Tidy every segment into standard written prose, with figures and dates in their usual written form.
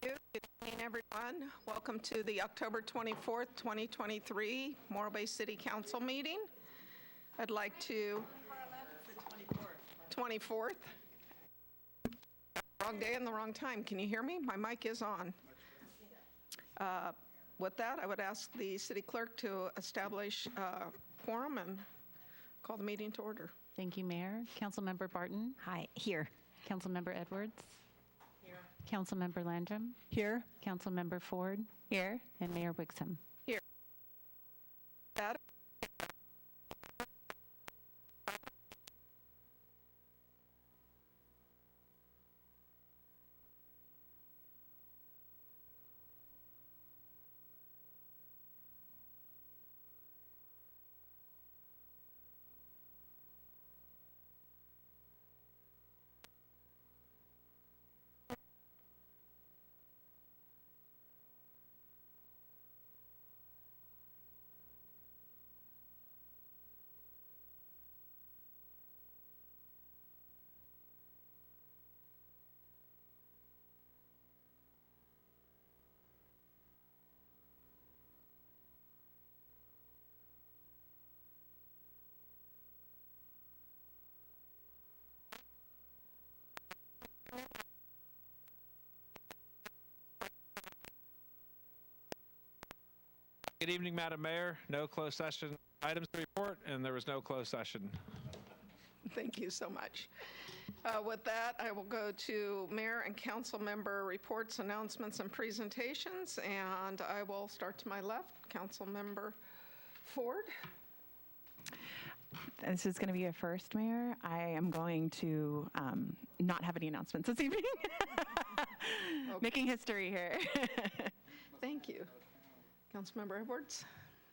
Thank you. Good evening, everyone. Welcome to the October 24th, 2023 Morro Bay City Council meeting. I'd like to... 24th. Wrong day and the wrong time. Can you hear me? My mic is on. With that, I would ask the city clerk to establish quorum and call the meeting to order. Thank you, Mayor. Councilmember Barton. Hi, here. Councilmember Edwards. Here. Councilmember Landrum. Here. Councilmember Ford. Here. And Mayor Wixom. Here. That Good evening, Madam Mayor. No closed session items to report, and there was no closed session. Thank you so much. With that, I will go to mayor and council member reports, announcements, and presentations, and I will start to my left. Council member Ford. This is going to be a first, Mayor. I am going to not have any announcements this evening. Okay. Making history here. Thank you. Councilmember Edwards.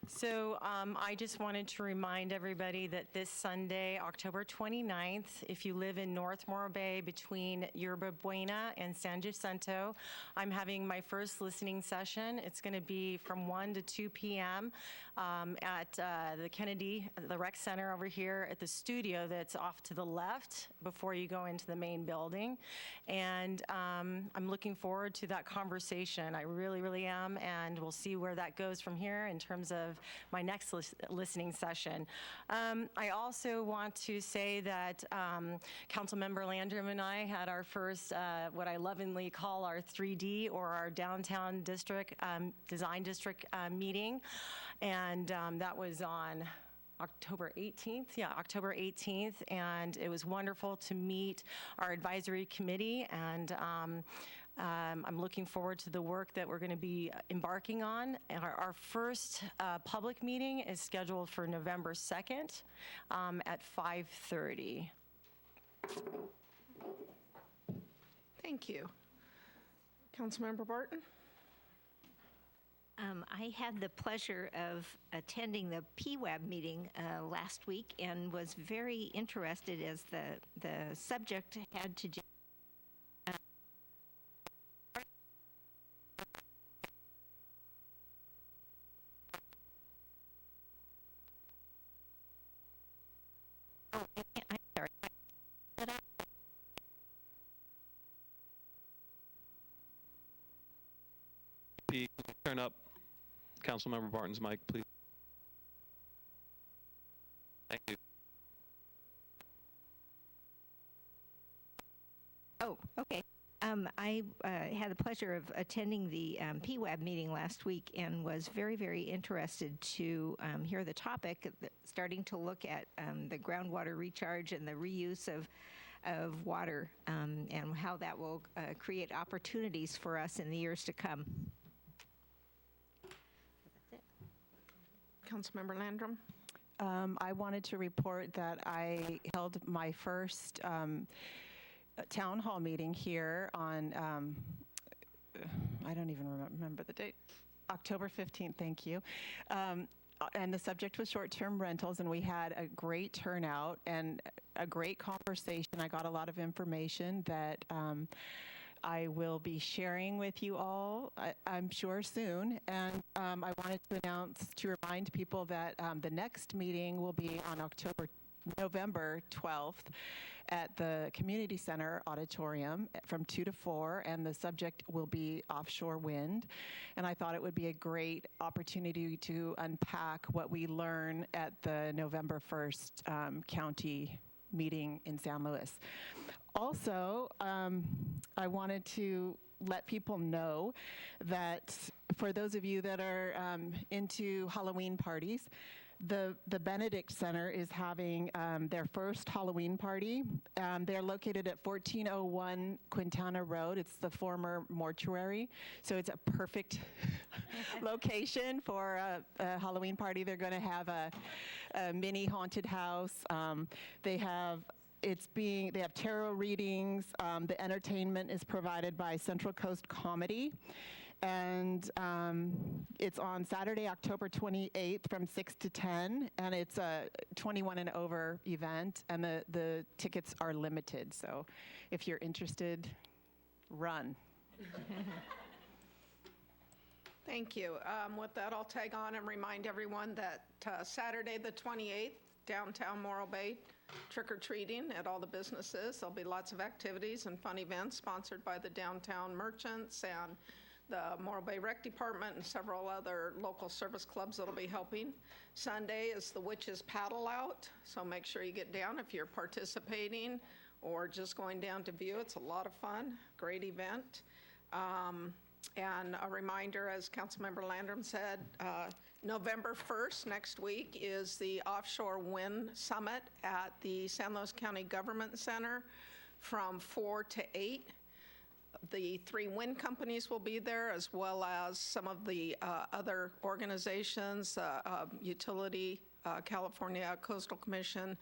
So I just wanted to remind everybody that this Sunday, October 29th, if you live in North Morro Bay between Yerba Buena and San Jacinto, I'm having my first listening session. It's going to be from 1 to 2 p.m. At the Kennedy, the rec center over here at the studio that's off to the left before you go into the main building. And I'm looking forward to that conversation. I really, really am. And we'll see where that goes from here in terms of my next listening session. I also want to say that Councilmember Landrum and I had our first, what I lovingly call our 3D or our downtown district, design district meeting. And that was on October 18th. Yeah, October 18th. And it was wonderful to meet our advisory committee. And I'm looking forward to the work that we're going to be embarking on. Our first public meeting is scheduled for November 2nd at 5:30. Thank you. Councilmember Barton. I had the pleasure of attending the PWAB meeting last week and was very interested as the subject had to do Turn up Councilmember Barton's mic, please. Thank you. Oh, okay. I had the pleasure of attending the PWAB meeting last week and was very, very interested to hear the topic, starting to look at the groundwater recharge and the reuse of water and how that will create opportunities for us in the years to come. Councilmember Landrum. I wanted to report that I held my first town hall meeting here on, I don't even remember the date, October 15th, thank you. And the subject was short-term rentals, and we had a great turnout and a great conversation. I got a lot of information that I will be sharing with you all, I'm sure soon. And I wanted to remind people that the next meeting will be on October November 12th at the Community Center Auditorium from 2 to 4, and the subject will be offshore wind. And I thought it would be a great opportunity to unpack what we learn at the November 1st county meeting in San Luis. Also, I wanted to let people know that for those of you that are into Halloween parties, the Benedict Center is having their first Halloween party. They're located at 1401 Quintana Road. It's the former mortuary, so it's a perfect location for a Halloween party. They're going to have a mini haunted house. They have tarot readings. The entertainment is provided by Central Coast Comedy. And it's on Saturday, October 28th from 6 to 10, and it's a 21 and over event, and the tickets are limited. So if you're interested, run. Thank you. With that, I'll tag on and remind everyone that Saturday the 28th, downtown Morro Bay, trick-or-treating at all the businesses. There'll be lots of activities and fun events sponsored by the downtown merchants and the Morro Bay Rec Department and several other local service clubs that'll be helping. Sunday is the Witches Paddle Out, so make sure you get down if you're participating or just going down to view. It's a lot of fun, great event. And a reminder, as Councilmember Landrum said, November 1st, next week, is the Offshore Wind Summit at the San Luis County Government Center from 4 to 8. The 3 wind companies will be there, as well as some of the other organizations, Utility, California Coastal Commission,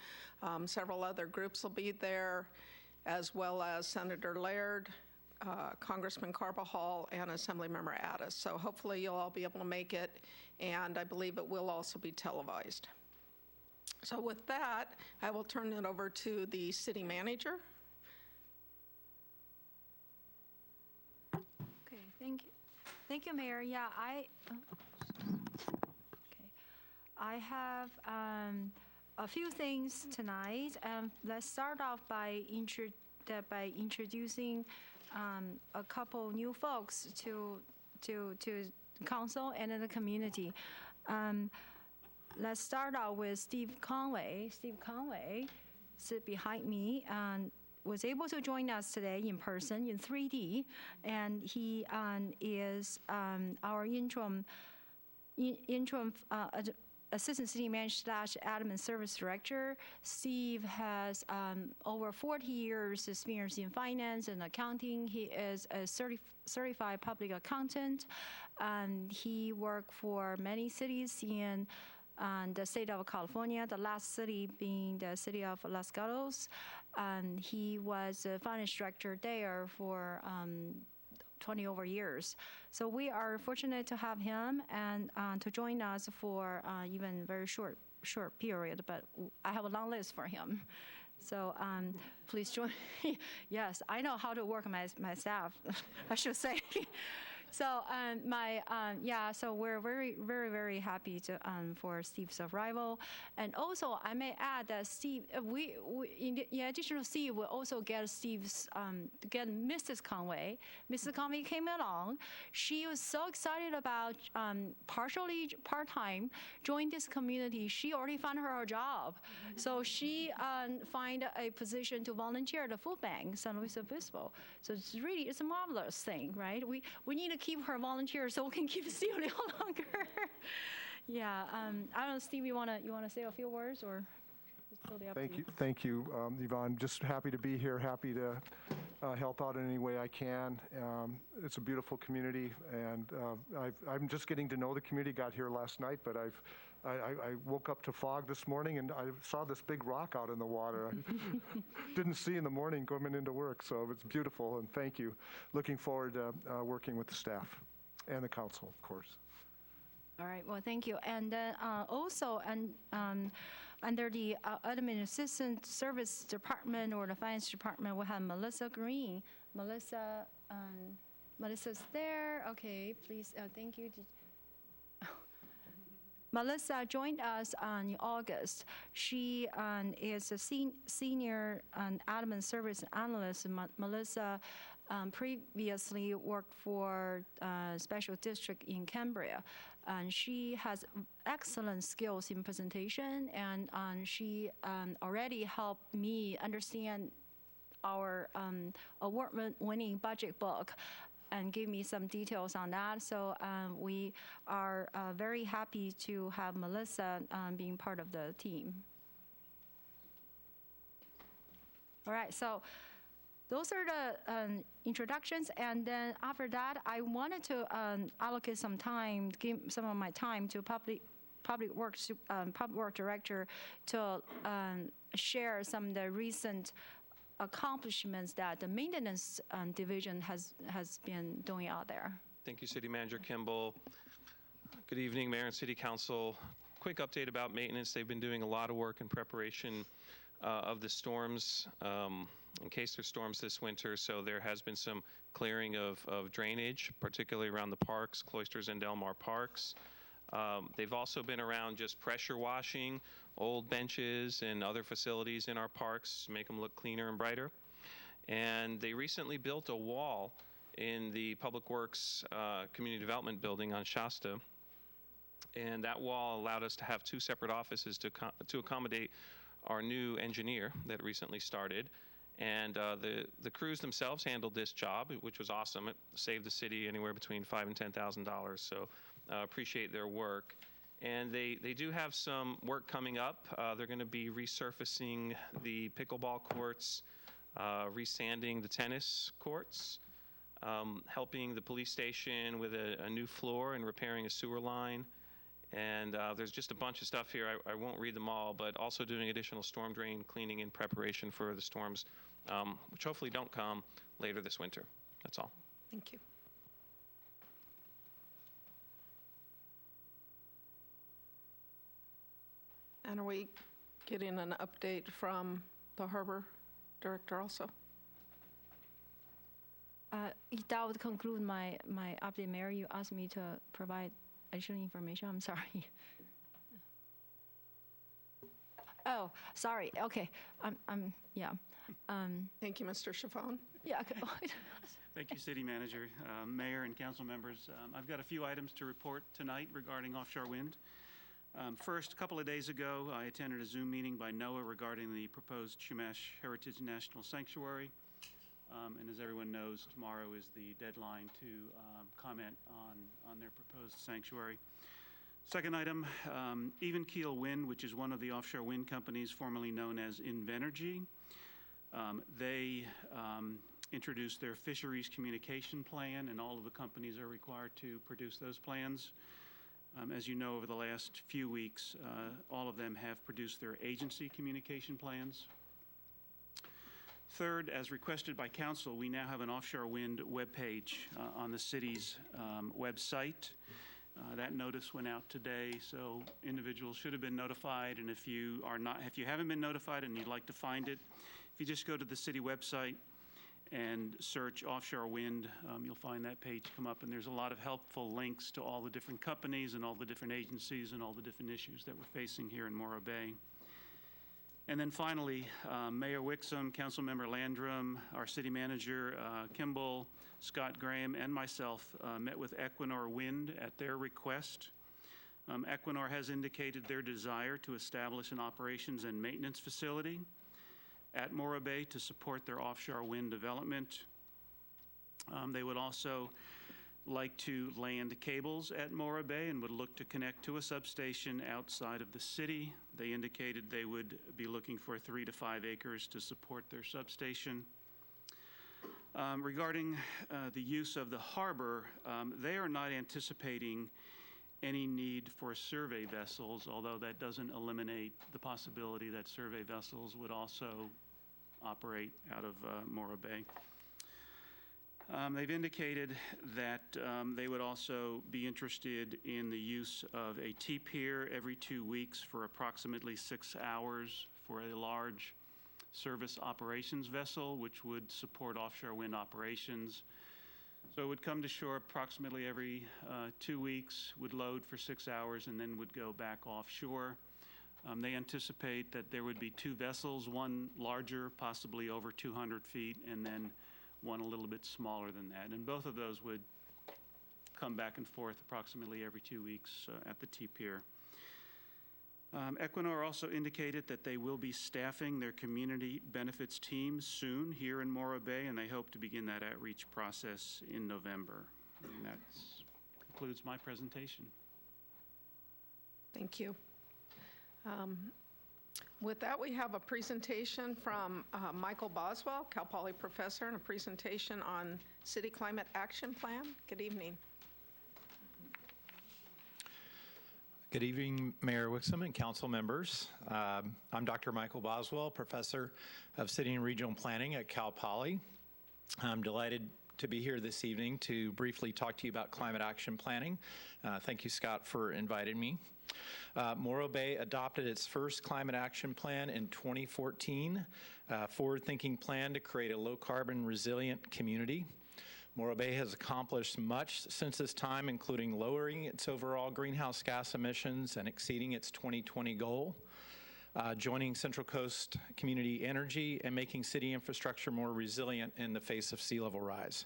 several other groups will be there, as well as Senator Laird, Congressman Carbajal, and Assemblymember Addis. So hopefully you'll all be able to make it, and I believe it will also be televised. So with that, I will turn it over to the city manager. Okay, thank you. Thank you, Mayor. Yeah, I have a few things tonight. Let's start off by introducing a couple new folks to council and in the community. Let's start out with Steve Conway. Steve Conway sit behind me and was able to join us today in person in 3D, and he is our interim Assistant City Manager / Admin Service Director. Steve has over 40 years experience in finance and accounting. He is a certified public accountant. He worked for many cities in the state of California, the last city being the city of Los Gatos. He was a finance director there for 20 over years. So we are fortunate to have him and to join us for even very short period, but I have a long list for him. So please join. Yes, I know how to work my staff, I should say. So so we're very happy to for Steve's arrival, and also I may add that Steve, we in addition to Steve, we also get Mrs. Conway. Mrs. Conway came along. She was so excited about partially part-time join this community. She already found her a job, so she find a position to volunteer at the food bank, San Luis Obispo. So it's a marvelous thing, right? We need to keep her volunteer so we can keep Steve a little longer. Yeah, I don't know, Steve, you wanna say a few words, or it's totally up to you? Thank you, Yvonne. Just happy to be here, happy to help out in any way I can. It's a beautiful community, and I'm just getting to know the community. Got here last night, but I woke up to fog this morning, and I saw this big rock out in the water. I didn't see in the morning coming into work, so it's beautiful, and thank you. Looking forward to working with the staff and the council, of course. All right, well, thank you. And then also, under the Admin Assistant Service Department or the Finance Department, we have Melissa Green. Melissa's there. Okay, please, thank you. Melissa joined us in August. She is a senior admin service analyst. Melissa previously worked for special district in Cambria. And she has excellent skills in presentation, and she already helped me understand our award-winning budget book and give me some details on that. So we are very happy to have Melissa being part of the team. All right, so those are the introductions, and then after that, I wanted to allocate some time, give some of my time to public works director to share some of the recent accomplishments that the maintenance division has been doing out there. Thank you, City Manager Kimball. Good evening, Mayor and City Council. Quick update about maintenance. They've been doing a lot of work in preparation of the storms, in case there's storms this winter. So there has been some clearing of drainage, particularly around the parks, Cloisters and Delmar parks. They've also been around just pressure washing old benches and other facilities in our parks to make them look cleaner and brighter. And they recently built a wall in the Public Works Community Development Building on Shasta. And that wall allowed us to have 2 separate offices to accommodate our new engineer that recently started. And the crews themselves handled this job, which was awesome. It saved the city anywhere between $5,000 and $10,000. So appreciate their work. And they do have some work coming up. They're going to be resurfacing the pickleball courts, resanding the tennis courts, helping the police station with a new floor and repairing a sewer line. And there's just a bunch of stuff here. I won't read them all, but also doing additional storm drain cleaning in preparation for the storms, which hopefully don't come later this winter. That's all. Thank you. And are we getting an update from the harbor director also? That would conclude my update, Mayor. You asked me to provide additional information. I'm sorry. Oh, sorry. Okay. Yeah. Thank you, Mr. Chiffon. Yeah. Okay. Thank you, City Manager, Mayor, and council members. I've got a few items to report tonight regarding offshore wind. First, a couple of days ago, I attended a Zoom meeting by NOAA regarding the proposed Chumash Heritage National Sanctuary. And as everyone knows, tomorrow is the deadline to comment on their proposed sanctuary. Second item, Even Keel Wind, which is one of the offshore wind companies formerly known as Invenergy. They introduced their fisheries communication plan, and all of the companies are required to produce those plans. As you know, over the last few weeks, all of them have produced their agency communication plans. Third, as requested by council, we now have an offshore wind webpage on the city's website. That notice went out today, so individuals should have been notified. And if you haven't been notified and you'd like to find it, if you just go to the city website and search offshore wind, you'll find that page come up, and there's a lot of helpful links to all the different companies and all the different agencies and all the different issues that we're facing here in Morro Bay. And then finally, Mayor Wixom, Councilmember Landrum, our city manager Kimball, Scott Graham, and myself met with Equinor Wind at their request. Equinor has indicated their desire to establish an operations and maintenance facility at Morro Bay to support their offshore wind development. They would also like to land cables at Morro Bay and would look to connect to a substation outside of the city. They indicated they would be looking for 3 to 5 acres to support their substation. Regarding the use of the harbor, they are not anticipating any need for survey vessels, although that doesn't eliminate the possibility that survey vessels would also operate out of Morro Bay. They've indicated that they would also be interested in the use of a T-pier every 2 weeks for approximately 6 hours for a large service operations vessel, which would support offshore wind operations. So it would come to shore approximately every 2 weeks, would load for 6 hours, and then would go back offshore. They anticipate that there would be 2 vessels, one larger, possibly over 200 feet, and then one a little bit smaller than that. And both of those would come back and forth approximately every 2 weeks at the T-Pier. Equinor also indicated that they will be staffing their community benefits team soon here in Morro Bay, and they hope to begin that outreach process in November. And that concludes my presentation. Thank you. With that, we have a presentation from Michael Boswell, Cal Poly professor, and a presentation on City Climate Action Plan. Good evening. Good evening, Mayor Wixom and council members. I'm Dr. Michael Boswell, professor of City and Regional Planning at Cal Poly. I'm delighted to be here this evening to briefly talk to you about climate action planning. Thank you, Scott, for inviting me. Morro Bay adopted its first climate action plan in 2014, a forward-thinking plan to create a low-carbon resilient community. Morro Bay has accomplished much since this time, including lowering its overall greenhouse gas emissions and exceeding its 2020 goal, joining Central Coast Community Energy, and making city infrastructure more resilient in the face of sea level rise.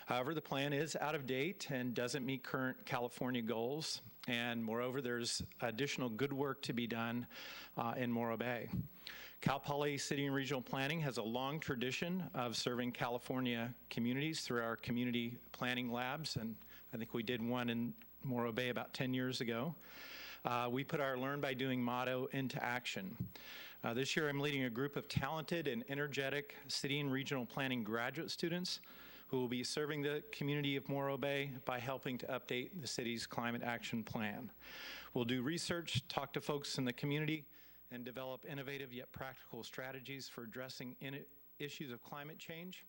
However, the plan is out of date and doesn't meet current California goals, and moreover, there's additional good work to be done in Morro Bay. Cal Poly City and Regional Planning has a long tradition of serving California communities through our community planning labs, and I think we did one in Morro Bay about 10 years ago. We put our Learn by Doing motto into action. This year I'm leading a group of talented and energetic city and regional planning graduate students who will be serving the community of Morro Bay by helping to update the city's climate action plan. We'll do research, talk to folks in the community, and develop innovative yet practical strategies for addressing issues of climate change.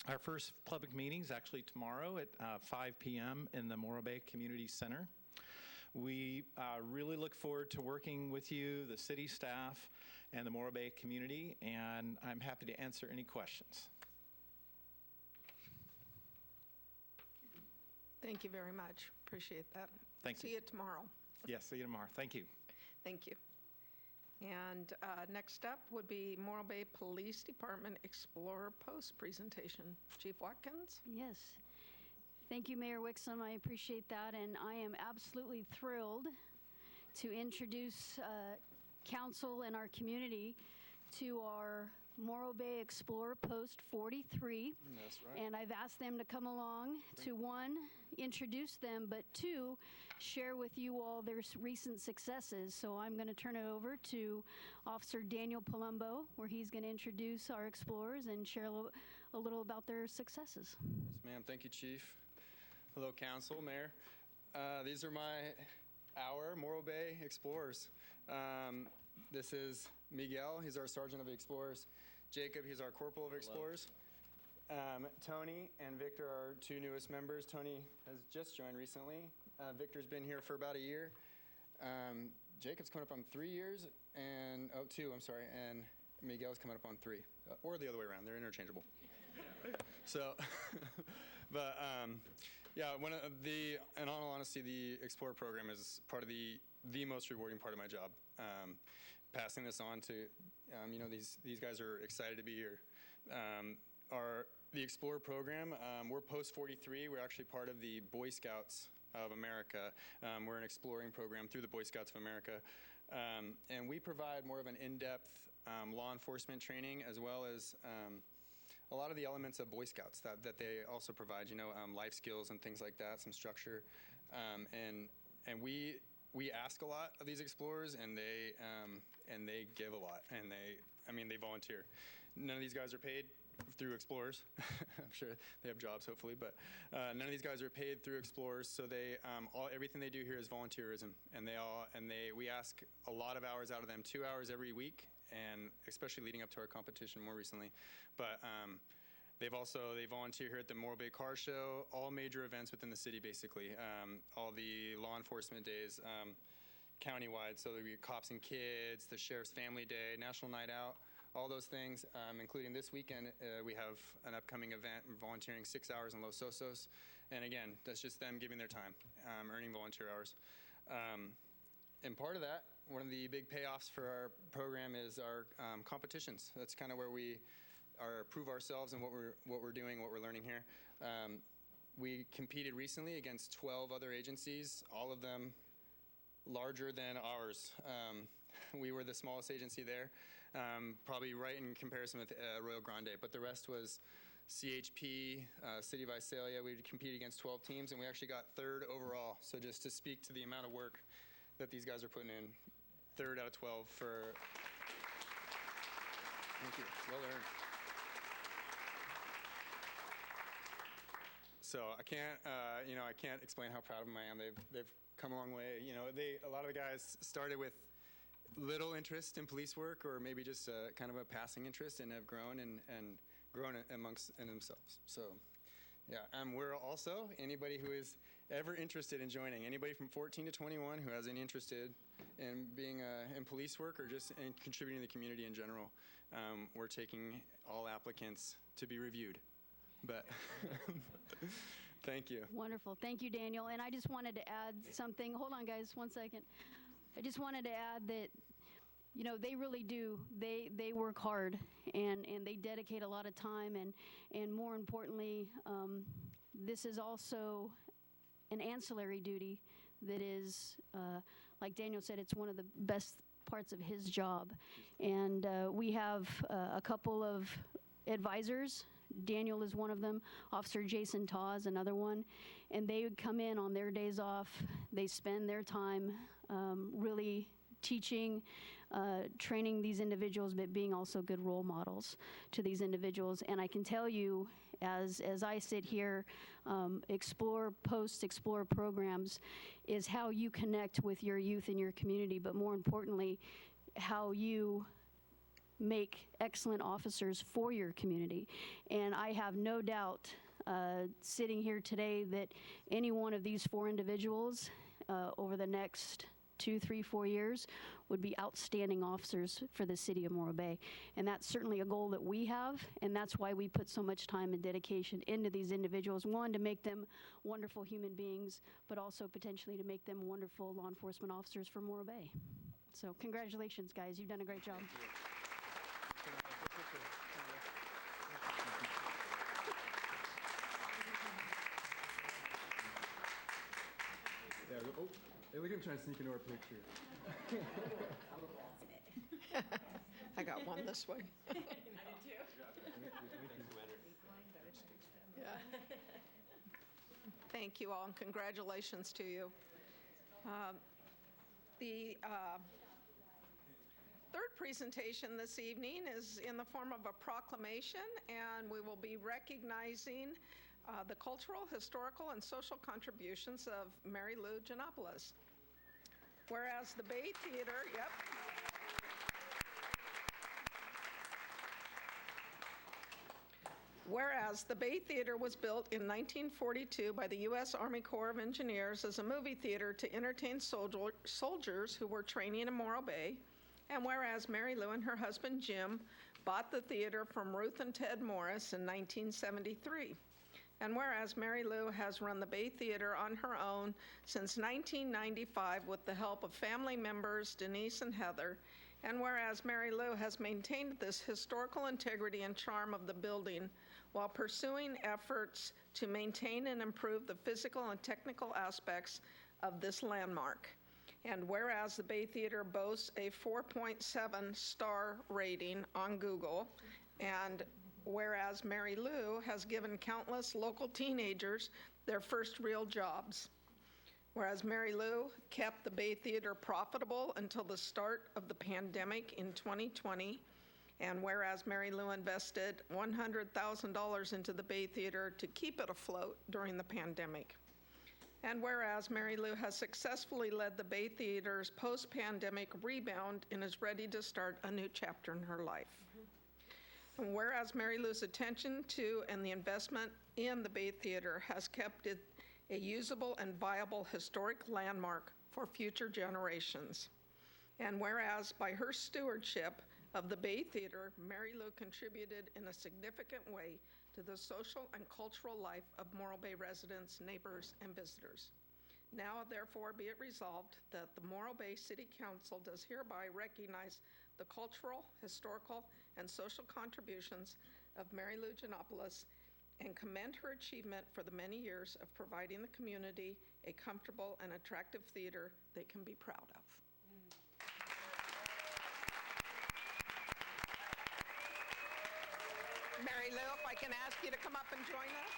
Our first public meeting is actually tomorrow at 5 p.m. in the Morro Bay Community Center. We really look forward to working with you, the city staff, and the Morro Bay community, and I'm happy to answer any questions. Thank you very much. Appreciate that. Thank you. See you tomorrow. Yes, see you tomorrow. Thank you. Thank you. And next up would be Morro Bay Police Department Explorer Post presentation. Chief Watkins? Yes. Thank you, Mayor Wixom. I appreciate that, and I am absolutely thrilled to introduce council and our community to our Morro Bay Explorer Post 43. That's right. And I've asked them to come along to, one, introduce them, but two, share with you all their recent successes. So I'm going to turn it over to Officer Daniel Palumbo, where he's going to introduce our explorers and share a little about their successes. Yes, ma'am. Thank you, Chief. Hello, Council, Mayor. These are our Morro Bay Explorers. This is Miguel. He's our Sergeant of Explorers. Jacob, he's our Corporal of Explorers. Tony and Victor are 2 newest members. Tony has just joined recently. Victor's been here for about a year. Jacob's coming up on 3 years, and 2, I'm sorry, and Miguel's coming up on 3, or the other way around. They're interchangeable. So, but yeah, in all honesty, the Explorer program is part of the most rewarding part of my job. Passing this on to, these guys are excited to be here. The Explorer program, we're post 43. We're actually part of the Boy Scouts of America. We're an exploring program through the Boy Scouts of America. And we provide more of an in-depth law enforcement training, as well as a lot of the elements of Boy Scouts that they also provide, life skills and things like that, some structure. And we ask a lot of these explorers, and they give a lot, and they volunteer. None of these guys are paid through explorers. I'm sure they have jobs, hopefully, but none of these guys are paid through explorers. So everything they do here is volunteerism, and we ask a lot of hours out of them, 2 hours every week, and especially leading up to our competition more recently. But they volunteer here at the Morro Bay Car Show, all major events within the city, basically. All the law enforcement days, countywide. So there'll be Cops and Kids, the Sheriff's Family Day, National Night Out, all those things, including this weekend, we have an upcoming event, volunteering 6 hours in Los Osos. And again, that's just them giving their time, earning volunteer hours. And part of that, one of the big payoffs for our program is our competitions. That's kind of where we prove ourselves and what we're doing, what we're learning here. We competed recently against 12 other agencies, all of them larger than ours. We were the smallest agency there, probably right in comparison with Royal Grande, but the rest was CHP, City of Visalia. We competed against 12 teams, and we actually got 3rd overall. So just to speak to the amount of work that these guys are putting in, 3rd out of 12 for, thank you, well earned. So I can't explain how proud of them I am. They've come a long way. A lot of the guys started with little interest in police work, or maybe just kind of a passing interest, and have grown and grown in themselves. So, yeah, we're also, anybody who is ever interested in joining, anybody from 14 to 21 who has any interest in being in police work or just in contributing to the community in general, we're taking all applicants to be reviewed. But thank you. Wonderful. Thank you, Daniel. And I just wanted to add something. Hold on, guys, 1 second. I just wanted to add that, they really do. They work hard, and they dedicate a lot of time. And more importantly, this is also an ancillary duty that is, like Daniel said, it's one of the best parts of his job. And we have a couple of advisors. Daniel is one of them. Officer Jason Taw is another one. And they would come in on their days off. They spend their time really teaching, training these individuals, but being also good role models to these individuals. And I can tell you, as I sit here, Explore programs is how you connect with your youth in your community, but more importantly, how you make excellent officers for your community. And I have no doubt, sitting here today, that any one of these 4 individuals over the next 2, 3, 4 years would be outstanding officers for the city of Morro Bay. And that's certainly a goal that we have, and that's why we put so much time and dedication into these individuals. One, to make them wonderful human beings, but also potentially to make them wonderful law enforcement officers for Morro Bay. So congratulations, guys. You've done a great job. Yeah, hey, look at him trying to sneak into our picture. I got one this way. I did too. Yeah. Thank you all, and congratulations to you. The 3rd presentation this evening is in the form of a proclamation, and we will be recognizing the cultural, historical, and social contributions of Mary Lou Giannopoulos. Whereas the Bay Theater, Whereas the Bay Theater was built in 1942 by the U.S. Army Corps of Engineers as a movie theater to entertain soldiers who were training in Morro Bay, and whereas Mary Lou and her husband Jim bought the theater from Ruth and Ted Morris in 1973. And whereas Mary Lou has run the Bay Theater on her own since 1995 with the help of family members Denise and Heather, and whereas Mary Lou has maintained this historical integrity and charm of the building while pursuing efforts to maintain and improve the physical and technical aspects of this landmark. And whereas the Bay Theater boasts a 4.7 star rating on Google, and whereas Mary Lou has given countless local teenagers their first real jobs. Whereas Mary Lou kept the Bay Theater profitable until the start of the pandemic in 2020. And whereas Mary Lou invested $100,000 into the Bay Theater to keep it afloat during the pandemic. And whereas Mary Lou has successfully led the Bay Theater's post-pandemic rebound and is ready to start a new chapter in her life. And whereas Mary Lou's attention to and the investment in the Bay Theater has kept it a usable and viable historic landmark for future generations. And whereas by her stewardship, of the Bay Theater, Mary Lou contributed in a significant way to the social and cultural life of Morro Bay residents, neighbors, and visitors. Now, therefore, be it resolved that the Morro Bay City Council does hereby recognize the cultural, historical, and social contributions of Mary Lou Giannopoulos and commend her achievement for the many years of providing the community a comfortable and attractive theater they can be proud of. Mary Lou, if I can ask you to come up and join us.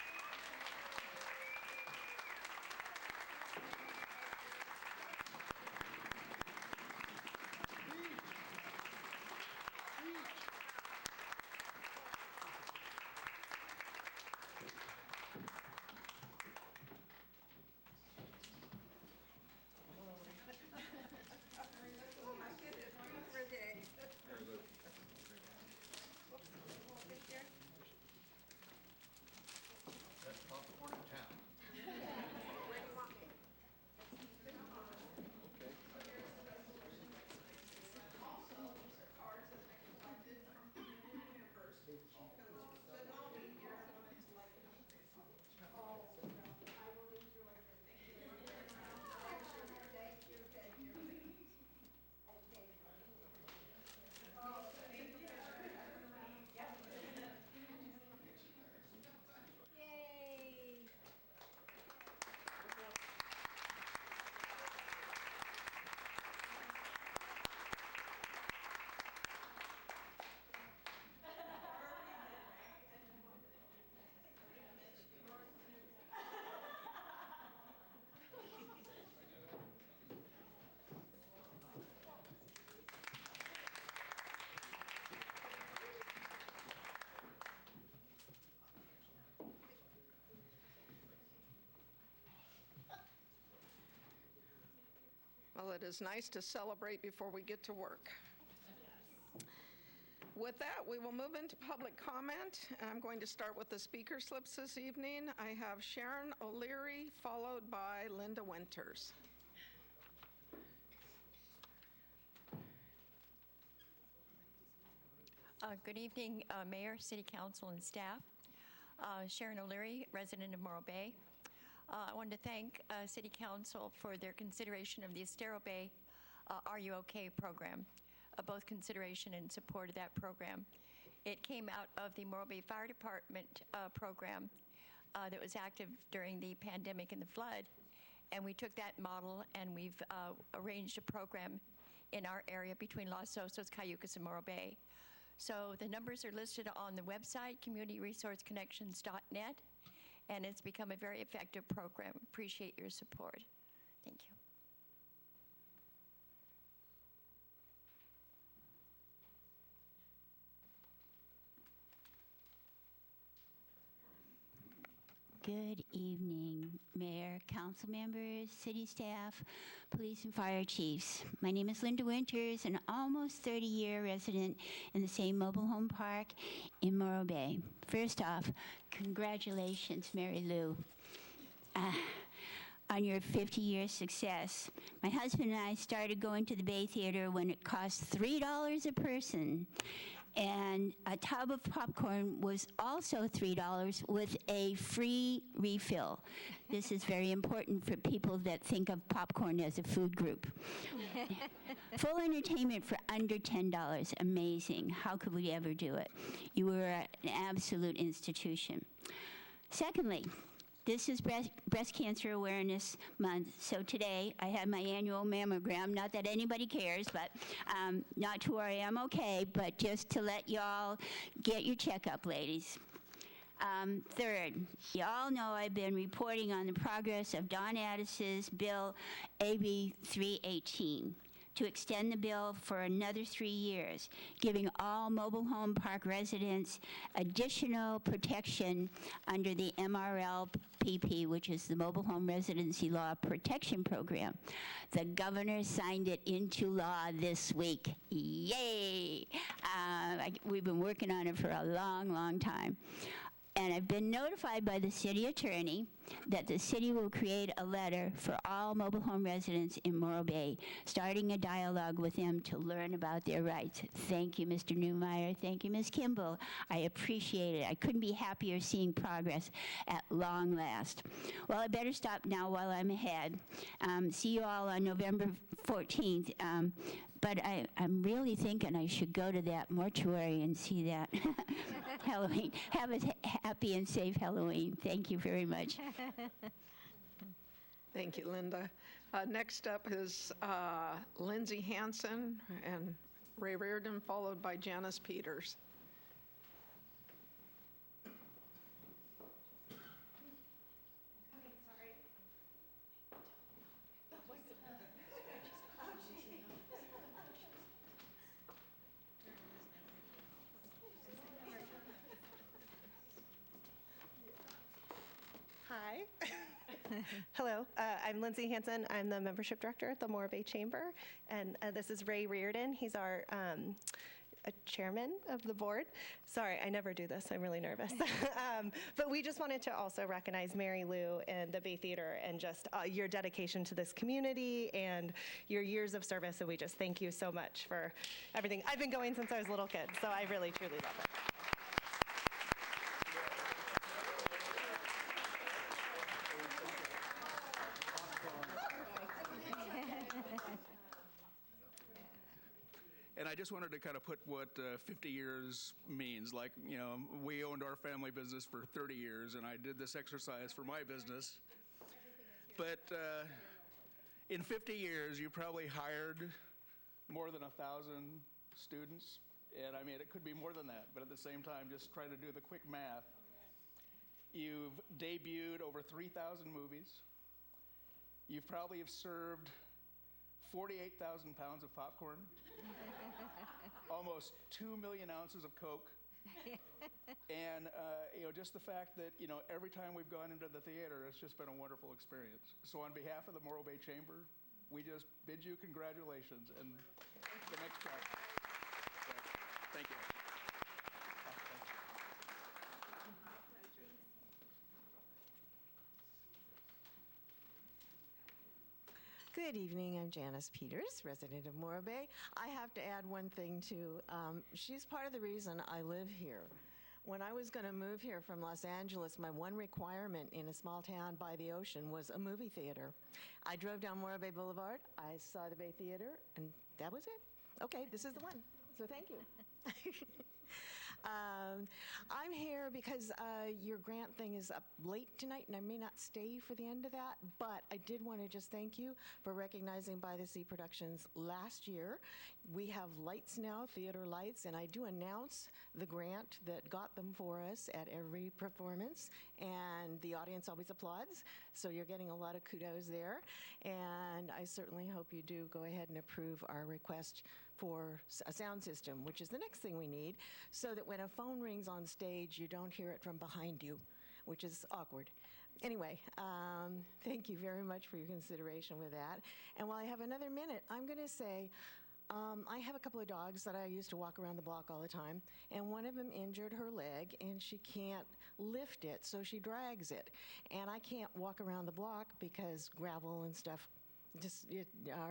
Well, it is nice to celebrate before we get to work. With that, we will move into public comment. I'm going to start with the speaker slips this evening. I have Sharon O'Leary, followed by Linda Winters. Good evening, Mayor, City Council, and staff. Sharon O'Leary, resident of Morro Bay. I wanted to thank City Council for their consideration of the Estero Bay Are You OK program, both consideration and support of that program. It came out of the Morro Bay Fire Department program that was active during the pandemic and the flood, and we took that model and we've arranged a program in our area between Los Osos, Cayucas, and Morro Bay. So the numbers are listed on the website, communityresourceconnections.net, and it's become a very effective program. Appreciate your support. Thank you. Good evening, Mayor, council members, city staff, police and fire chiefs. My name is Linda Winters, an almost 30-year resident in the same mobile home park in Morro Bay. First off, congratulations, Mary Lou, on your 50-year success. My husband and I started going to the Bay Theater when it cost $3 a person. And a tub of popcorn was also $3 with a free refill. This is very important for people that think of popcorn as a food group. Full entertainment for under $10. Amazing. How could we ever do it? You were an absolute institution. Secondly, this is Breast Cancer Awareness Month, so today I had my annual mammogram. Not that anybody cares, but not to worry, I'm okay, but just to let y'all get your checkup, ladies. Third, y'all know I've been reporting on the progress of Don Addis's bill AB 318 to extend the bill for another 3 years, giving all mobile home park residents additional protection under the MRLPP, which is the Mobile Home Residency Law Protection Program. The governor signed it into law this week. Yay! We've been working on it for a long, long time. And I've been notified by the city attorney that the city will create a letter for all mobile home residents in Morro Bay, starting a dialogue with them to learn about their rights. Thank you, Mr. Newmeyer. Thank you, Ms. Kimball. I appreciate it. I couldn't be happier seeing progress at long last. Well, I better stop now while I'm ahead. See you all on November 14th. But I'm really thinking I should go to that mortuary and see that Halloween. Have a happy and safe Halloween. Thank you very much. Thank you, Linda. Next up is Lindsay Hansen and Ray Reardon, followed by Janice Peters. Hi. Hello, I'm Lindsay Hansen. I'm the membership director at the Morro Bay Chamber, and this is Ray Reardon. He's our chairman of the board. Sorry, I never do this. I'm really nervous. But we just wanted to also recognize Mary Lou and the Bay Theater and just your dedication to this community and your years of service. And we just thank you so much for everything. I've been going since I was a little kid, so I really, truly love it. And I just wanted to kind of put what 50 years means. Like, you know, we owned our family business for 30 years, and I did this exercise for my business. But in 50 years, you probably hired more than 1,000 students. And I mean, it could be more than that. But at the same time, just trying to do the quick math. You've debuted over 3,000 movies. You probably have served 48,000 pounds of popcorn, almost 2 million ounces of Coke, and you know, just the fact that, you know, every time we've gone into the theater, it's just been a wonderful experience. So on behalf of the Morro Bay Chamber, we just bid you congratulations and the next chapter. So, thank you. Good evening, I'm Janice Peters, resident of Morro Bay. I have to add one thing too. She's part of the reason I live here. When I was going to move here from Los Angeles, my one requirement in a small town by the ocean was a movie theater. I drove down Morro Bay Boulevard, I saw the Bay Theater, and that was it. Okay, this is the one, so thank you. I'm here because your grant thing is up late tonight, and I may not stay for the end of that, but I did want to just thank you for recognizing By the Sea Productions last year. We have lights now, theater lights, and I do announce the grant that got them for us at every performance, and the audience always applauds, so you're getting a lot of kudos there, and I certainly hope you do go ahead and approve our request for a sound system, which is the next thing we need, so that when a phone rings on stage, you don't hear it from behind you, which is awkward. Anyway, thank you very much for your consideration with that. And while I have another minute, I'm going to say, I have a couple of dogs that I used to walk around the block all the time, and one of them injured her leg, and she can't lift it, so she drags it. And I can't walk around the block because gravel and stuff just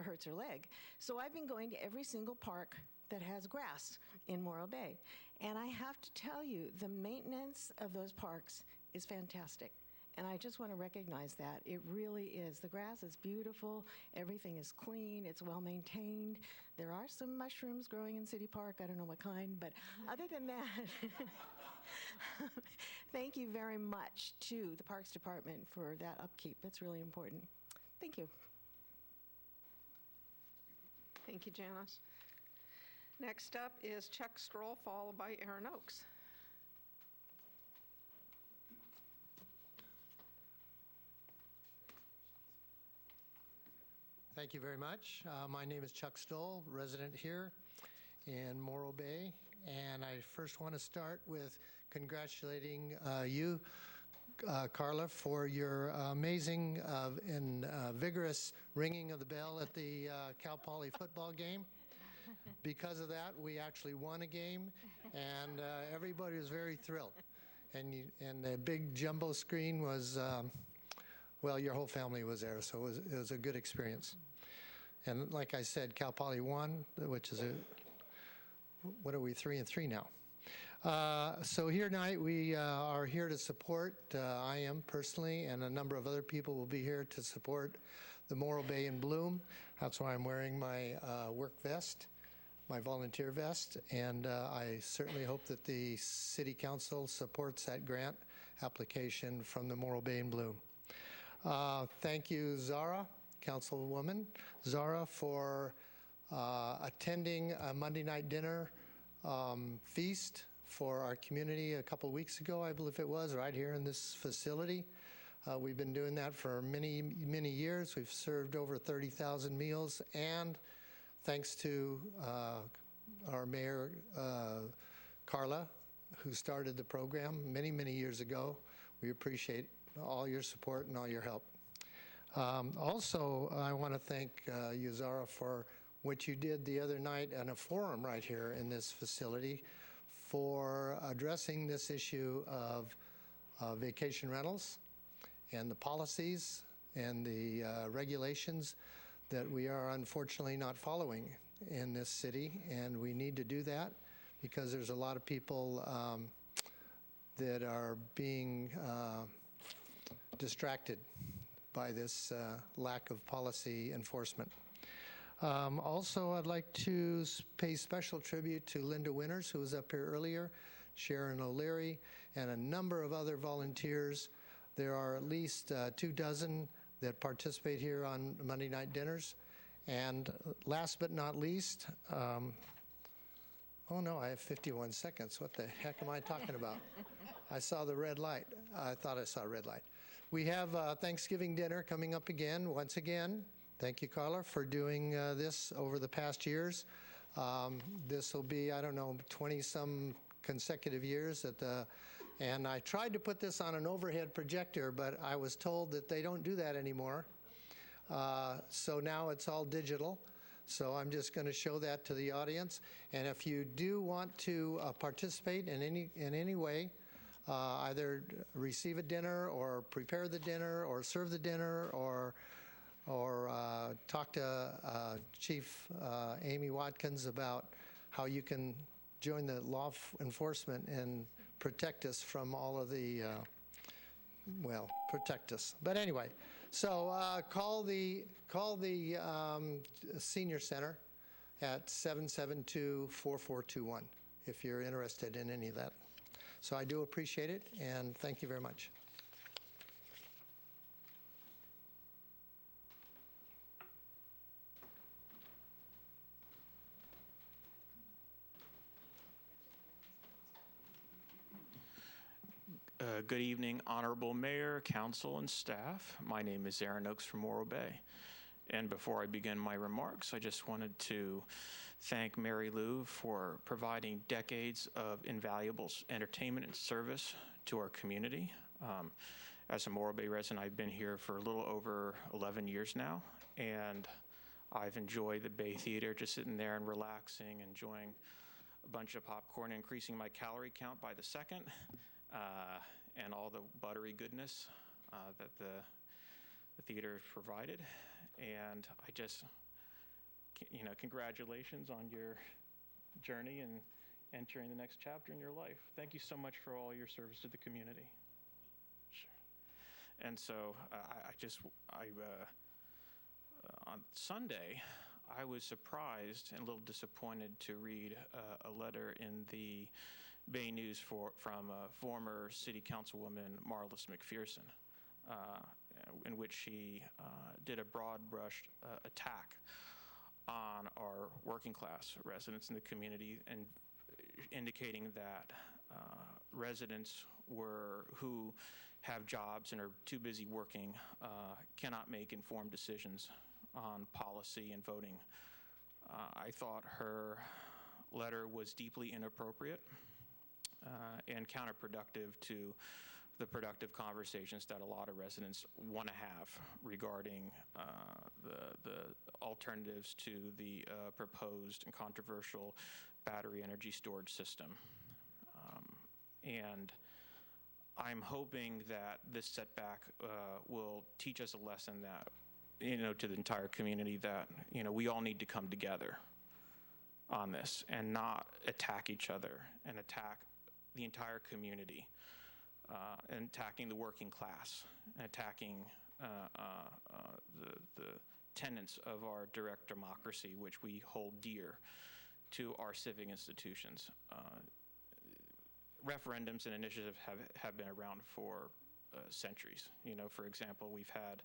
hurts her leg. So I've been going to every single park that has grass in Morro Bay. And I have to tell you, the maintenance of those parks is fantastic. And I just want to recognize that. It really is. The grass is beautiful. Everything is clean. It's well maintained. There are some mushrooms growing in City Park. I don't know what kind, but other than that, thank you very much to the Parks Department for that upkeep. It's really important. Thank you. Thank you, Janice. Next up is Chuck Stroll, followed by Aaron Oakes. Thank you very much. My name is Chuck Stoll, resident here in Morro Bay, and I first want to start with congratulating you, Carla, for your amazing and vigorous ringing of the bell at the Cal Poly football game. Because of that, we actually won a game, and everybody was very thrilled. and the big jumbo screen was, well, your whole family was there, so it was a good experience. And like I said, Cal Poly won, which is what are we, 3-3 now? So here tonight, we are here to support, I am personally, and a number of other people will be here to support the Morro Bay in Bloom. That's why I'm wearing my work vest, my volunteer vest, and I certainly hope that the City Council supports that grant application from the Morro Bay in Bloom. Thank you, Zara, Councilwoman Zara, for attending a Monday night dinner feast for our community a couple weeks ago, I believe it was, right here in this facility. We've been doing that for many, many years. We've served over 30,000 meals, and thanks to our mayor, Carla, who started the program many, many years ago. We appreciate all your support and all your help. Also, I want to thank you, Zara, for what you did the other night in a forum right here in this facility for addressing this issue of vacation rentals and the policies and the regulations that we are unfortunately not following in this city, and we need to do that because there's a lot of people that are being distracted by this lack of policy enforcement. Also, I'd like to pay special tribute to Linda Winters, who was up here earlier, Sharon O'Leary, and a number of other volunteers. There are at least 24 that participate here on Monday night dinners. And last but not least, oh no, I have 51 seconds. What the heck am I talking about? I saw the red light. I thought I saw a red light. We have Thanksgiving dinner coming up again, once again. Thank you, Carla, for doing this over the past years. This will be, I don't know, 20-some consecutive years and I tried to put this on an overhead projector, but I was told that they don't do that anymore. So now it's all digital. So I'm just going to show that to the audience. And if you do want to participate in any way, either receive a dinner or prepare the dinner or serve the dinner or talk to Chief Amy Watkins about how you can join the law enforcement and protect us from all of the, well, protect us. But anyway, so call the Senior Center at 772-4421 if you're interested in any of that. So I do appreciate it, and thank you very much. Good evening, Honorable Mayor, Council, and staff. My name is Aaron Oakes from Morro Bay. And before I begin my remarks, I just wanted to thank Mary Lou for providing decades of invaluable entertainment and service to our community. As a Morro Bay resident, I've been here for a little over 11 years now, and I've enjoyed the Bay Theater, just sitting there and relaxing, enjoying a bunch of popcorn, increasing my calorie count by the second. And all the buttery goodness that the theater has provided. And I just, congratulations on your journey and entering the next chapter in your life. Thank you so much for all your service to the community. Sure. And so on Sunday, I was surprised and a little disappointed to read a letter in the Bay News from former City Councilwoman Marlis McPherson, in which she did a broad-brushed attack on our working class residents in the community, and indicating that residents who have jobs and are too busy working cannot make informed decisions on policy and voting. I thought her letter was deeply inappropriate and counterproductive to the productive conversations that a lot of residents want to have regarding the alternatives to the proposed and controversial battery energy storage system. And I'm hoping that this setback will teach us a lesson that, to the entire community that, we all need to come together on this and not attack each other and attack the entire community and attacking the working class and attacking the tenets of our direct democracy, which we hold dear to our civic institutions. Referendums and initiatives have been around for centuries. For example, we've had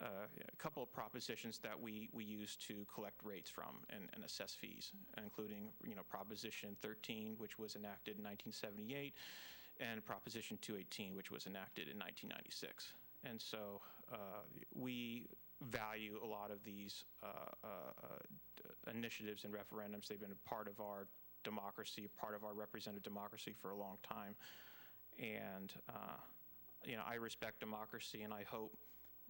a couple of propositions that we use to collect rates from and assess fees, including Proposition 13, which was enacted in 1978, and Proposition 218, which was enacted in 1996. And so we value a lot of these initiatives and referendums. They've been a part of our democracy, part of our representative democracy for a long time. And, I respect democracy, and I hope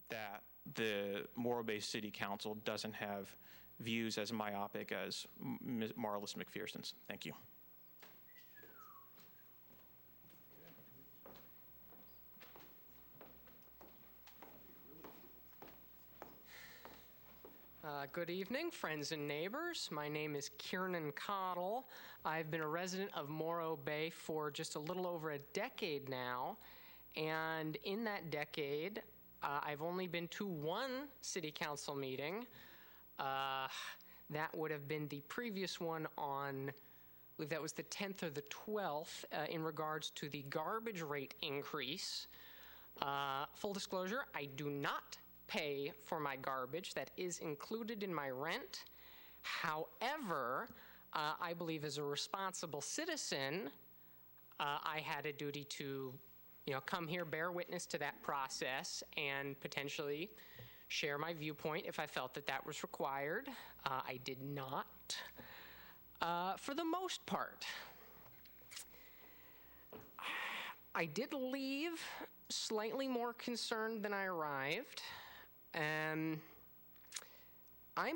that the Morro Bay City Council doesn't have views as myopic as Marlis McPherson's. Thank you. Good evening, friends and neighbors. My name is Kiernan Cottle. I've been a resident of Morro Bay for just a little over a decade now. And in that decade, I've only been to one city council meeting. That would have been the previous one on, I believe that was the 10th or the 12th, in regards to the garbage rate increase. Full disclosure, I do not pay for my garbage. That is included in my rent. However, I believe as a responsible citizen, I had a duty to, come here, bear witness to that process, and potentially share my viewpoint if I felt that that was required. I did not, for the most part. I did leave slightly more concerned than I arrived. I'm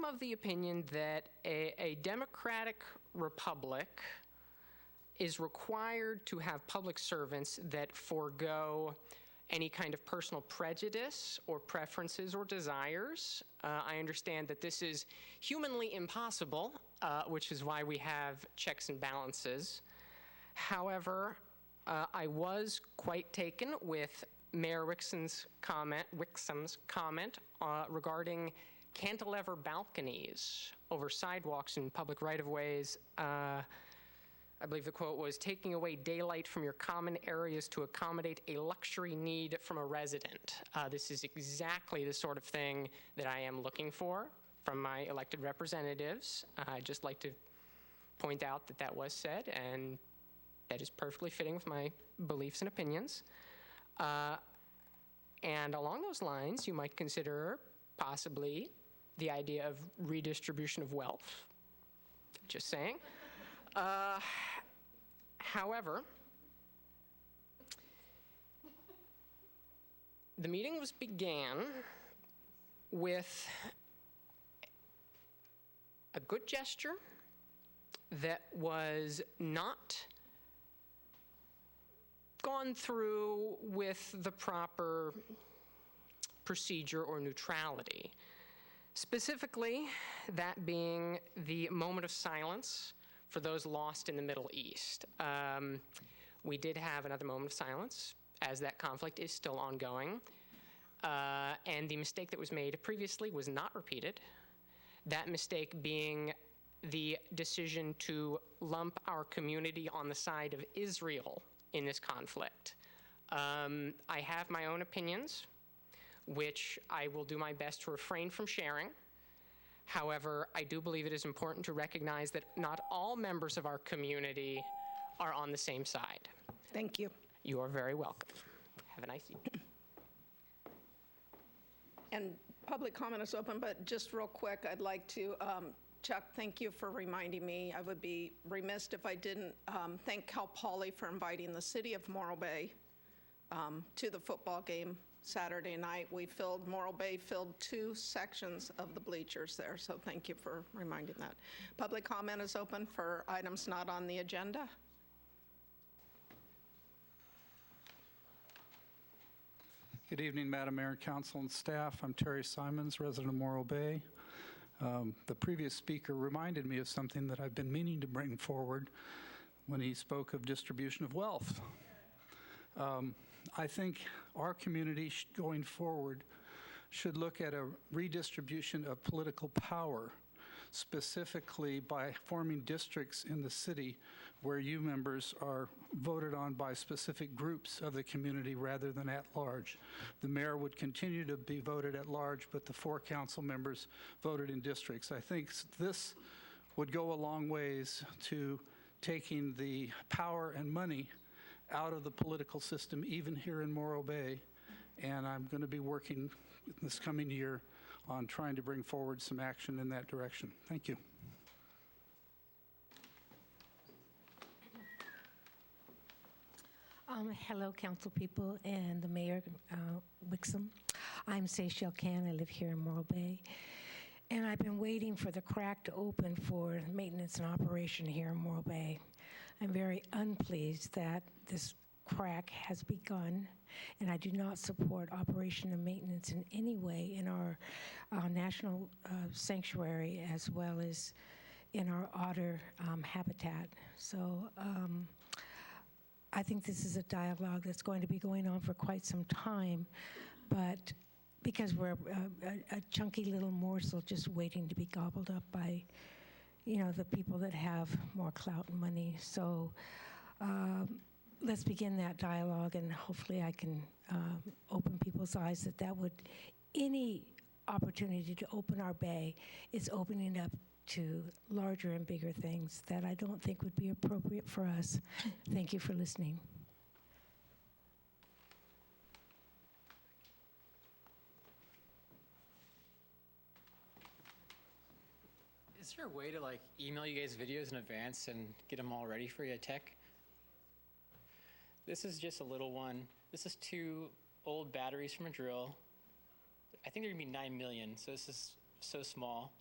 of the opinion that a democratic republic is required to have public servants that forego any kind of personal prejudice or preferences or desires. I understand that this is humanly impossible, which is why we have checks and balances. However, I was quite taken with Mayor Wixom's comment regarding cantilever balconies over sidewalks and public right-of-ways. I believe the quote was, "taking away daylight from your common areas to accommodate a luxury need from a resident." This is exactly the sort of thing that I am looking for from my elected representatives. I'd just like to point out that that was said, and that is perfectly fitting with my beliefs and opinions. And along those lines, you might consider possibly the idea of redistribution of wealth. Just saying. However, the meeting began with a good gesture that was not gone through with the proper procedure or neutrality. Specifically, that being the moment of silence for those lost in the Middle East. We did have another moment of silence as that conflict is still ongoing. And the mistake that was made previously was not repeated. That mistake being the decision to lump our community on the side of Israel in this conflict. I have my own opinions, which I will do my best to refrain from sharing. However, I do believe it is important to recognize that not all members of our community are on the same side. Thank you. You are very welcome. Have a nice evening. And public comment is open, but just real quick, I'd like to, Chuck, thank you for reminding me. I would be remiss if I didn't thank Cal Poly for inviting the city of Morro Bay to the football game Saturday night. Morro Bay filled 2 sections of the bleachers there, so thank you for reminding that. Public comment is open for items not on the agenda. Good evening, Madam Mayor, Council, and staff. I'm Terry Simons, resident of Morro Bay. The previous speaker reminded me of something that I've been meaning to bring forward when he spoke of distribution of wealth. I think our community going forward should look at a redistribution of political power, specifically by forming districts in the city where you members are voted on by specific groups of the community rather than at large. The mayor would continue to be voted at large, but the 4 council members voted in districts. I think this would go a long ways to taking the power and money out of the political system, even here in Morro Bay. And I'm going to be working this coming year on trying to bring forward some action in that direction. Thank you. Hello, council people and the mayor, Wixom. I'm Seychelle Can. I live here in Morro Bay. And I've been waiting for the crack to open for maintenance and operation here in Morro Bay. I'm very unpleased that this crack has begun, and I do not support operation and maintenance in any way in our national sanctuary as well as in our otter habitat. So I think this is a dialogue that's going to be going on for quite some time, but because we're a chunky little morsel just waiting to be gobbled up by, the people that have more clout and money. So let's begin that dialogue, and hopefully I can open people's eyes that would, any opportunity to open our bay is opening up to larger and bigger things that I don't think would be appropriate for us. Thank you for listening. Is there a way to email you guys videos in advance and get them all ready for you at tech? This is just a little one. This is 2 old batteries from a drill. I think they're gonna be 9 million, so this is so small.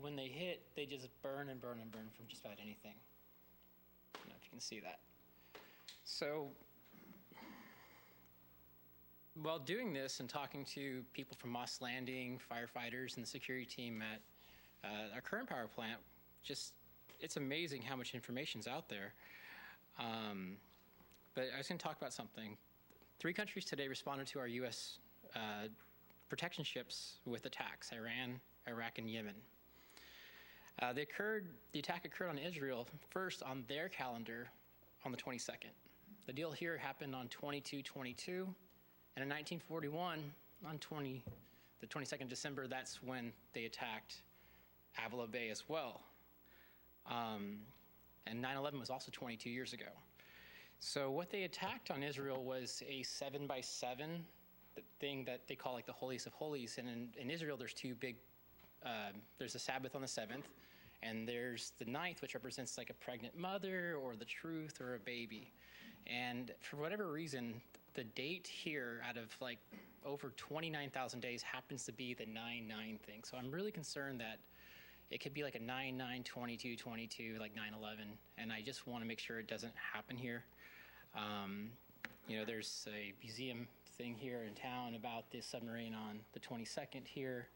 When they hit, they just burn and burn and burn from just about anything. I don't know if you can see that. So, while doing this and talking to people from Moss Landing, firefighters, and the security team at our current power plant, it's amazing how much information's out there. But I was going to talk about something. 3 countries today responded to our U.S. Protection ships with attacks: Iran, Iraq, and Yemen. The attack occurred on Israel first on their calendar on the 22nd. The deal here happened on 22/22, and in 1941, on the 22nd of December, that's when they attacked Avila Bay as well. And 9/11 was also 22 years ago. So what they attacked on Israel was a 7x7 thing that they call the holiest of holies. And in Israel, there's 2 big, there's the Sabbath on the 7th, and there's the 9th, which represents a pregnant mother or the truth or a baby. And for whatever reason, the date here out of over 29,000 days happens to be the 9/9 thing. So I'm really concerned that it could be a 9/9/22/22, like 9/11, and I just want to make sure it doesn't happen here. There's a museum thing here in town about this submarine on the 22nd here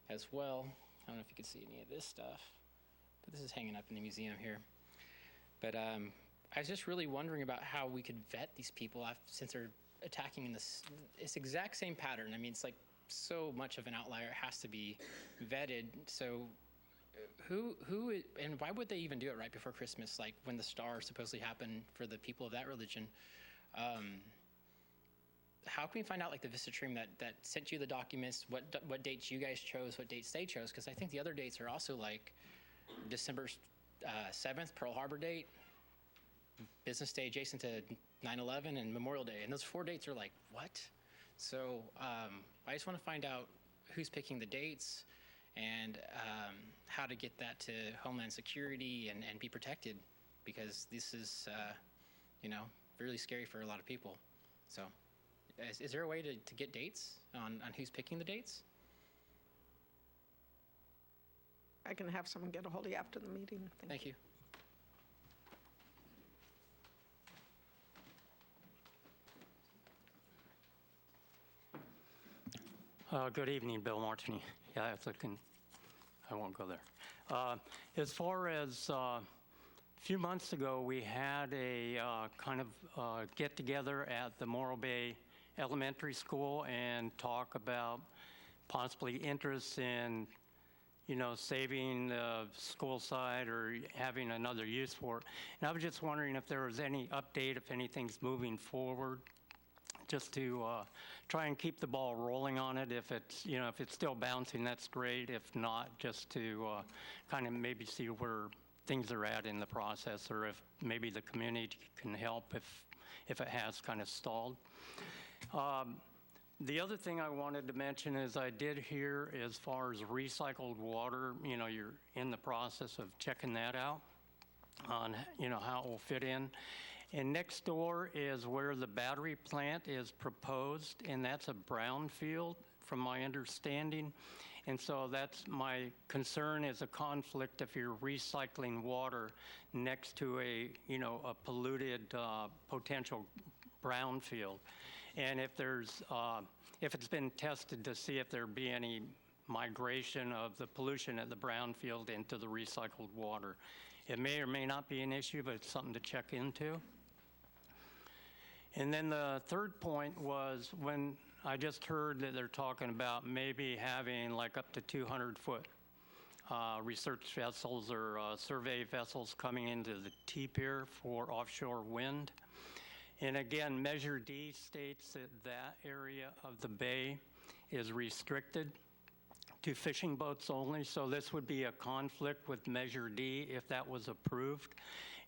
as well. I don't know if you can see any of this stuff, but this is hanging up in the museum here. But I was just really wondering about how we could vet these people since they're attacking in this exact same pattern. I mean, it's so much of an outlier, it has to be vetted. So who and why would they even do it right before Christmas, when the star supposedly happened for the people of that religion? How can we find out the Vista Stream that sent you the documents, what dates you guys chose, what dates they chose? Because I think the other dates are also December 7th, Pearl Harbor date, Business Day adjacent to 9/11, and Memorial Day. And those 4 dates are what? So I just want to find out who's picking the dates and how to get that to Homeland Security and be protected, because this is, really scary for a lot of people. So is there a way to get dates on who's picking the dates? I can have someone get a hold of you after the meeting. Thank you. Good evening, Bill Martini. Yeah, I won't go there. As far as a few months ago, we had a kind of get-together at the Morro Bay Elementary School and talk about possibly interest in, saving the school site or having another use for it. And I was just wondering if there was any update, if anything's moving forward, just to try and keep the ball rolling on it. If it's, if it's still bouncing, that's great. If not, just to kind of maybe see where things are at in the process, or if maybe the community can help if it has kind of stalled. The other thing I wanted to mention is I did hear, as far as recycled water, you're in the process of checking that out on, how it will fit in. And next door is where the battery plant is proposed, and that's a brownfield from my understanding. And so that's my concern, is a conflict if you're recycling water next to a polluted potential brownfield. And if there's, if it's been tested to see if there be any migration of the pollution at the brownfield into the recycled water. It may or may not be an issue, but it's something to check into. And then the third point was when I just heard that they're talking about maybe having like up to 200-foot research vessels or survey vessels coming into the T-pier for offshore wind. And again, Measure D states that that area of the bay is restricted to fishing boats only, so this would be a conflict with Measure D if that was approved.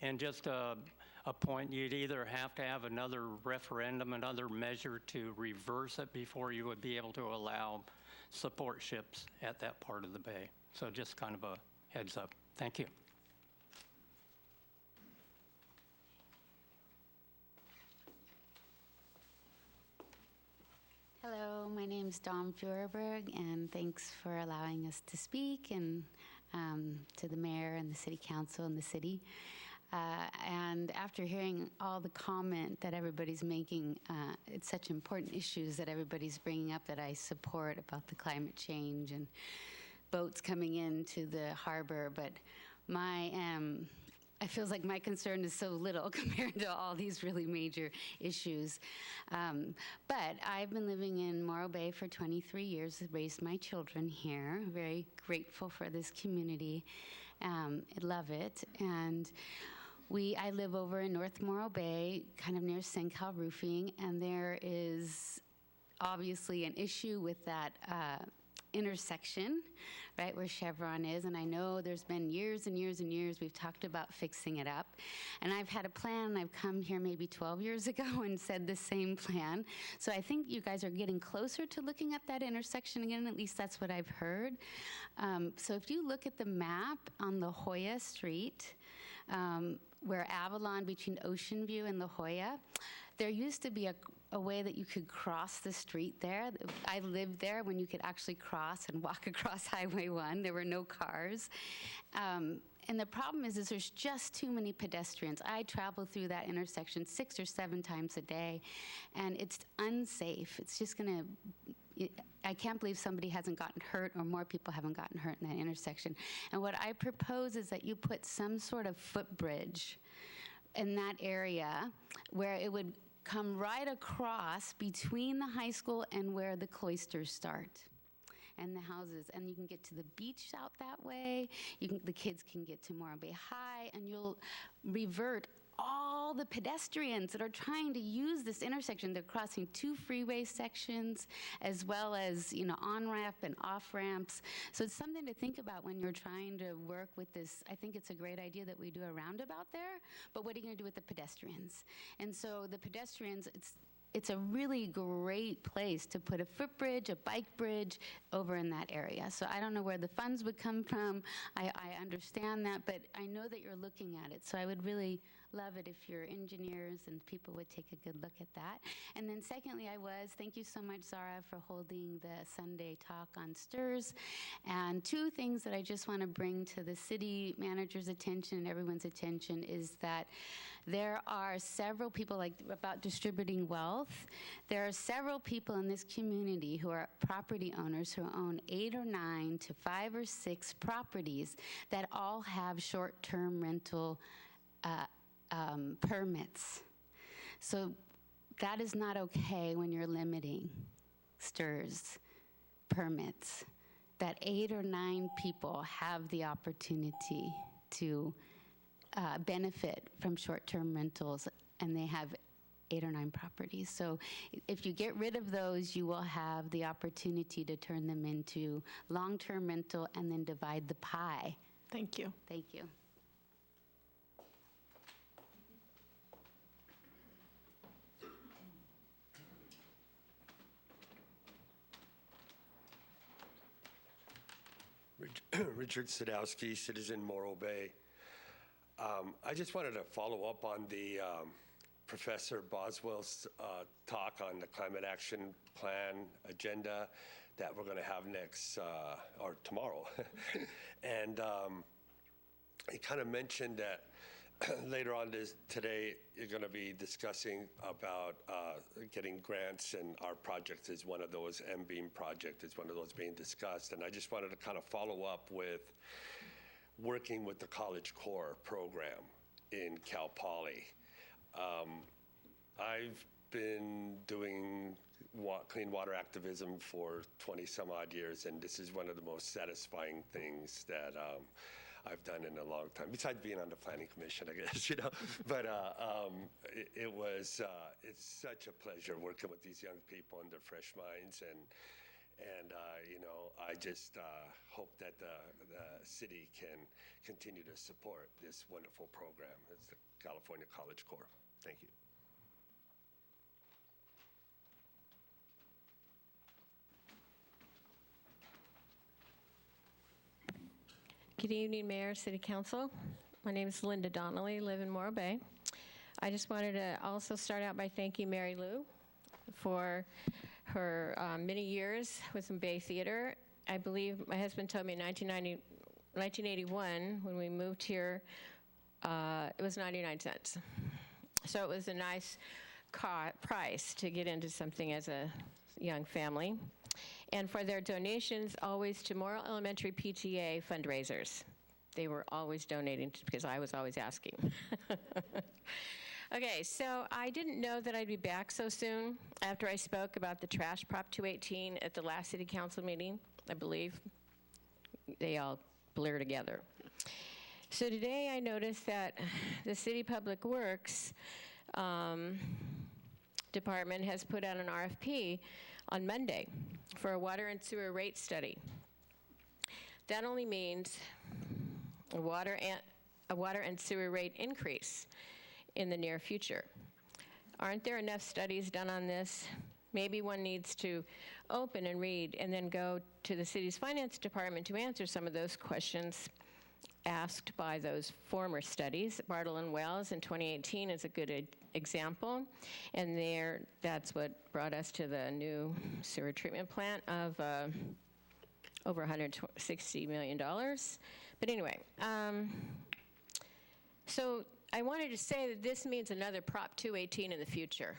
And just a point, you'd either have to have another referendum, another measure to reverse it before you would be able to allow support ships at that part of the bay. So just kind of a heads up. Thank you. Hello, my name is Dawn Feuerberg, and thanks for allowing us to speak, and to the mayor and the city council and the city. And after hearing all the comment that everybody's making, it's such important issues that everybody's bringing up that I support about the climate change and boats coming into the harbor, but I feel like my concern is so little compared to all these really major issues. But I've been living in Morro Bay for 23 years, raised my children here, very grateful for this community. I love it. And I live over in North Morro Bay, kind of near Sencal Roofing, and there is obviously an issue with that intersection, right where Chevron is, and I know there's been years and years and years we've talked about fixing it up, and I've had a plan. I've come here maybe 12 years ago and said the same plan, so I think you guys are getting closer to looking at that intersection again. At least that's what I've heard. So if you look at the map on La Jolla Street, where Avalon, between Ocean View and La Jolla, there used to be a way that you could cross the street there. I lived there when you could actually cross and walk across Highway 1. There were no cars. And the problem is there's just too many pedestrians. I travel through that intersection 6 or 7 times a day, and it's unsafe. It's just going to, I can't believe somebody hasn't gotten hurt, or more people haven't gotten hurt in that intersection. And what I propose is that you put some sort of footbridge in that area where it would come right across between the high school and where the cloisters start and the houses, and you can get to the beach out that way. The kids can get to Morro Bay High, and you'll revert all the pedestrians that are trying to use this intersection. They're crossing 2 freeway sections, as well as on-ramp and off-ramps. So it's something to think about when you're trying to work with this. I think it's a great idea that we do a roundabout there, but what are you going to do with the pedestrians? And so the pedestrians, it's a really great place to put a footbridge, a bike bridge over in that area. So I don't know where the funds would come from. I understand that, but I know that you're looking at it. So I would really love it if your engineers and people would take a good look at that. And then secondly, thank you so much, Zara, for holding the Sunday talk on STIRS. And two things that I just want to bring to the city manager's attention and everyone's attention is that there are several people, like about distributing wealth, there are several people in this community who are property owners who own 8 or 9 to 5 or 6 properties that all have short-term rental permits. So that is not okay when you're limiting STIRS permits, that 8 or 9 people have the opportunity to benefit from short-term rentals, and they have 8 or 9 properties. So if you get rid of those, you will have the opportunity to turn them into long-term rental and then divide the pie. Thank you. Thank you. Richard Sadowski, citizen, Morro Bay. I just wanted to follow up on the Professor Boswell's talk on the climate action plan agenda that we're going to have next or tomorrow. And he kind of mentioned that later on today you're going to be discussing about getting grants, and our project is one of those. MBEAM project is one of those being discussed. And I just wanted to kind of follow up with working with the College Corps program in Cal Poly. I've been doing clean water activism for 20 some odd years, and this is one of the most satisfying things that I've done in a long time, besides being on the planning commission, I guess, But it's such a pleasure working with these young people and their fresh minds, and I just hope that the city can continue to support this wonderful program. It's the California College Corps. Thank you. Good evening, Mayor, City Council. My name is Linda Donnelly, live in Morro Bay. I just wanted to also start out by thanking Mary Lou for her many years with the Bay Theater. I believe my husband told me in 1981, when we moved here, it was 99 cents. So it was a nice price to get into something as a young family. And for their donations, always to Morrill Elementary PTA fundraisers. They were always donating because I was always asking. Okay, so I didn't know that I'd be back so soon after I spoke about the trash Prop 218 at the last City Council meeting, I believe. They all blur together. So today I noticed that the City Public Works Department has put out an RFP on Monday for a water and sewer rate study. That only means a water and sewer rate increase in the near future. Aren't there enough studies done on this? Maybe one needs to open and read and then go to the city's finance department to answer some of those questions asked by those former studies. Bartle and Wells in 2018 is a good example, and that's what brought us to the new sewer treatment plant of over $160 million. But anyway, so I wanted to say that this means another Prop 218 in the future.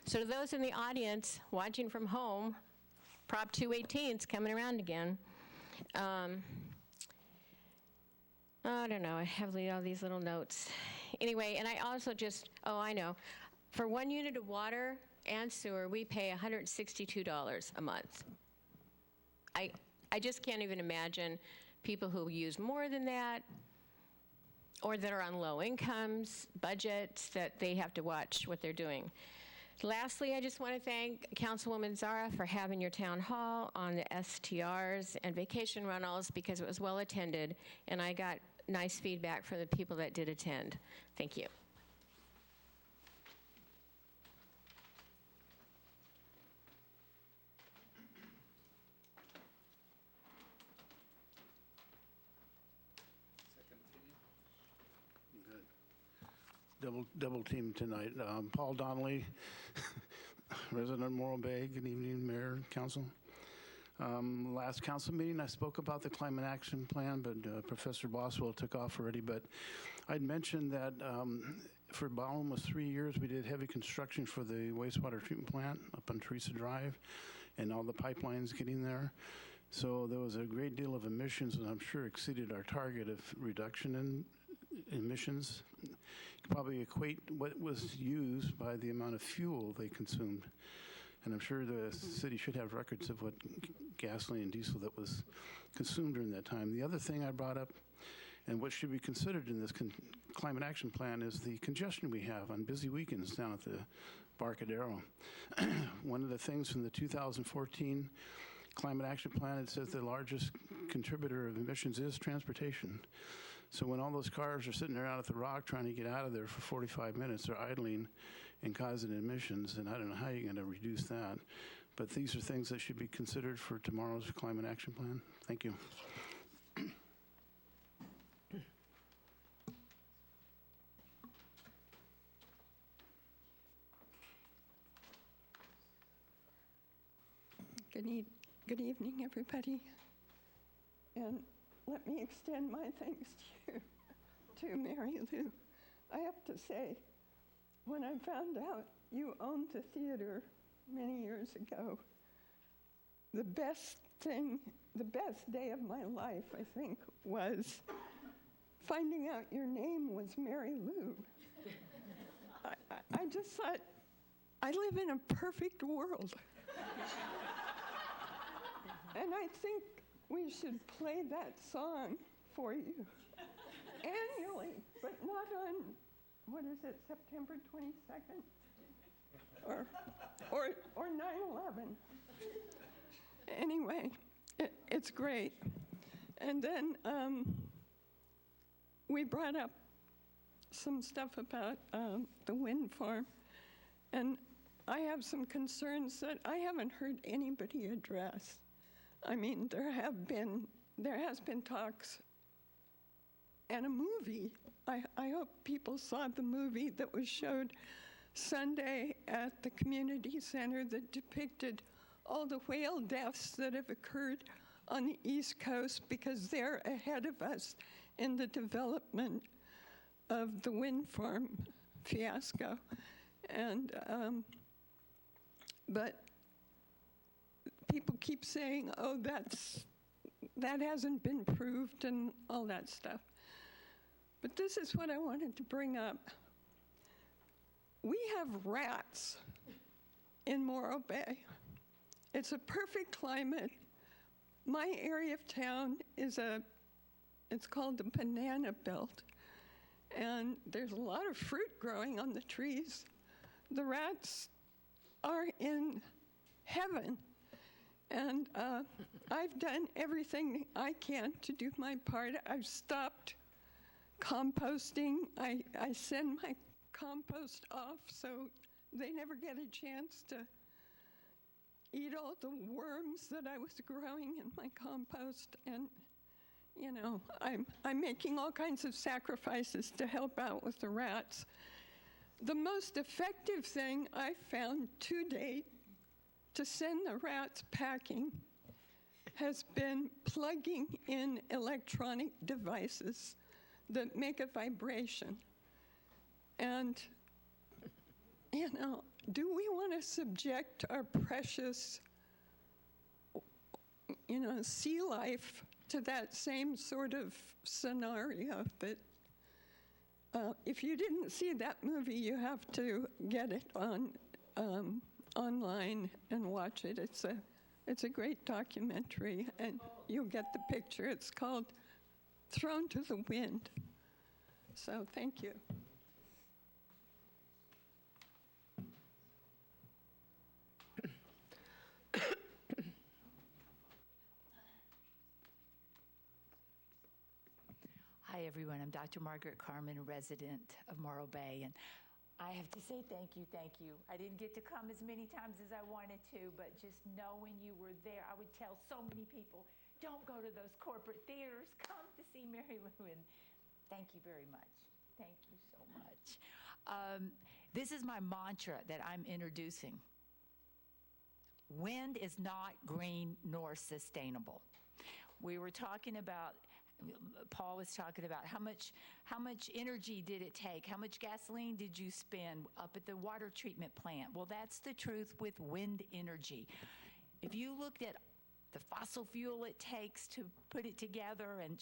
So to those in the audience watching from home, Prop 218 is coming around again. I don't know, I have all these little notes. Anyway, and I also I know. For 1 unit of water and sewer, we pay $162 a month. I just can't even imagine people who use more than that, or that are on low incomes, budgets, that they have to watch what they're doing. Lastly, I just want to thank Councilwoman Zara for having your town hall on the STRs and vacation rentals, because it was well attended, and I got nice feedback from the people that did attend. Thank you. double team tonight. Paul Donnelly, resident of Morro Bay. Good evening, Mayor, Council. Last council meeting, I spoke about the climate action plan, but Professor Boswell took off already. But I'd mentioned that for about almost 3 years, we did heavy construction for the wastewater treatment plant up on Teresa Drive and all the pipelines getting there. So there was a great deal of emissions, and I'm sure exceeded our target of reduction in emissions. You could probably equate what was used by the amount of fuel they consumed. And I'm sure the city should have records of what gasoline and diesel that was consumed during that time. The other thing I brought up, and what should be considered in this climate action plan, is the congestion we have on busy weekends down at the Barcadero. One of the things from the 2014 climate action plan, it says the largest contributor of emissions is transportation. So when all those cars are sitting there out at the Rock trying to get out of there for 45 minutes, they're idling and causing emissions, and I don't know how you're going to reduce that. But these are things that should be considered for tomorrow's climate action plan. Thank you. Good evening, everybody. And let me extend my thanks to you, to Mary Lou. I have to say, when I found out you owned the theater many years ago, the best day of my life, I think, was finding out your name was Mary Lou. I just thought, I live in a perfect world. And I think we should play that song for you annually, but not on, what is it, September 22nd? Or 9/11. Anyway, it's great. And then we brought up some stuff about the wind farm, and I have some concerns that I haven't heard anybody address. I mean, there has been talks and a movie. I hope people saw the movie that was showed Sunday at the community center that depicted all the whale deaths that have occurred on the East Coast because they're ahead of us in the development of the wind farm fiasco. And, but people keep saying, oh, that hasn't been proved and all that stuff. But this is what I wanted to bring up. We have rats in Morro Bay. It's a perfect climate. My area of town it's called the Banana Belt. And there's a lot of fruit growing on the trees. The rats are in heaven. And I've done everything I can to do my part. I've stopped composting. I send my compost off so they never get a chance to eat all the worms that I was growing in my compost. And, you know, I'm making all kinds of sacrifices to help out with the rats. The most effective thing I found to date to send the rats packing has been plugging in electronic devices that make a vibration. And, you know, do we want to subject our precious, you know, sea life to that same sort of scenario that if you didn't see that movie, you have to get it on online and watch it. It's a great documentary, and you'll get the picture. It's called Thrown to the Wind. So thank you. Hi, everyone. I'm Dr. Margaret Carmen, a resident of Morro Bay, and I have to say thank you. I didn't get to come as many times as I wanted to, but just knowing you were there, I would tell so many people, don't go to those corporate theaters, come to see Mary Lou, and thank you very much. Thank you so much. This is my mantra that I'm introducing. Wind is not green nor sustainable. We were talking about, Paul was talking about how much energy did it take? How much gasoline did you spend up at the water treatment plant? Well, that's the truth with wind energy. If you looked at the fossil fuel it takes to put it together and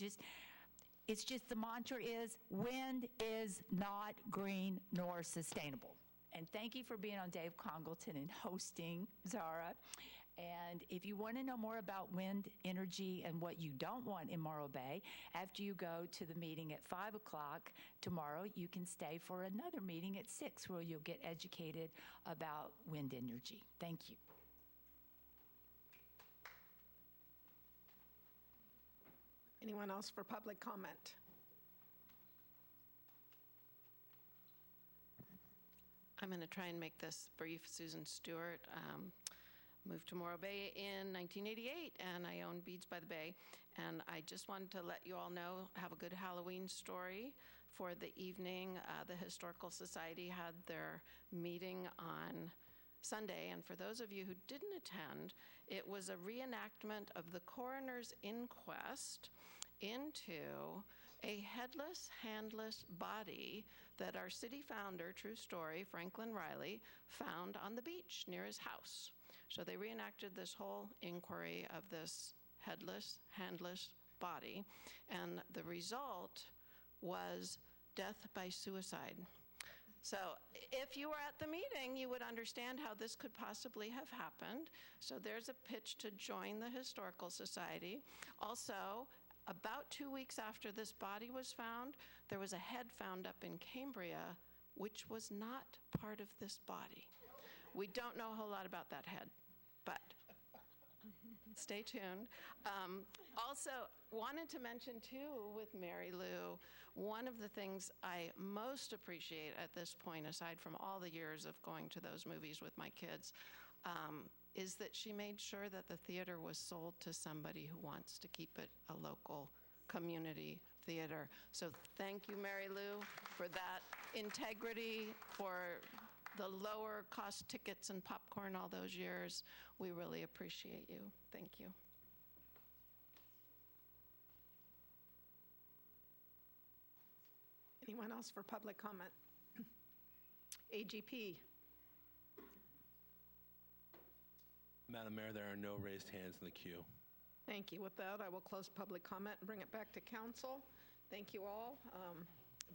it's just the mantra is wind is not green nor sustainable. And thank you for being on Dave Congleton and hosting, Zara. And if you want to know more about wind energy and what you don't want in Morro Bay, after you go to the meeting at 5 o'clock tomorrow, you can stay for another meeting at 6 where you'll get educated about wind energy. Thank you. Anyone else for public comment? I'm going to try and make this brief. Susan Stewart, moved to Morro Bay in 1988, and I own Beads by the Bay. And I just wanted to let you all know, have a good Halloween story for the evening. The Historical Society had their meeting on Sunday, and for those of you who didn't attend, it was a reenactment of the coroner's inquest into a headless, handless body that our city founder, true story, Franklin Riley, found on the beach near his house. So they reenacted this whole inquiry of this headless, handless body, and the result was death by suicide. So if you were at the meeting, you would understand how this could possibly have happened. So there's a pitch to join the Historical Society. Also, about 2 weeks after this body was found, there was a head found up in Cambria, which was not part of this body. We don't know a whole lot about that head, but stay tuned. Also, wanted to mention too with Mary Lou, one of the things I most appreciate at this point, aside from all the years of going to those movies with my kids, is that she made sure that the theater was sold to somebody who wants to keep it a local community theater. So thank you, Mary Lou, for that integrity, for the lower cost tickets and popcorn all those years. We really appreciate you. Thank you. Anyone else for public comment? AGP. Madam Mayor, there are no raised hands in the queue. Thank you. With that, I will close public comment and bring it back to council. Thank you all.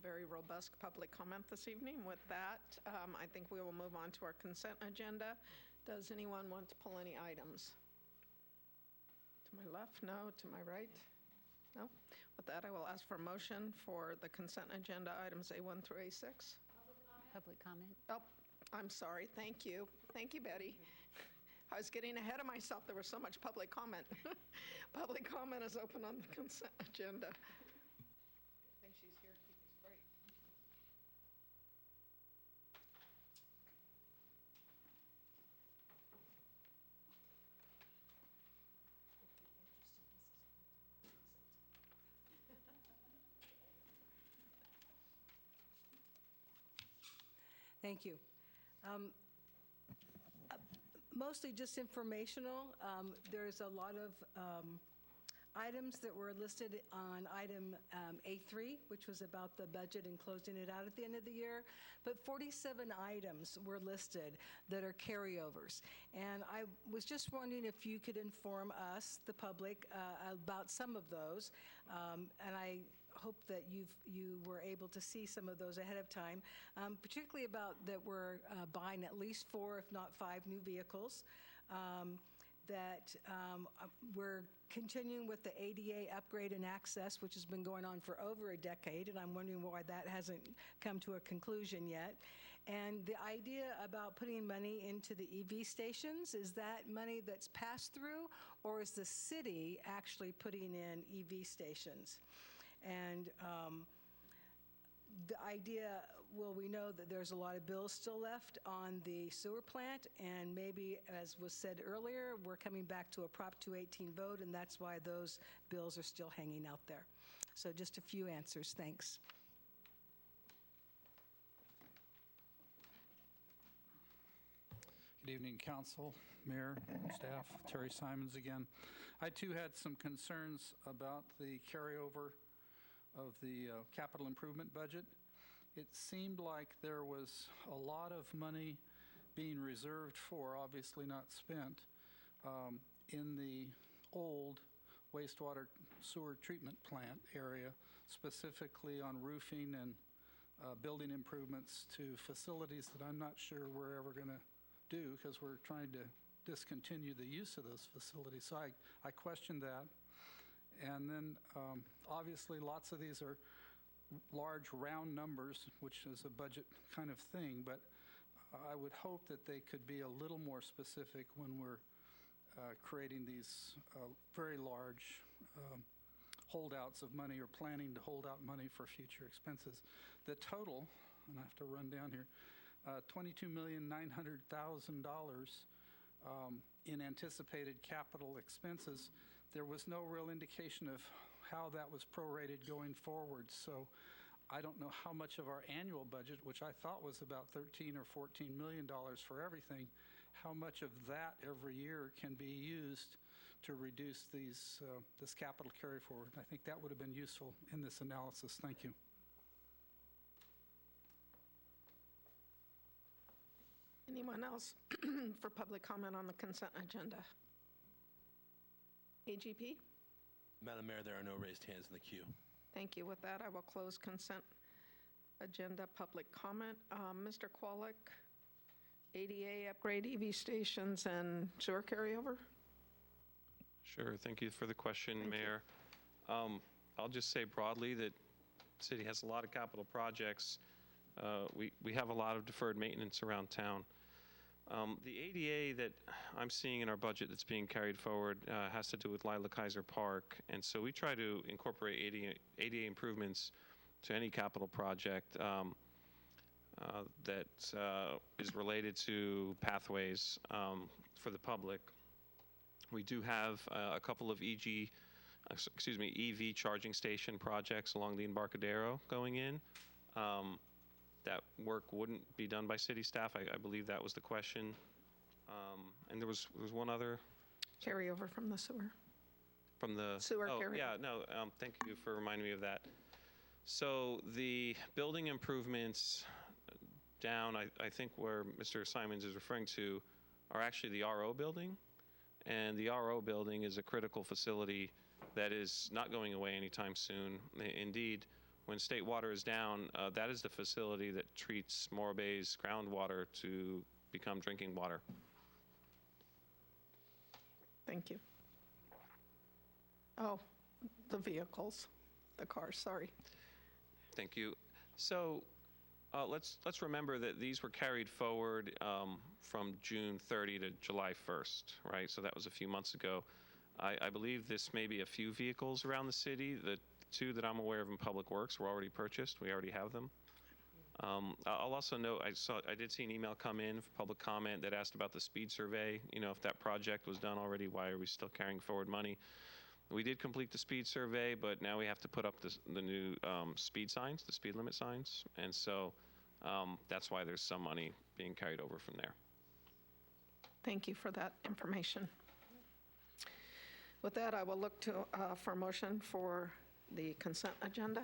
Very robust public comment this evening. With that, I think we will move on to our consent agenda. Does anyone want to pull any items? To my left? No. To my right? No. With that, I will ask for a motion for the consent agenda items A1 through A6. Public comment. Oh, I'm sorry. Thank you. Thank you, Betty. I was getting ahead of myself. There was so much public comment. Public comment is open on the consent agenda. I think she's here to keep us straight. Thank you. Mostly just informational. There's a lot of items that were listed on item A3, which was about the budget and closing it out at the end of the year. But 47 items were listed that are carryovers. And I was just wondering if you could inform us, the public, about some of those. And I hope that you were able to see some of those ahead of time, particularly about that we're buying at least 4, if not 5 new vehicles, that we're continuing with the ADA upgrade and access, which has been going on for over a decade, and I'm wondering why that hasn't come to a conclusion yet. And the idea about putting money into the EV stations, is that money that's passed through, or is the city actually putting in EV stations? And the idea, well, we know that there's a lot of bills still left on the sewer plant, and maybe, as was said earlier, we're coming back to a Prop 218 vote, and that's why those bills are still hanging out there. So just a few answers. Thanks. Good evening, Council, Mayor, staff. Terry Simons again. I too had some concerns about the carryover of the capital improvement budget. It seemed like there was a lot of money being reserved for, obviously not spent, in the old wastewater sewer treatment plant area, specifically on roofing and building improvements to facilities that I'm not sure we're ever going to do because we're trying to discontinue the use of those facilities. So I question that. And then obviously lots of these are large round numbers, which is a budget kind of thing, but I would hope that they could be a little more specific when we're creating these very large holdouts of money or planning to hold out money for future expenses. The total, and I have to run down here, $22,900,000 in anticipated capital expenses. There was no real indication of how that was prorated going forward. So I don't know how much of our annual budget, which I thought was about $13 or $14 million for everything, how much of that every year can be used to reduce this capital carry forward. I think that would have been useful in this analysis. Thank you. Anyone else for public comment on the consent agenda? AGP? Madam Mayor, there are no raised hands in the queue. Thank you. With that, I will close consent agenda public comment. Mr. Kwolek, ADA upgrade, EV stations, and sewer carryover? Sure. Thank you for the question, Mayor. I'll just say broadly that the city has a lot of capital projects. We have a lot of deferred maintenance around town. The ADA that I'm seeing in our budget that's being carried forward has to do with Lila Kaiser Park, and so we try to incorporate ADA improvements to any capital project that is related to pathways for the public. We do have a couple of EV charging station projects along the Embarcadero going in. That work wouldn't be done by city staff. I believe that was the question. And there was one other. Carryover from the sewer. From the sewer carryover. Yeah, no, thank you for reminding me of that. So the building improvements down, I think where Mr. Simons is referring to, are actually the RO building. And the RO building is a critical facility that is not going away anytime soon. Indeed, when state water is down, that is the facility that treats Morro Bay's groundwater to become drinking water. Thank you. Oh, the vehicles, the cars, sorry. Thank you. So let's remember that these were carried forward from June 30 to July 1st, right? So that was a few months ago. I believe this may be a few vehicles around the city. The two that I'm aware of in Public Works were already purchased. We already have them. I'll also note, I did see an email come in for public comment that asked about the speed survey. You know, if that project was done already, why are we still carrying forward money? We did complete the speed survey, but now we have to put up the new speed signs, the speed limit signs. And so that's why there's some money being carried over from there. Thank you for that information. With that, I will look to for a motion for the consent agenda.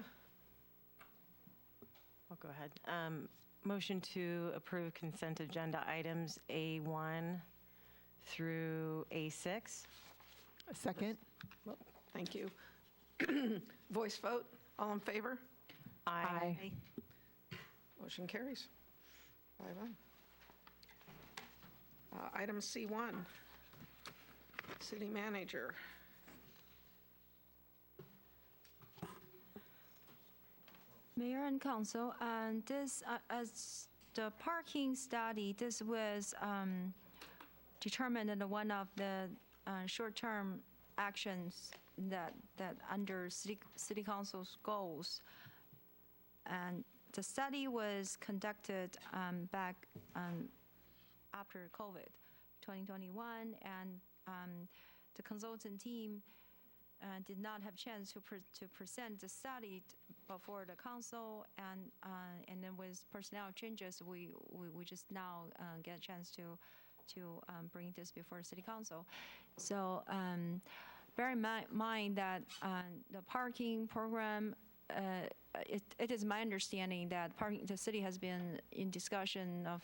I'll go ahead. Motion to approve consent agenda items A1 through A6. A second. Well, thank you. Voice vote. All in favor? Aye. Motion carries. 5-0. Item C1, City Manager. Mayor and Council, and this, as the parking study, this was determined in one of the short-term actions that under City Council's goals. And the study was conducted back after COVID, 2021, and the consultant team did not have chance to present the study before the council, and then with personnel changes, we just now get a chance to bring this before City Council. So bear in mind that the parking program, it is my understanding that the city has been in discussion of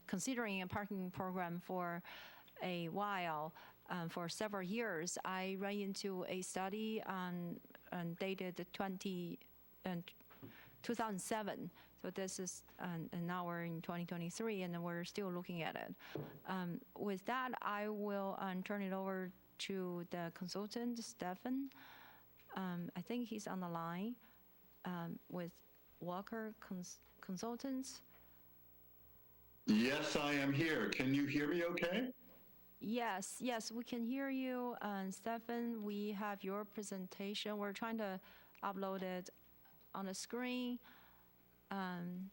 considering a parking program for a while, for several years. I ran into a study dated 2007. So this is, and now we're in 2023, and we're still looking at it. With that, I will turn it over to the consultant, Stefan. I think he's on the line with Walker Consultants. Yes, I am here. Can you hear me okay? Yes, we can hear you. Stefan, we have your presentation. We're trying to upload it on the screen. And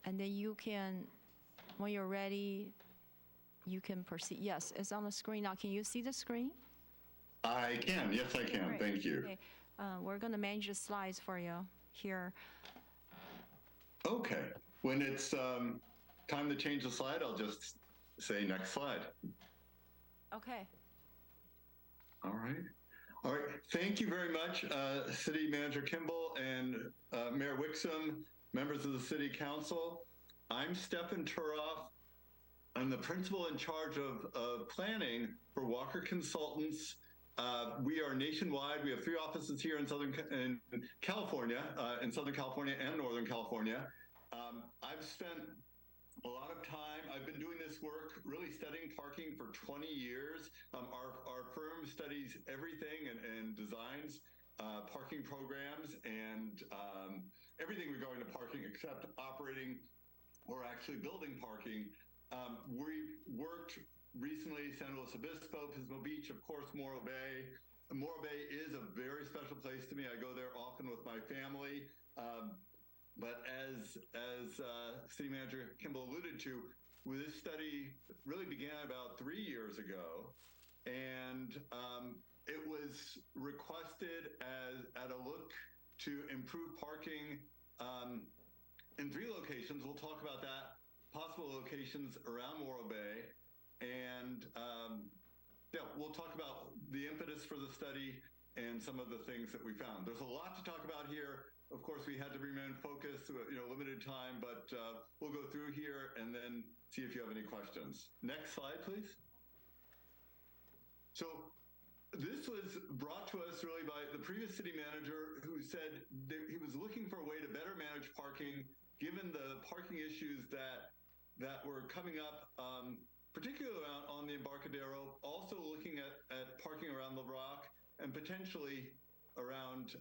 then you can, when you're ready, you can proceed. Yes, it's on the screen now. Can you see the screen? I can. Yes, I can. Great. Thank you. Okay. We're going to manage the slides for you here. Okay. When it's time to change the slide, I'll just say next slide. Okay. All right. All right. Thank you very much, City Manager Kimball and Mayor Wixom, members of the City Council. I'm Stefan Turoff. I'm the principal in charge of planning for Walker Consultants. We are nationwide. We have 3 offices here in California, in Southern California and Northern California. I've spent a lot of time. I've been doing this work, really studying parking for 20 years. Our firm studies everything and designs parking programs and everything regarding to parking except operating or actually building parking. We've worked recently, San Luis Obispo, Pismo Beach, of course, Morro Bay. Morro Bay is a very special place to me. I go there often with my family. But as City Manager Kimball alluded to, this study really began about 3 years ago, and it was requested at a look to improve parking in 3 locations. We'll talk about that, possible locations around Morro Bay, and we'll talk about the impetus for the study and some of the things that we found. There's a lot to talk about here. Of course, we had to remain focused, limited time, but we'll go through here and then see if you have any questions. Next slide, please. So this was brought to us really by the previous city manager who said that he was looking for a way to better manage parking, given the parking issues that were coming up, particularly on the Embarcadero, also looking at parking around the Rock and potentially around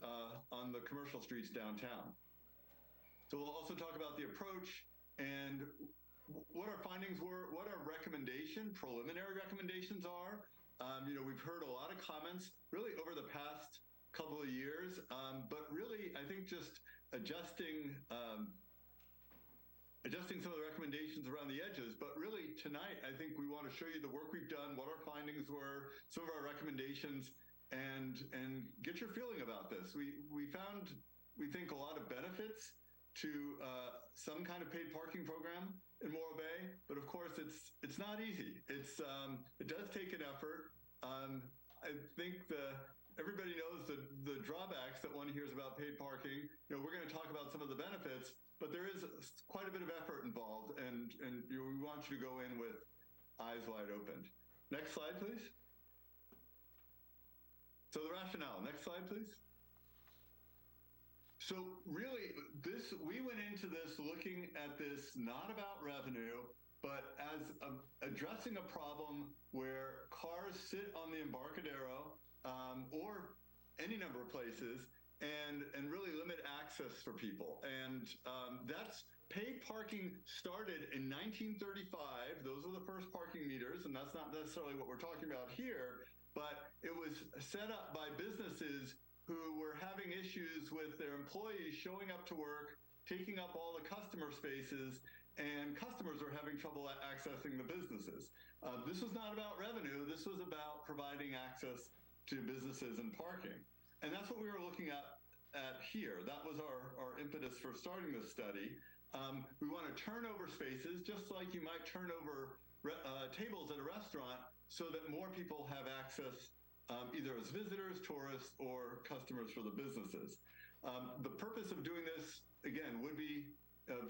on the commercial streets downtown. So we'll also talk about the approach and what our findings were, what our preliminary recommendations are. We've heard a lot of comments really over the past couple of years, but really I think just adjusting some of the recommendations around the edges. But really tonight, I think we want to show you the work we've done, what our findings were, some of our recommendations, and get your feeling about this. We found, we think, a lot of benefits to some kind of paid parking program in Morro Bay, but of course it's not easy. It does take an effort. I think everybody knows the drawbacks that one hears about paid parking. We're going to talk about some of the benefits, but there is quite a bit of effort involved, and we want you to go in with eyes wide open. Next slide, please. So the rationale, next slide, please. So really, we went into this looking at this not about revenue, but as addressing a problem where cars sit on the Embarcadero or any number of places and really limit access for people. And that's paid parking started in 1935. Those were the first parking meters, and that's not necessarily what we're talking about here. But it was set up by businesses who were having issues with their employees showing up to work, taking up all the customer spaces, and customers were having trouble accessing the businesses. This was not about revenue. This was about providing access to businesses and parking. And that's what we were looking at here. That was our impetus for starting this study. We want to turn over spaces just like you might turn over tables at a restaurant so that more people have access either as visitors, tourists, or customers for the businesses. The purpose of doing this, again, would be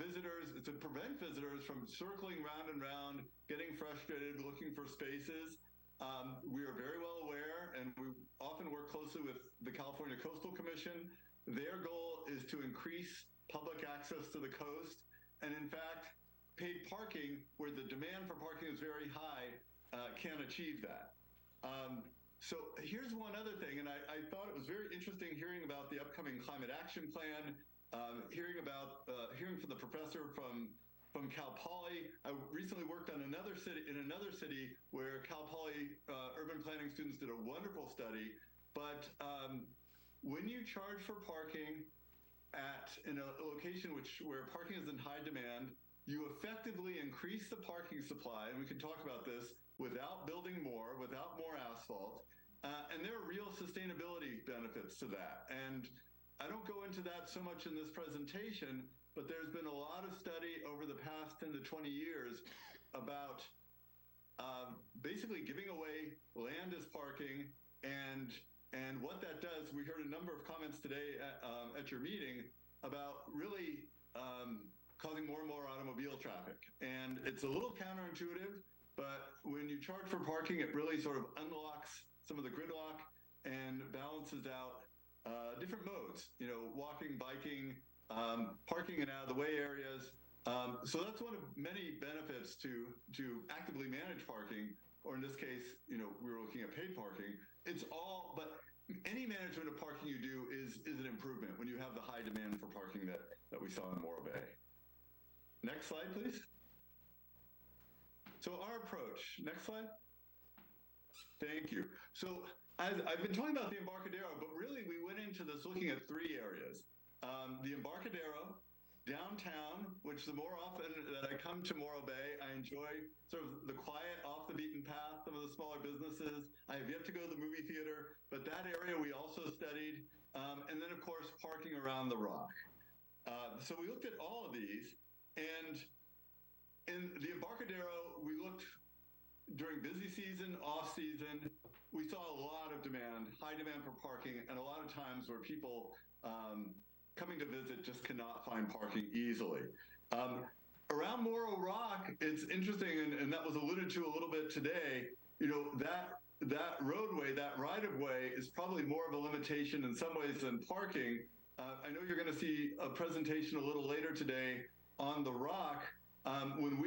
visitors, to prevent visitors from circling round and round, getting frustrated, looking for spaces. We are very well aware, and we often work closely with the California Coastal Commission. Their goal is to increase public access to the coast, and in fact, paid parking, where the demand for parking is very high, can achieve that. So here's one other thing, and I thought it was very interesting hearing about the upcoming climate action plan, hearing from the professor from Cal Poly. I recently worked on another city where Cal Poly urban planning students did a wonderful study. But when you charge for parking in a location where parking is in high demand, you effectively increase the parking supply, and we can talk about this, without building more, without more asphalt. And there are real sustainability benefits to that. And I don't go into that so much in this presentation, but there's been a lot of study over the past 10 to 20 years about basically giving away land as parking, and what that does. We heard a number of comments today at your meeting about really causing more and more automobile traffic. And it's a little counterintuitive, but when you charge for parking, it really sort of unlocks some of the gridlock and balances out different modes, walking, biking, parking in out of the way areas. So that's one of many benefits to actively manage parking, or in this case, we were looking at paid parking. But any management of parking you do is an improvement when you have the high demand for parking that we saw in Morro Bay. Next slide, please. So our approach, next slide. Thank you. So I've been talking about the Embarcadero, but really we went into this looking at three areas. The Embarcadero, downtown, which the more often that I come to Morro Bay, I enjoy sort of the quiet, off the beaten path, some of the smaller businesses. I have yet to go to the movie theater, but that area we also studied. And then, of course, parking around the Rock. So we looked at all of these, and in the Embarcadero, we looked during busy season, off season. We saw a lot of demand, high demand for parking, and a lot of times where people coming to visit just cannot find parking easily. Around Morro Rock, it's interesting, and that was alluded to a little bit today, that roadway, that right-of-way is probably more of a limitation in some ways than parking. I know you're going to see a presentation a little later today on the Rock. When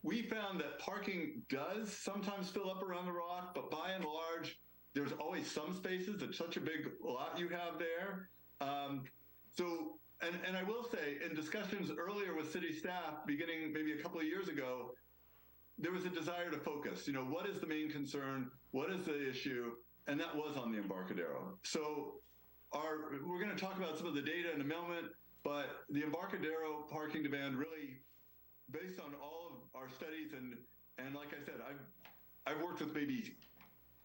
we found that parking does sometimes fill up around the Rock, but by and large, there's always some spaces. It's such a big lot you have there. And I will say, in discussions earlier with city staff, beginning maybe a couple of years ago, there was a desire to focus. What is the main concern? What is the issue? And that was on the Embarcadero. So we're going to talk about some of the data in a moment, but the Embarcadero parking demand really, based on all of our studies, and like I said, I've worked with maybe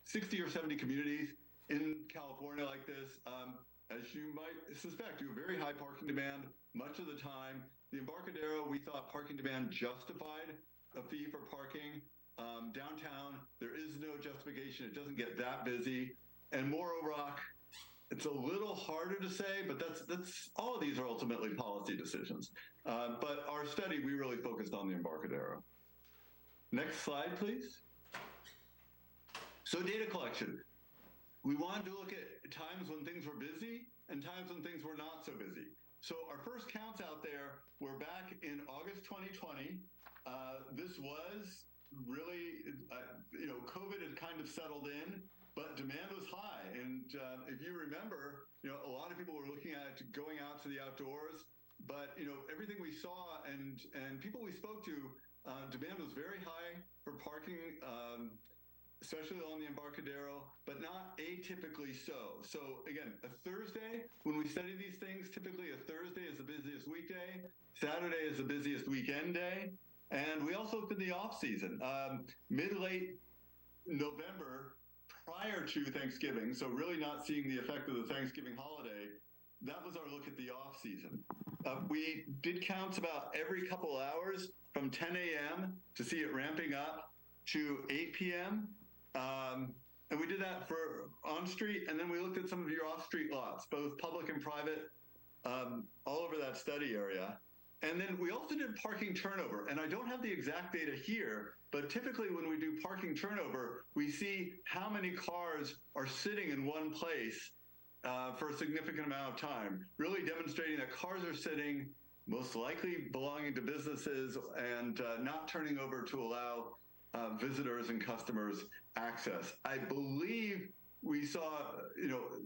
60 or 70 communities in California like this. As you might suspect, you have very high parking demand much of the time. The Embarcadero, we thought parking demand justified a fee for parking. Downtown, there is no justification. It doesn't get that busy. And Morro Rock, it's a little harder to say, but that's all of these are ultimately policy decisions. But our study, we really focused on the Embarcadero. Next slide, please. So data collection. We wanted to look at times when things were busy and times when things were not so busy. So our first counts out there were back in August 2020. This was really, COVID had kind of settled in, but demand was high. And if you remember, a lot of people were looking at going out to the outdoors, but everything we saw and people we spoke to, demand was very high for parking, especially on the Embarcadero, but not atypically so. So again, a Thursday, when we study these things, typically a Thursday is the busiest weekday, Saturday is the busiest weekend day, and we also looked in the off-season, mid-late November, prior to Thanksgiving, so really not seeing the effect of the Thanksgiving holiday, that was our look at the off season. We did counts about every couple hours from 10 a.m. to see it ramping up to 8 p.m. And we did that for on street, and then we looked at some of your off street lots, both public and private, all over that study area. And then we also did parking turnover, and I don't have the exact data here, but typically when we do parking turnover, we see how many cars are sitting in one place for a significant amount of time, really demonstrating that cars are sitting, most likely belonging to businesses, and not turning over to allow visitors and customers access. I believe we saw,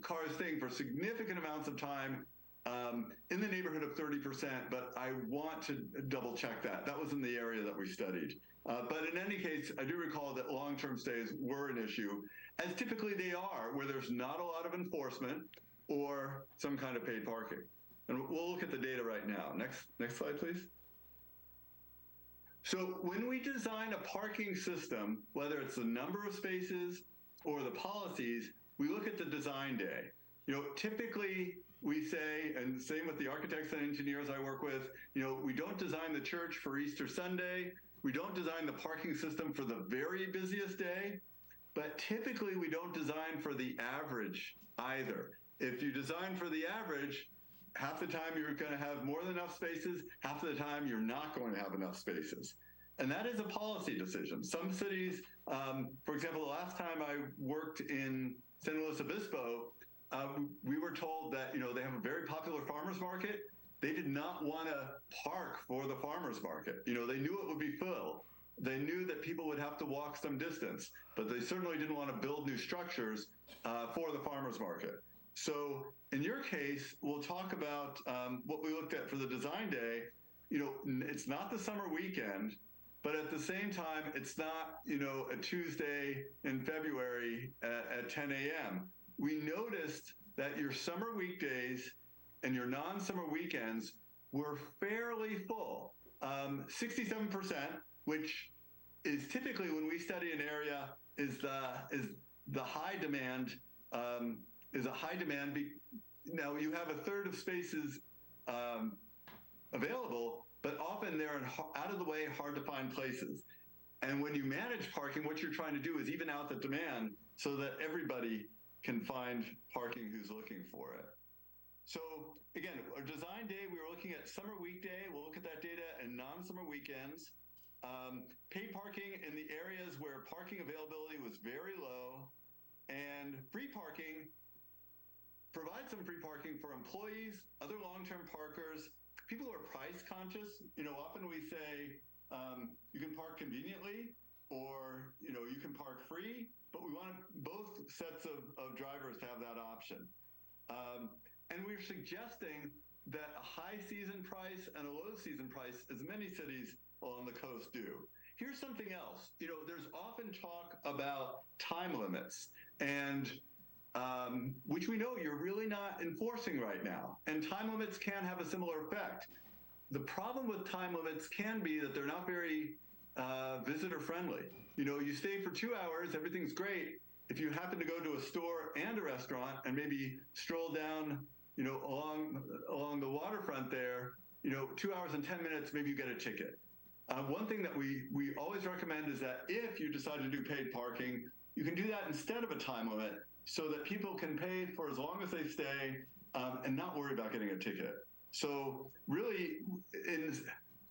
cars staying for significant amounts of time, in the neighborhood of 30%, but I want to double check that. That was in the area that we studied. But in any case, I do recall that long-term stays were an issue, as typically they are, where there's not a lot of enforcement or some kind of paid parking. And we'll look at the data right now. Next slide, please. So when we design a parking system, whether it's the number of spaces or the policies, we look at the design day. Typically we say, and same with the architects and engineers I work with, we don't design the church for Easter Sunday. We don't design the parking system for the very busiest day, but typically we don't design for the average either. If you design for the average, half the time you're going to have more than enough spaces, half of the time you're not going to have enough spaces. And that is a policy decision. Some cities, for example, the last time I worked in San Luis Obispo, we were told that, they have a very popular farmer's market. They did not want to park for the farmer's market. They knew it would be full. They knew that people would have to walk some distance, but they certainly didn't want to build new structures for the farmer's market. So in your case, we'll talk about what we looked at for the design day. It's not the summer weekend, but at the same time, it's not, a Tuesday in February at 10 a.m. We noticed that your summer weekdays and your non-summer weekends were fairly full. 67%, which is typically when we study an area, is the high demand, is a high demand. Now you have a third of spaces available, but often they're in out of the way, hard to find places. And when you manage parking, what you're trying to do is even out the demand so that everybody can find parking who's looking for it. So again, our design day, we were looking at summer weekday. We'll look at that data and non-summer weekends. Paid parking in the areas where parking availability was very low, and free parking, provide some free parking for employees, other long-term parkers, people who are price conscious. Often we say you can park conveniently or, you can park free, but we want both sets of drivers to have that option. And we're suggesting that a high season price and a low season price, as many cities along the coast do. Here's something else. There's often talk about time limits, and which we know you're really not enforcing right now. And time limits can have a similar effect. The problem with time limits can be that they're not very visitor friendly. You stay for 2 hours, everything's great. If you happen to go to a store and a restaurant and maybe stroll down, along the waterfront there, 2 hours and 10 minutes, maybe you get a ticket. One thing that we always recommend is that if you decide to do paid parking, you can do that instead of a time limit so that people can pay for as long as they stay and not worry about getting a ticket. So really,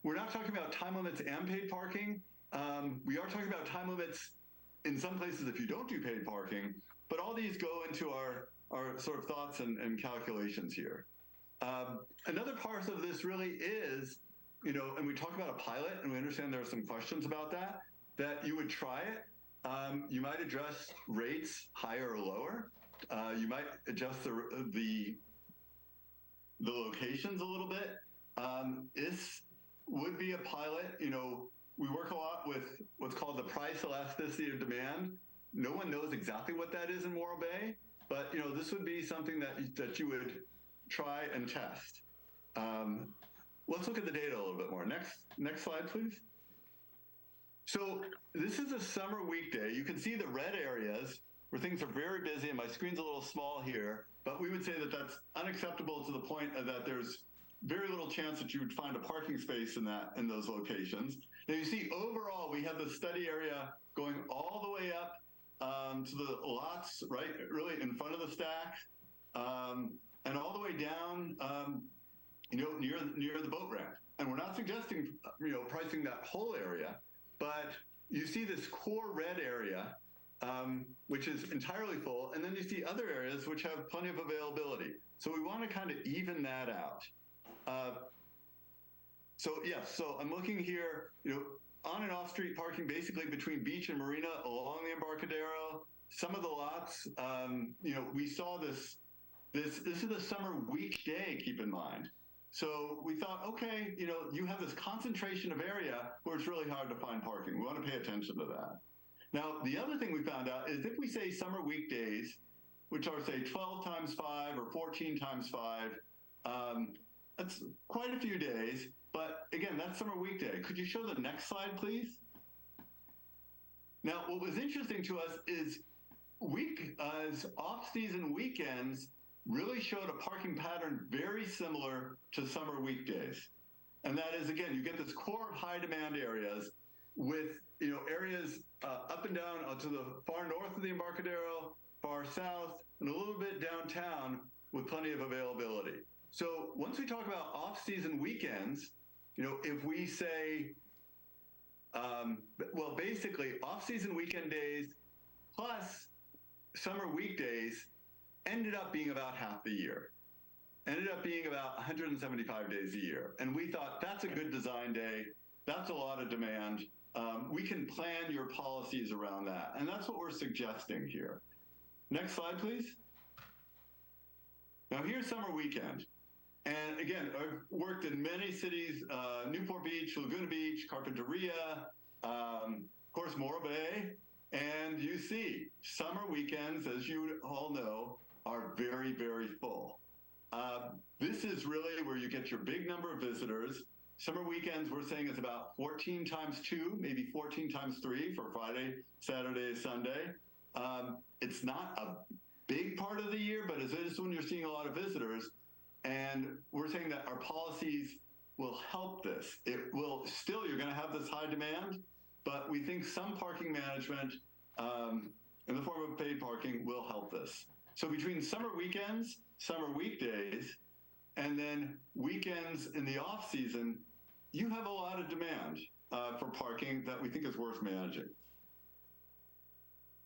we're not talking about time limits and paid parking. We are talking about time limits in some places if you don't do paid parking, but all these go into our sort of thoughts and calculations here. Another part of this really is, and we talk about a pilot, and we understand there are some questions about that you would try it. You might adjust rates higher or lower. You might adjust the locations a little bit. This would be a pilot. We work a lot with what's called the price elasticity of demand. No one knows exactly what that is in Morro Bay, but this would be something that you would try and test. Let's look at the data a little bit more. Next slide, please. So this is a summer weekday. You can see the red areas where things are very busy, and my screen's a little small here, but we would say that that's unacceptable to the point that there's very little chance that you would find a parking space in those locations. Now you see overall, we have the study area going all the way up to the lots, right, really in front of the stack, and all the way down, near the boat ramp. And we're not suggesting, pricing that whole area, but you see this core red area, which is entirely full, and then you see other areas which have plenty of availability. So we want to kind of even that out. So I'm looking here, on and off street parking basically between beach and marina along the Embarcadero. Some of the lots, we saw this is a summer weekday, keep in mind. So we thought, okay, you have this concentration of area where it's really hard to find parking. We want to pay attention to that. Now, the other thing we found out is if we say summer weekdays, which are say 12 times 5 or 14 times 5, that's quite a few days, but again, that's summer weekday. Could you show the next slide, please? Now, what was interesting to us is off-season weekends really showed a parking pattern very similar to summer weekdays. And that is, again, you get this core of high demand areas with, areas up and down to the far north of the Embarcadero, far south, and a little bit downtown with plenty of availability. So once we talk about off-season weekends, if we say, basically off-season weekend days plus summer weekdays ended up being about half the year, ended up being about 175 days a year. And we thought that's a good design day. That's a lot of demand. We can plan your policies around that. And that's what we're suggesting here. Next slide, please. Now here's summer weekend. And again, I've worked in many cities, Newport Beach, Laguna Beach, Carpinteria, of course, Morro Bay. And you see, summer weekends, as you all know, are very, very full. This is really where you get your big number of visitors. Summer weekends, we're saying, is about 14 times 2, maybe 14 times 3 for Friday, Saturday, Sunday. It's not a big part of the year, but it is when you're seeing a lot of visitors. And we're saying that our policies will help this. It will still, you're going to have this high demand, but we think some parking management in the form of paid parking will help this. So between summer weekends, summer weekdays, and then weekends in the off season, you have a lot of demand for parking that we think is worth managing.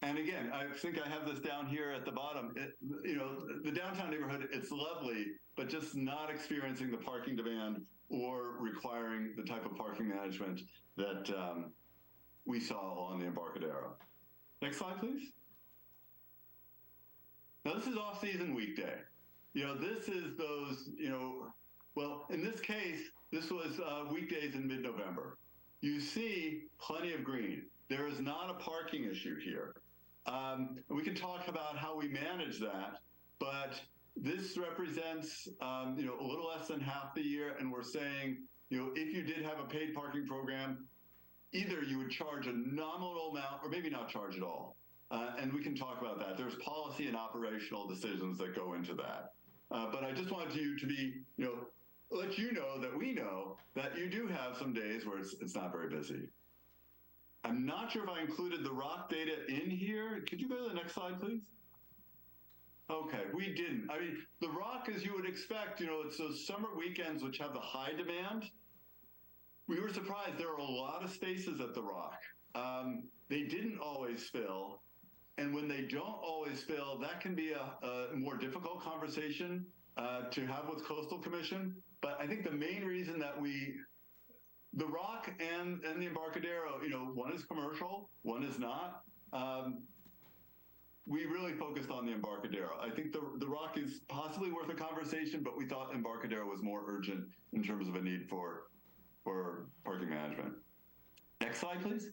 And again, I think I have this down here at the bottom. The downtown neighborhood, it's lovely, but just not experiencing the parking demand or requiring the type of parking management that we saw along the Embarcadero. Next slide, please. Now this is off-season weekday. This is those, well, in this case, this was weekdays in mid-November. You see plenty of green. There is not a parking issue here. We can talk about how we manage that, but this represents, a little less than half the year, and we're saying, if you did have a paid parking program, either you would charge a nominal amount or maybe not charge at all. And we can talk about that. There's policy and operational decisions that go into that. But I just wanted you to be, let you know that we know that you do have some days where it's not very busy. I'm not sure if I included the rock data in here. Could you go to the next slide, please? Okay, we didn't. I mean, the rock, as you would expect, it's those summer weekends which have the high demand. We were surprised. There are a lot of spaces at the rock. They didn't always fill. And when they don't always fill, that can be a more difficult conversation to have with Coastal Commission. But I think the main reason that the Rock and the Embarcadero, one is commercial, one is not. We really focused on the Embarcadero. I think the Rock is possibly worth a conversation, but we thought Embarcadero was more urgent in terms of a need for parking management. Next slide, please.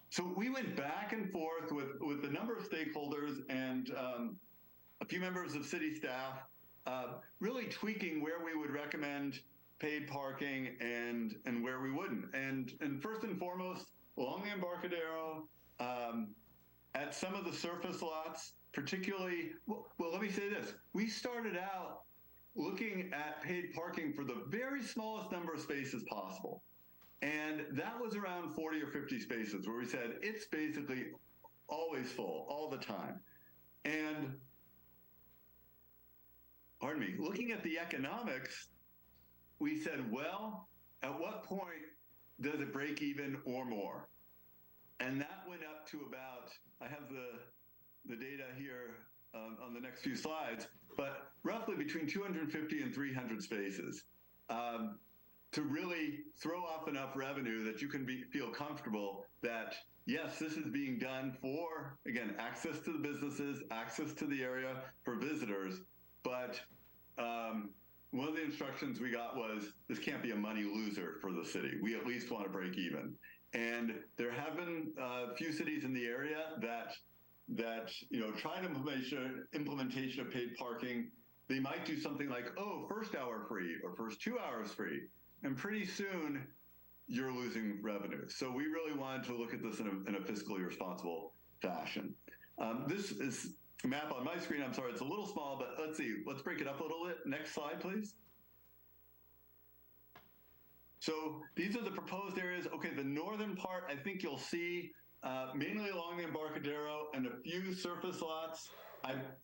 So we went back and forth with a number of stakeholders and a few members of city staff, really tweaking where we would recommend paid parking and where we wouldn't. And first and foremost, along the Embarcadero, at some of the surface lots, particularly, well, let me say this. We started out looking at paid parking for the very smallest number of spaces possible. And that was around 40 or 50 spaces where we said it's basically always full all the time. And pardon me, looking at the economics, we said, well, at what point does it break even or more? And that went up to about, I have the data here on the next few slides, but roughly between 250 and 300 spaces to really throw off enough revenue that you can feel comfortable that, yes, this is being done for, again, access to the businesses, access to the area for visitors, but one of the instructions we got was this can't be a money loser for the city. We at least want to break even. And there have been a few cities in the area that tried implementation of paid parking. They might do something like, oh, first hour free or first 2 hours free. And pretty soon you're losing revenue. So we really wanted to look at this in a fiscally responsible fashion. This is a map on my screen. I'm sorry, it's a little small, but let's see. Let's break it up a little bit. Next slide, please. So these are the proposed areas. Okay, the northern part, I think you'll see mainly along the Embarcadero and a few surface lots.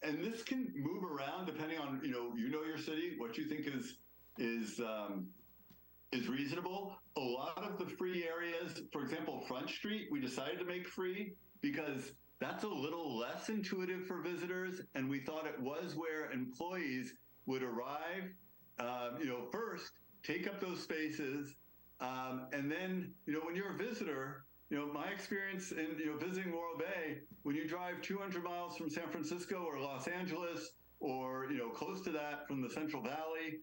And this can move around depending on your city, what you think is reasonable. A lot of the free areas, for example, Front Street, we decided to make free because that's a little less intuitive for visitors, and we thought it was where employees would arrive, first, take up those spaces, and then, when you're a visitor, my experience in visiting Morro Bay, when you drive 200 miles from San Francisco or Los Angeles, or close to that from the Central Valley,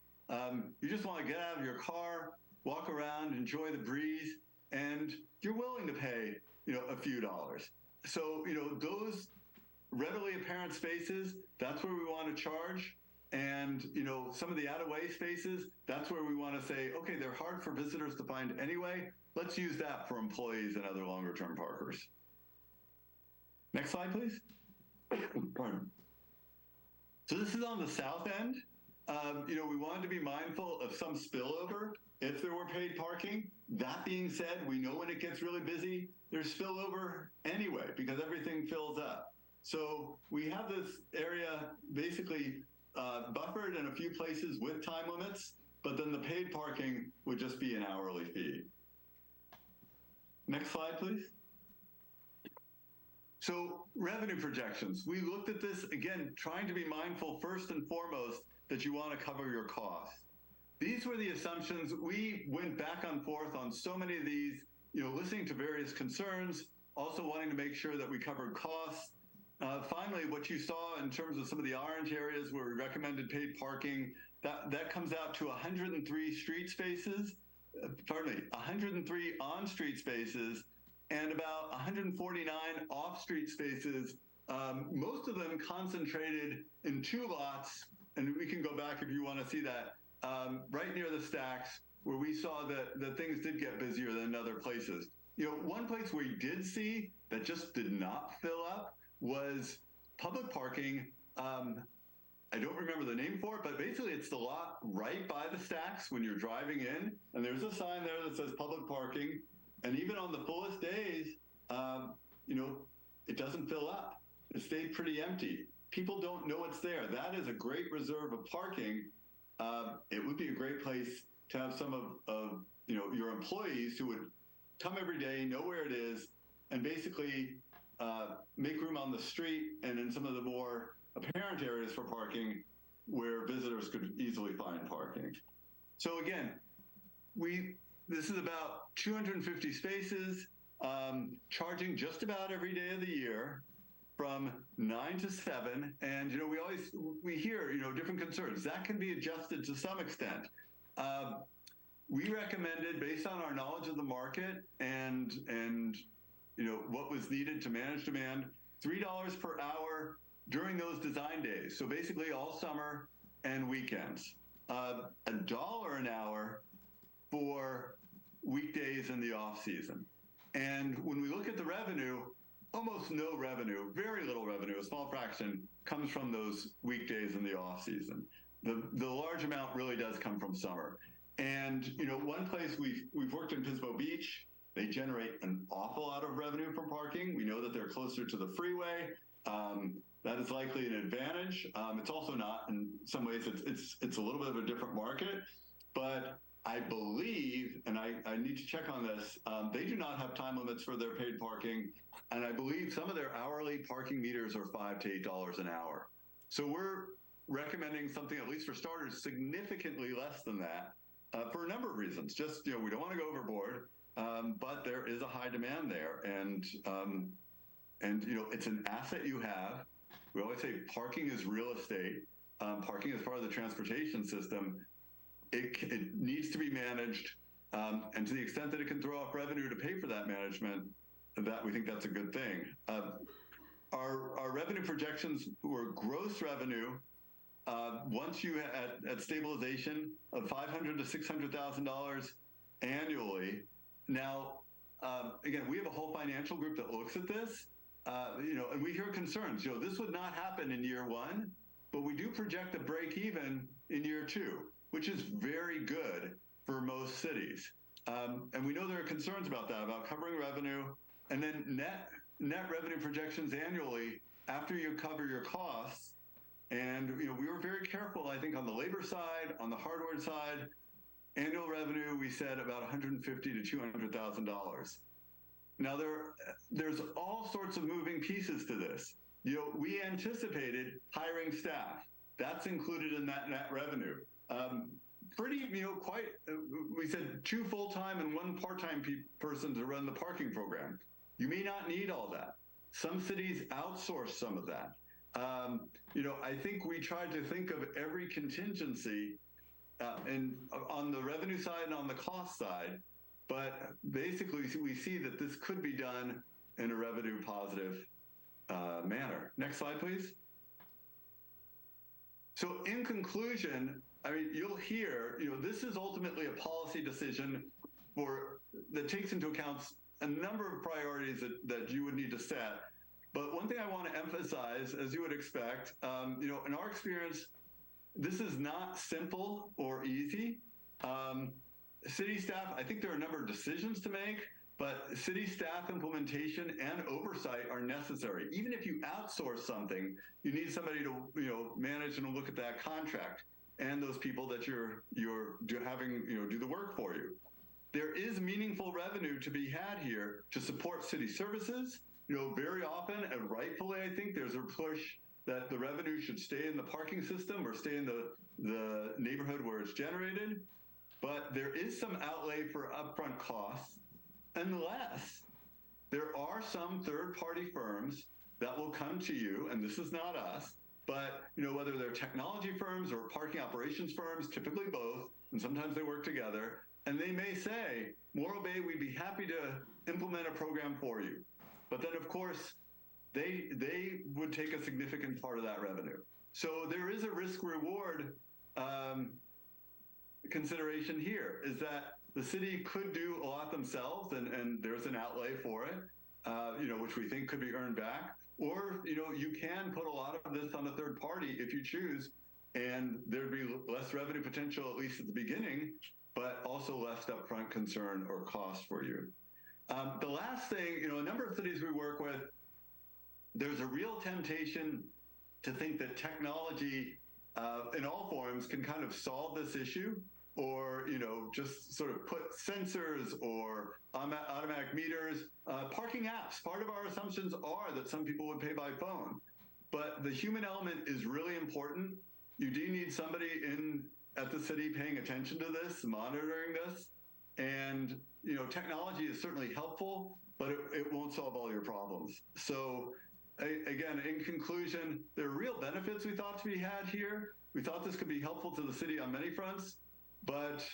you just want to get out of your car, walk around, enjoy the breeze, and you're willing to pay a few dollars. So, those readily apparent spaces, that's where we want to charge. And, some of the out-of-way spaces, that's where we want to say, okay, they're hard for visitors to find anyway. Let's use that for employees and other longer-term parkers. Next slide, please. Pardon. So this is on the south end. We wanted to be mindful of some spillover if there were paid parking. That being said, we know when it gets really busy, there's spillover anyway because everything fills up. So we have this area basically buffered in a few places with time limits, but then the paid parking would just be an hourly fee. Next slide, please. So revenue projections. We looked at this, again, trying to be mindful first and foremost that you want to cover your costs. These were the assumptions. We went back and forth on so many of these, listening to various concerns, also wanting to make sure that we covered costs. Finally, what you saw in terms of some of the orange areas where we recommended paid parking, that comes out to 103 street spaces, 103 on-street spaces, and about 149 off-street spaces, most of them concentrated in 2 lots, and we can go back if you want to see that, right near the stacks where we saw that things did get busier than other places. One place we did see that just did not fill up was public parking. I don't remember the name for it, but basically it's the lot right by the stacks when you're driving in, and there's a sign there that says public parking, and even on the fullest days, it doesn't fill up. It stayed pretty empty. People don't know it's there. That is a great reserve of parking. It would be a great place to have some of your employees who would come every day, know where it is, and basically make room on the street and in some of the more apparent areas for parking where visitors could easily find parking. So again, this is about 250 spaces, charging just about every day of the year from 9 to 7. And, we hear, different concerns. That can be adjusted to some extent. We recommended, based on our knowledge of the market and what was needed to manage demand, $3 per hour during those design days. So basically all summer and weekends. $1 an hour for weekdays in the off season. And when we look at the revenue, almost no revenue, very little revenue, a small fraction comes from those weekdays in the off season. The large amount really does come from summer. And, you know, one place we've worked in Pismo Beach, they generate an awful lot of revenue from parking. We know that they're closer to the freeway. That is likely an advantage. It's also not. In some ways, it's a little bit of a different market. But I believe, and I need to check on this, they do not have time limits for their paid parking. And I believe some of their hourly parking meters are $5 to $8 an hour. So we're recommending something, at least for starters, significantly less than that for a number of reasons. Just, you know, we don't want to go overboard, but there is a high demand there. And you know, it's an asset you have. We always say parking is real estate. Parking is part of the transportation system. It needs to be managed. And to the extent that it can throw off revenue to pay for that management, that we think that's a good thing. Our revenue projections were gross revenue once you at stabilization of $500,000 to $600,000 annually. Now, again, we have a whole financial group that looks at this, you know, and we hear concerns. You know, this would not happen in year one, but we do project a break even in year two, which is very good for most cities. And we know there are concerns about that, about covering revenue, and then net revenue projections annually after you cover your costs. And, you know, we were very careful, I think, on the labor side, on the hardware side. Annual revenue, we said about $150,000 to $200,000. Now, there's all sorts of moving pieces to this. You know, we anticipated hiring staff. That's included in that net revenue. Pretty, you know, quite, we said 2 full-time and 1 part-time person to run the parking program. You may not need all that. Some cities outsource some of that. You know, I think we tried to think of every contingency and on the revenue side and on the cost side, but basically we see that this could be done in a revenue positive manner. Next slide, please. So in conclusion, I mean, you'll hear, you know, this is ultimately a policy decision that takes into account a number of priorities that you would need to set. But one thing I want to emphasize, as you would expect, you know, in our experience, this is not simple or easy. City staff, I think there are a number of decisions to make, but city staff implementation and oversight are necessary. Even if you outsource something, you need somebody to, you know, manage and look at that contract and those people that you're having, you know, do the work for you. There is meaningful revenue to be had here to support city services. You know, very often, and rightfully, I think there's a push that the revenue should stay in the parking system or stay in the neighborhood where it's generated. But there is some outlay for upfront costs, unless there are some third-party firms that will come to you, and this is not us, but, you know, whether they're technology firms or parking operations firms, typically both, and sometimes they work together, and they may say, Morro Bay, we'd be happy to implement a program for you. But then, of course, they would take a significant part of that revenue. So there is a risk-reward consideration here, is that the city could do a lot themselves, and there's an outlay for it, you know, which we think could be earned back. Or, you know, you can put a lot of this on a third party if you choose, and there'd be less revenue potential, at least at the beginning, but also less upfront concern or cost for you. The last thing, you know, a number of cities we work with, there's a real temptation to think that technology in all forms can kind of solve this issue, or, you know, just sort of put sensors or automatic meters, parking apps. Part of our assumptions are that some people would pay by phone, but the human element is really important. You do need somebody at the city paying attention to this, monitoring this, and, you know, technology is certainly helpful, but it won't solve all your problems. So again, in conclusion, there are real benefits we thought to be had here. We thought this could be helpful to the city on many fronts, but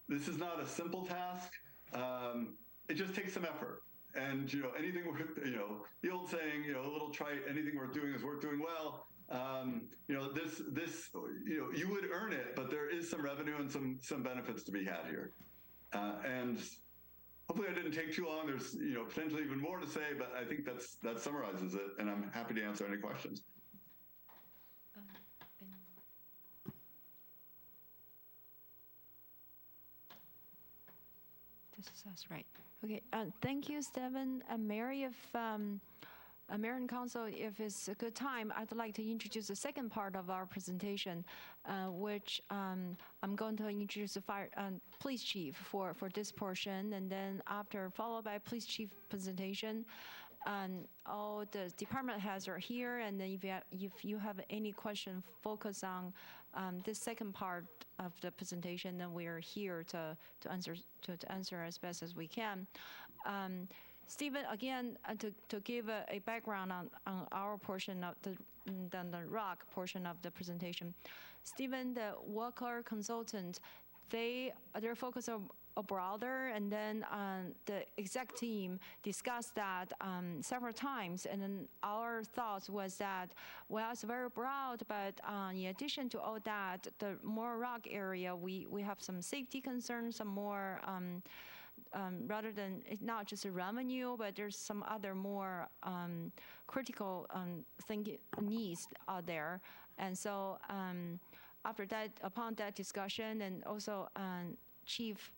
this is not a simple task. It just takes some effort. And, you know, anything worth, you know, the old saying, you know, a little trite, anything worth doing is worth doing well. You know, this, you know, you would earn it, but there is some revenue and some benefits to be had here. And hopefully I didn't take too long. There's potentially even more to say, but I think that summarizes it, and I'm happy to answer any questions. This is us, right? Okay. Thank you, Stephen and Mary. If Mayor and Council, if it's a good time, I'd like to introduce the second part of our presentation, which I'm going to introduce the police chief for this portion, and then after followed by police chief presentation. All the department heads are here, and then if you have any question, focus on this second part of the presentation, then we are here to answer as best as we can. Stephen, again, to give a background on our portion of the rock portion of the presentation, Stephen, the Walker consultant, their focus are broader, and then the exec team discussed that several times, and then our thoughts was that, well, it's very broad, but in addition to all that, the Morro Rock area, we have some safety concerns, some more rather than it's not just a revenue, but there's some other more critical needs out there. And so after that, upon that discussion, and also Chief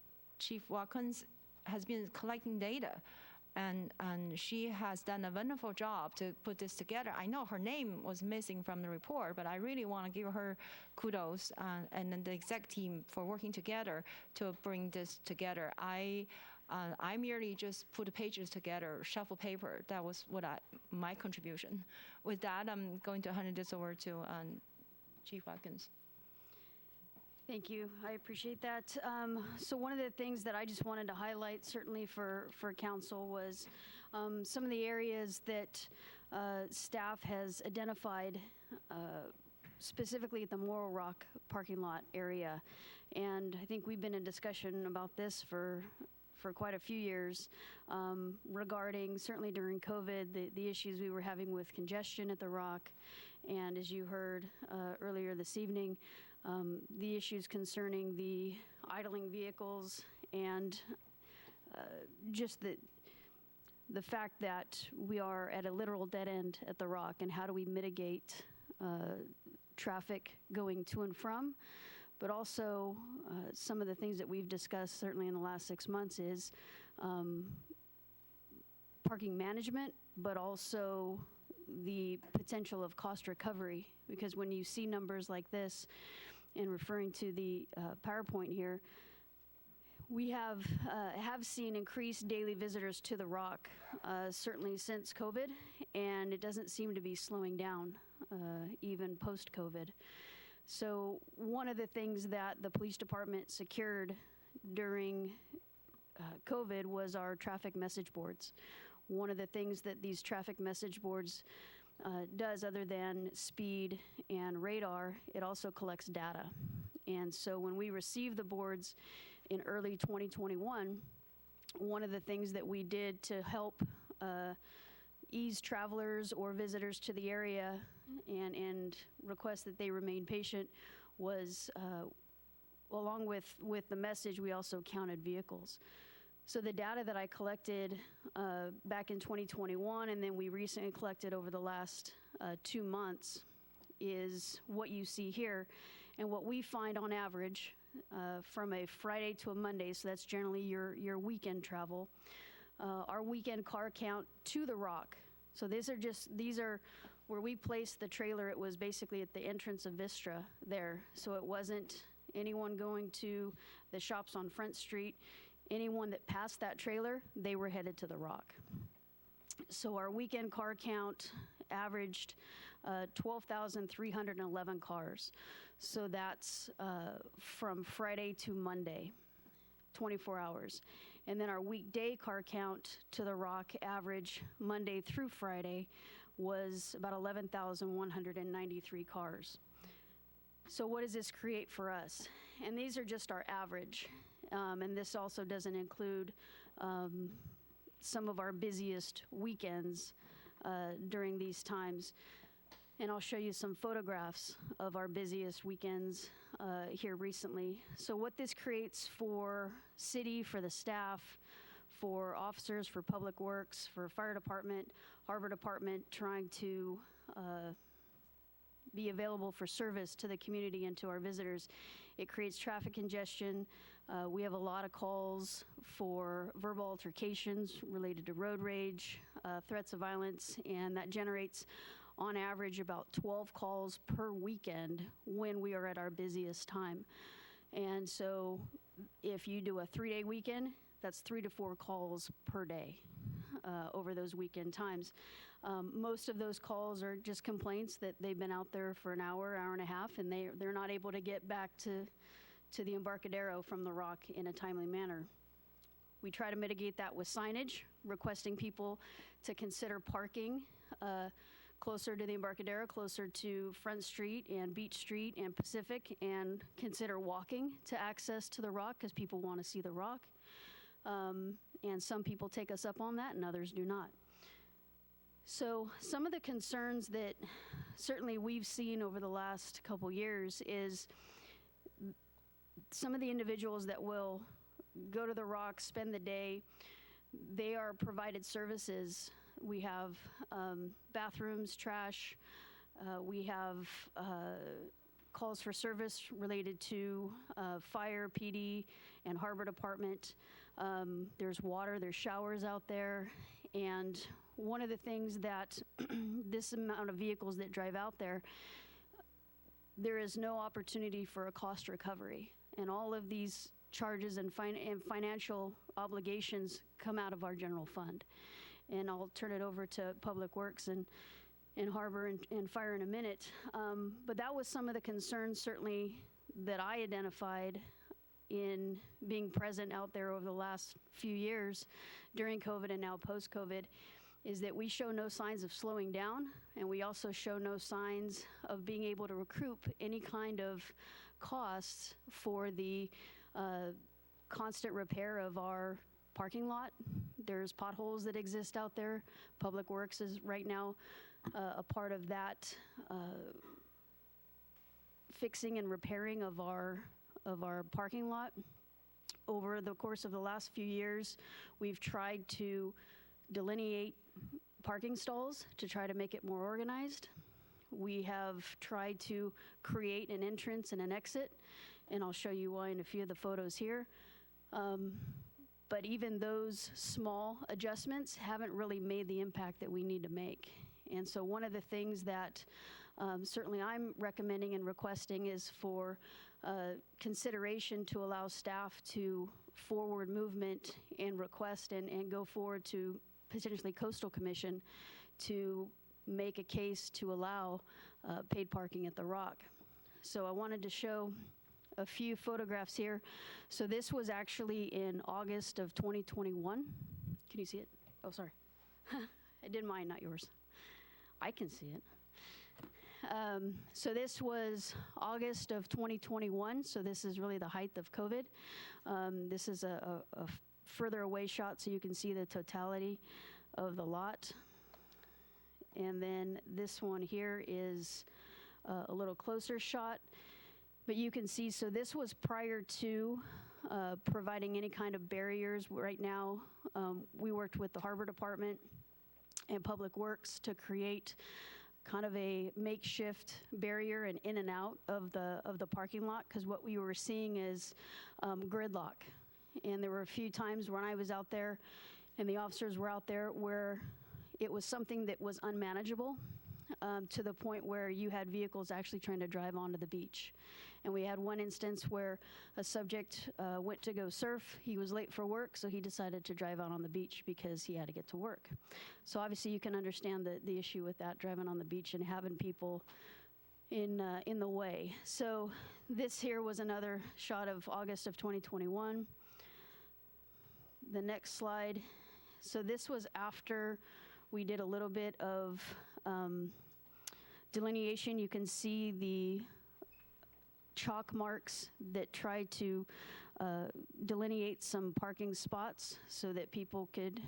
Watkins has been collecting data, and she has done a wonderful job to put this together. I know her name was missing from the report, but I really want to give her kudos and then the exec team for working together to bring this together. I merely just put the pages together, shuffle paper. That was my contribution. With that, I'm going to hand this over to Chief Watkins. Thank you. I appreciate that. So one of the things that I just wanted to highlight, certainly for council, was some of the areas that staff has identified, specifically at the Morro Rock parking lot area. And I think we've been in discussion about this for quite a few years, regarding, certainly during COVID, the issues we were having with congestion at the Rock. And as you heard earlier this evening, the issues concerning the idling vehicles, and just the fact that we are at a literal dead end at the Rock, and how do we mitigate traffic going to and from. But also some of the things that we've discussed certainly in the last 6 months is parking management, but also the potential of cost recovery. Because when you see numbers like this, and referring to the PowerPoint here, we have seen increased daily visitors to the Rock, certainly since COVID, and it doesn't seem to be slowing down, even post-COVID. So one of the things that the police department secured during COVID was our traffic message boards. One of the things that these traffic message boards does, other than speed and radar, it also collects data. And so when we received the boards in early 2021, one of the things that we did to help ease travelers or visitors to the area and request that they remain patient was, along with the message, we also counted vehicles. So the data that I collected back in 2021, and then we recently collected over the last 2 months, is what you see here. And what we find on average from a Friday to a Monday, so that's generally your weekend travel, our weekend car count to the Rock. So these are where we placed the trailer. It was basically at the entrance of Vistra there. So it wasn't anyone going to the shops on Front Street. Anyone that passed that trailer, they were headed to the Rock. So our weekend car count averaged 12,311 cars. So that's from Friday to Monday, 24 hours. And then our weekday car count to the Rock average Monday through Friday was about 11,193 cars. So what does this create for us? And these are just our average. And this also doesn't include some of our busiest weekends during these times. And I'll show you some photographs of our busiest weekends here recently. So what this creates for city, for the staff, for officers, for public works, for fire department, harbor department, trying to be available for service to the community and to our visitors. It creates traffic congestion. We have a lot of calls for verbal altercations related to road rage, threats of violence, and that generates on average about 12 calls per weekend when we are at our busiest time. And so if you do a 3-day weekend, that's 3 to 4 calls per day over those weekend times. Most of those calls are just complaints that they've been out there for an hour, hour and a half, and they're not able to get back to the Embarcadero from the Rock in a timely manner. We try to mitigate that with signage, requesting people to consider parking closer to the Embarcadero, closer to Front Street and Beach Street and Pacific, and consider walking to access to the Rock because people want to see the Rock. And some people take us up on that and others do not. So some of the concerns that certainly we've seen over the last couple years is some of the individuals that will go to the Rock, spend the day, they are provided services. We have bathrooms, trash, we have calls for service related to fire, PD, and harbor department. There's water, there's showers out there, and one of the things that this amount of vehicles that drive out there, there is no opportunity for a cost recovery, and all of these charges and financial obligations come out of our general fund. And I'll turn it over to Public Works and Harbor and Fire in a minute. But that was some of the concerns certainly that I identified in being present out there over the last few years during COVID and now post-COVID, is that we show no signs of slowing down, and we also show no signs of being able to recoup any kind of costs for the constant repair of our parking lot. There's potholes that exist out there. Public Works is right now a part of that fixing and repairing of our parking lot. Over the course of the last few years, we've tried to delineate parking stalls to try to make it more organized. We have tried to create an entrance and an exit, and I'll show you why in a few of the photos here. But even those small adjustments haven't really made the impact that we need to make. And so one of the things that certainly I'm recommending and requesting is for consideration to allow staff to forward movement and request and go forward to potentially Coastal Commission to make a case to allow paid parking at the Rock. So I wanted to show a few photographs here. So this was actually in August of 2021. Can you see it? Oh, sorry. I did mine, not yours. I can see it. So this was August of 2021. So this is really the height of COVID. This is a further away shot so you can see the totality of the lot. And then this one here is a little closer shot. But you can see, so this was prior to providing any kind of barriers. Right now, we worked with the Harbor Department and Public Works to create kind of a makeshift barrier and in and out of the parking lot, because what we were seeing is gridlock. And there were a few times when I was out there and the officers were out there where it was something that was unmanageable, to the point where you had vehicles actually trying to drive onto the beach. And we had one instance where a subject went to go surf. He was late for work, so he decided to drive out on the beach because he had to get to work. So obviously you can understand the issue with that, driving on the beach and having people in the way. So this here was another shot of August of 2021. The next slide. So this was after we did a little bit of delineation. You can see the chalk marks that tried to delineate some parking spots so that people could,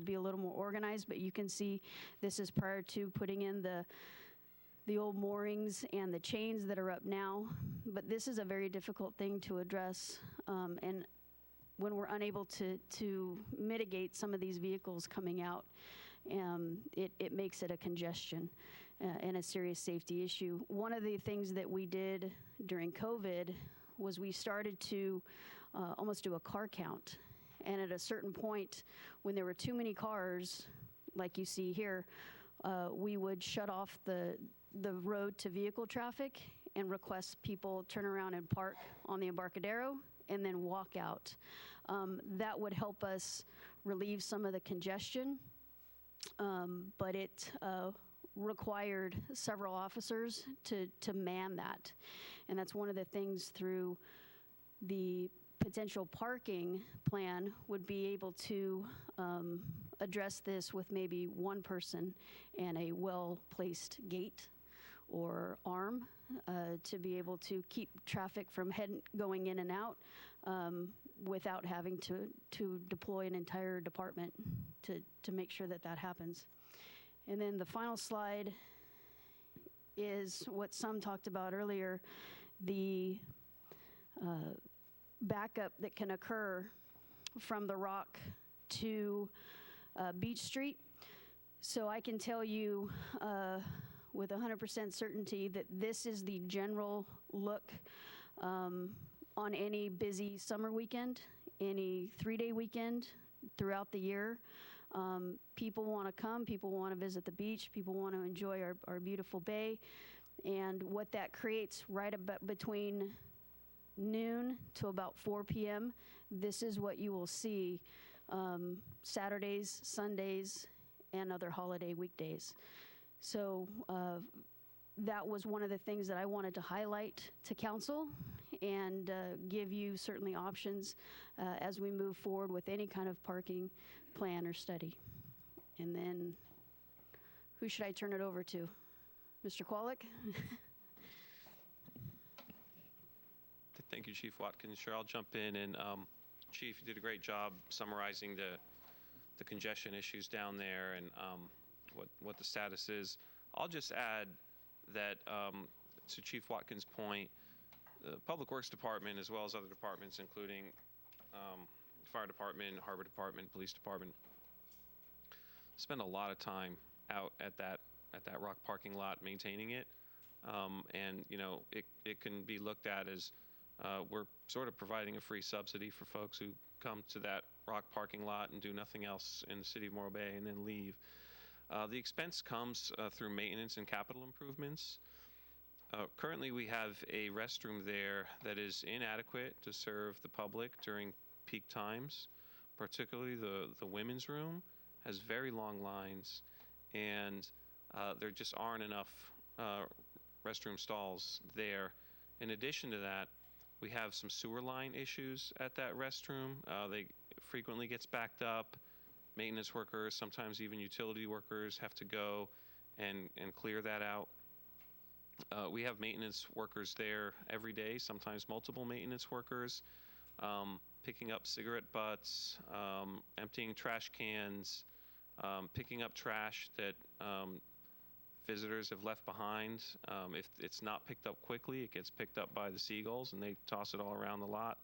be a little more organized. But you can see this is prior to putting in the old moorings and the chains that are up now. But this is a very difficult thing to address. And when we're unable to mitigate some of these vehicles coming out, it makes it a congestion and a serious safety issue. One of the things that we did during COVID was we started to almost do a car count. And at a certain point, when there were too many cars, like you see here, we would shut off the road to vehicle traffic and request people turn around and park on the Embarcadero and then walk out. That would help us relieve some of the congestion, but it required several officers to man that. And that's one of the things through the potential parking plan would be able to address this with maybe one person and a well-placed gate or arm to be able to keep traffic from going in and out without having to deploy an entire department to make sure that happens. And then the final slide is what some talked about earlier, the backup that can occur from the Rock to Beach Street. So I can tell you with 100% certainty that this is the general look on any busy summer weekend, any 3-day weekend throughout the year. People want to come, people want to visit the beach, people want to enjoy our beautiful bay. And what that creates right about between noon to about 4 p.m., this is what you will see Saturdays, Sundays, and other holiday weekdays. So that was one of the things that I wanted to highlight to council and give you certainly options as we move forward with any kind of parking plan or study. And then who should I turn it over to? Mr. Kwolek? Thank you, Chief Watkins. Sure, I'll jump in. And Chief, you did a great job summarizing the congestion issues down there and what the status is. I'll just add that to Chief Watkins' point, the Public Works Department, as well as other departments, including Fire Department, Harbor Department, Police Department, spend a lot of time out at that Rock parking lot maintaining it. And you know, it can be looked at as we're sort of providing a free subsidy for folks who come to that Rock parking lot and do nothing else in the city of Morro Bay and then leave. The expense comes through maintenance and capital improvements. Currently, we have a restroom there that is inadequate to serve the public during peak times, particularly the women's room has very long lines, and there just aren't enough restroom stalls there. In addition to that, we have some sewer line issues at that restroom. They frequently gets backed up. Maintenance workers, sometimes even utility workers, have to go and clear that out. We have maintenance workers there every day, sometimes multiple maintenance workers, picking up cigarette butts, emptying trash cans, picking up trash that visitors have left behind. If it's not picked up quickly, it gets picked up by the seagulls and they toss it all around the lot.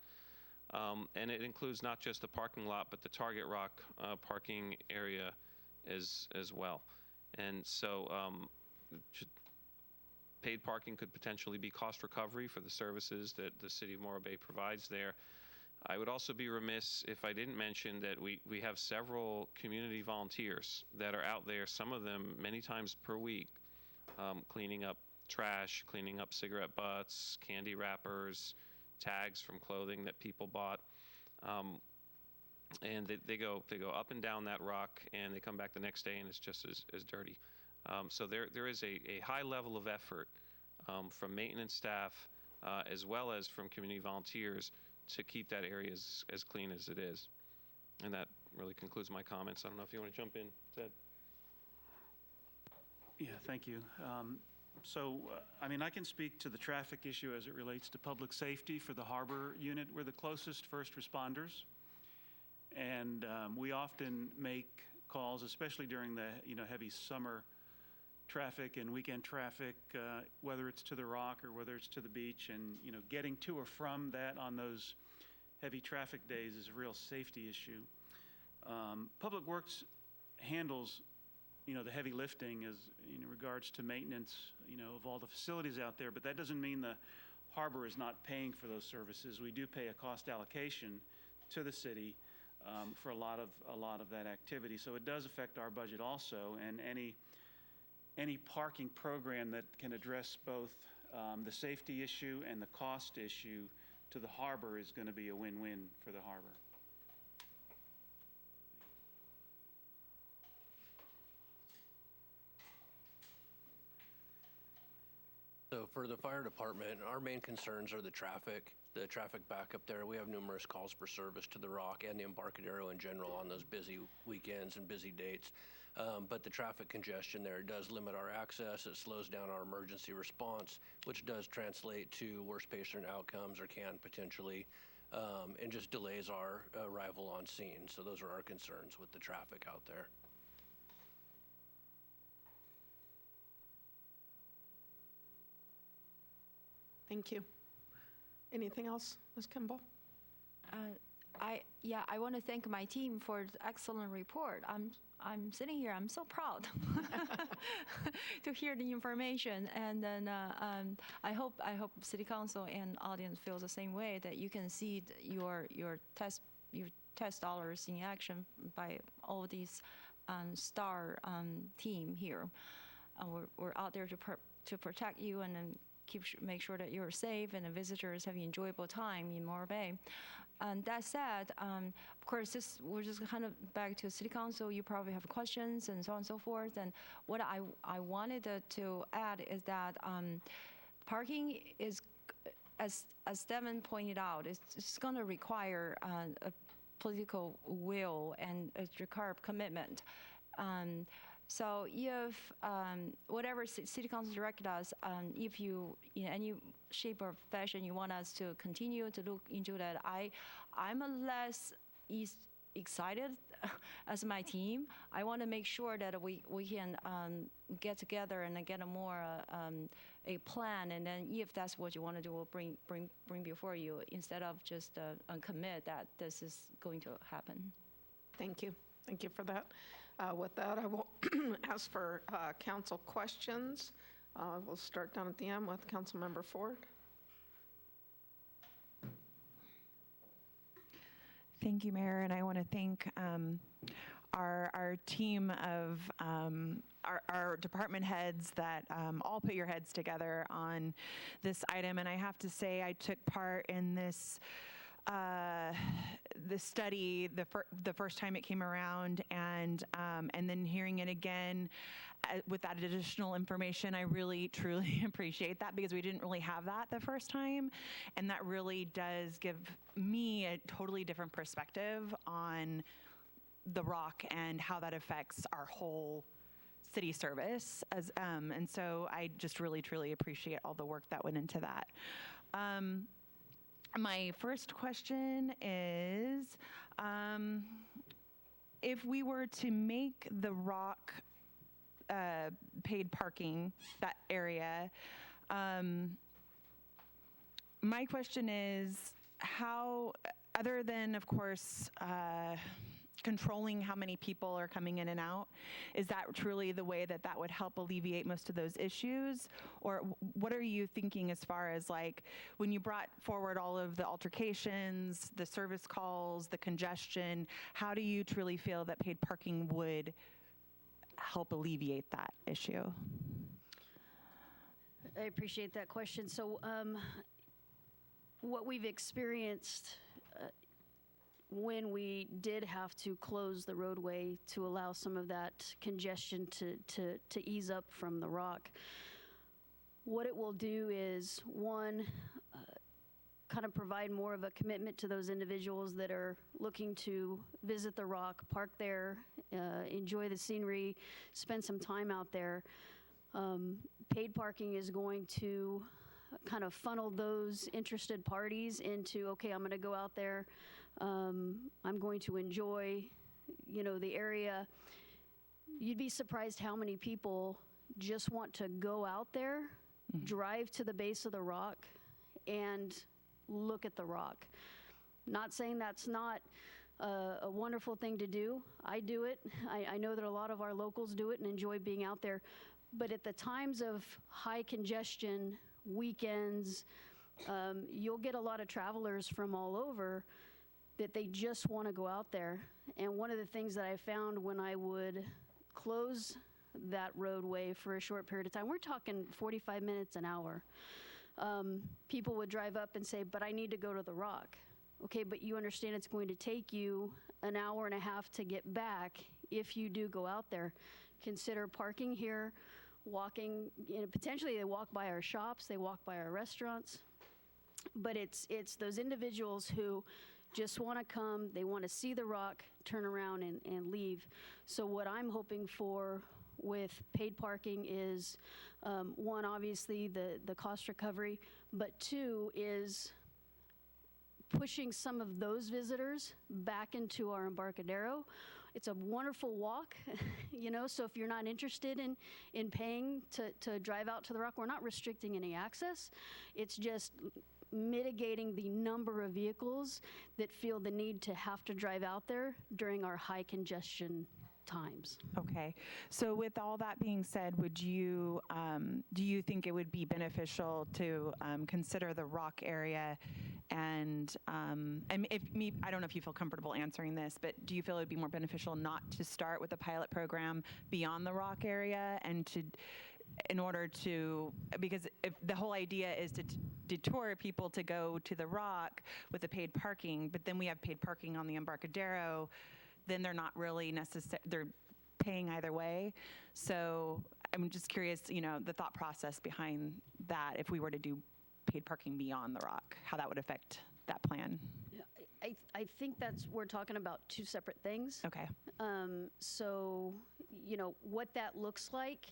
And it includes not just the parking lot, but the Target Rock parking area as well. And so paid parking could potentially be cost recovery for the services that the city of Morro Bay provides there. I would also be remiss if I didn't mention that we have several community volunteers that are out there, some of them many times per week, cleaning up trash, cleaning up cigarette butts, candy wrappers, tags from clothing that people bought. And they go up and down that rock, and they come back the next day, and it's just as dirty. So there is a high level of effort from maintenance staff as well as from community volunteers to keep that area as clean as it is. And that really concludes my comments. I don't know if you want to jump in, Ted. Yeah, thank you. I mean, I can speak to the traffic issue as it relates to public safety for the harbor unit. We're the closest first responders, and we often make calls, especially during the heavy summer traffic and weekend traffic, whether it's to the Rock or whether it's to the beach, and getting to or from that on those heavy traffic days is a real safety issue. Public Works handles, the heavy lifting as in regards to maintenance, of all the facilities out there, but that doesn't mean the harbor is not paying for those services. We do pay a cost allocation to the city for a lot of that activity, so it does affect our budget also. And any parking program that can address both the safety issue and the cost issue to the harbor is going to be a win-win for the harbor. So for the fire department, our main concerns are the traffic backup there. We have numerous calls for service to the Rock and the Embarcadero in general on those busy weekends and busy dates. But the traffic congestion there does limit our access. It slows down our emergency response, which does translate to worse patient outcomes or can potentially, and just delays our arrival on scene. So those are our concerns with the traffic out there. Thank you. Anything else, Ms. Kimball? I want to thank my team for the excellent report. I'm sitting here. I'm so proud to hear the information, and then I hope City Council and audience feels the same way, that you can see your test dollars in action by all these star team here. We're out there to protect you and then make sure that you're safe and the visitors have an enjoyable time in Morro Bay. And that said, of course, we're just kind of back to City Council. You probably have questions and so on and so forth. And what I wanted to add is that parking is, as Devin pointed out, it's going to require a political will and require commitment. So if whatever City Council directed us, if you, in any shape or fashion, you want us to continue to look into that, I'm less excited as my team. I want to make sure that we can get together and get a more a plan, and then if that's what you want to do, we'll bring before you, instead of just commit that this is going to happen. Thank you. Thank you for that. With that, I will ask for council questions. We'll start down at the end with Councilmember Ford. Thank you, Mayor, and I want to thank our team of our department heads that all put your heads together on this item. And I have to say, I took part in this the study the first time it came around, and then hearing it again with that additional information. I really truly appreciate that, because we didn't really have that the first time, and that really does give me a totally different perspective on the Rock and how that affects our whole city service. And so I just really truly appreciate all the work that went into that. My first question is, if we were to make the Rock paid parking, that area, my question is, how, other than, of course, controlling how many people are coming in and out, is that truly the way that would help alleviate most of those issues? Or what are you thinking as far as, like, when you brought forward all of the altercations, the service calls, the congestion, how do you truly feel that paid parking would help alleviate that issue? I appreciate that question. So what we've experienced when we did have to close the roadway to allow some of that congestion to ease up from the Rock, what it will do is, one, kind of provide more of a commitment to those individuals that are looking to visit the Rock, park there, enjoy the scenery, spend some time out there. Paid parking is going to kind of funnel those interested parties into, okay, I'm going to go out there. I'm going to enjoy, the area. You'd be surprised how many people just want to go out there, drive to the base of the Rock, and look at the Rock. Not saying that's not a wonderful thing to do. I do it. I know that a lot of our locals do it and enjoy being out there. But at the times of high congestion, weekends, you'll get a lot of travelers from all over that they just want to go out there. And one of the things that I found when I would close that roadway for a short period of time, we're talking 45 minutes, an hour, people would drive up and say, but I need to go to the Rock. Okay, but you understand it's going to take you an hour and a half to get back if you do go out there. Consider parking here, walking, potentially they walk by our shops, they walk by our restaurants, but it's those individuals who just want to come, they want to see the Rock, turn around and leave. So what I'm hoping for with paid parking is, one, obviously the cost recovery, but two is pushing some of those visitors back into our Embarcadero. It's a wonderful walk, so if you're not interested in paying to drive out to the Rock, we're not restricting any access. It's just mitigating the number of vehicles that feel the need to have to drive out there during our high congestion times. Okay, so with all that being said, would you, do you think it would be beneficial to consider the Rock area and I don't know if you feel comfortable answering this, but do you feel it would be more beneficial not to start with a pilot program beyond the Rock area and in order to, because if the whole idea is to detour people to go to the Rock with the paid parking, but then we have paid parking on the Embarcadero, then they're not really they're paying either way. So I'm just curious, the thought process behind that, if we were to do paid parking beyond the Rock, how that would affect that plan. I think we're talking about two separate things. Okay. So, what that looks like,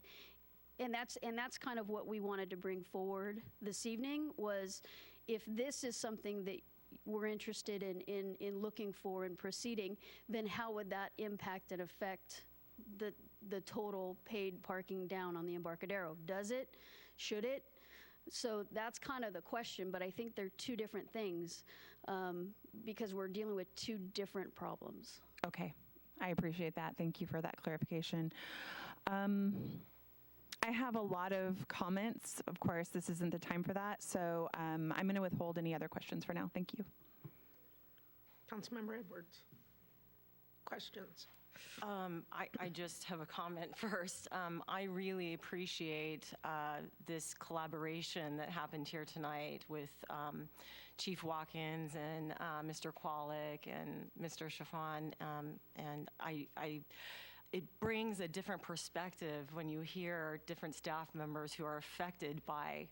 and that's kind of what we wanted to bring forward this evening, was if this is something that we're interested in looking for and proceeding, then how would that impact and affect the total paid parking down on the Embarcadero? Does it? Should it? So that's kind of the question, but I think they're two different things because we're dealing with two different problems. Okay, I appreciate that. Thank you for that clarification. I have a lot of comments. Of course, this isn't the time for that, so I'm going to withhold any other questions for now. Thank you. Councilmember Edwards. Questions? I just have a comment first. I really appreciate this collaboration that happened here tonight with Chief Watkins and Mr. Kwolek and Mr. Chiffon. And it brings a different perspective when you hear different staff members who are affected by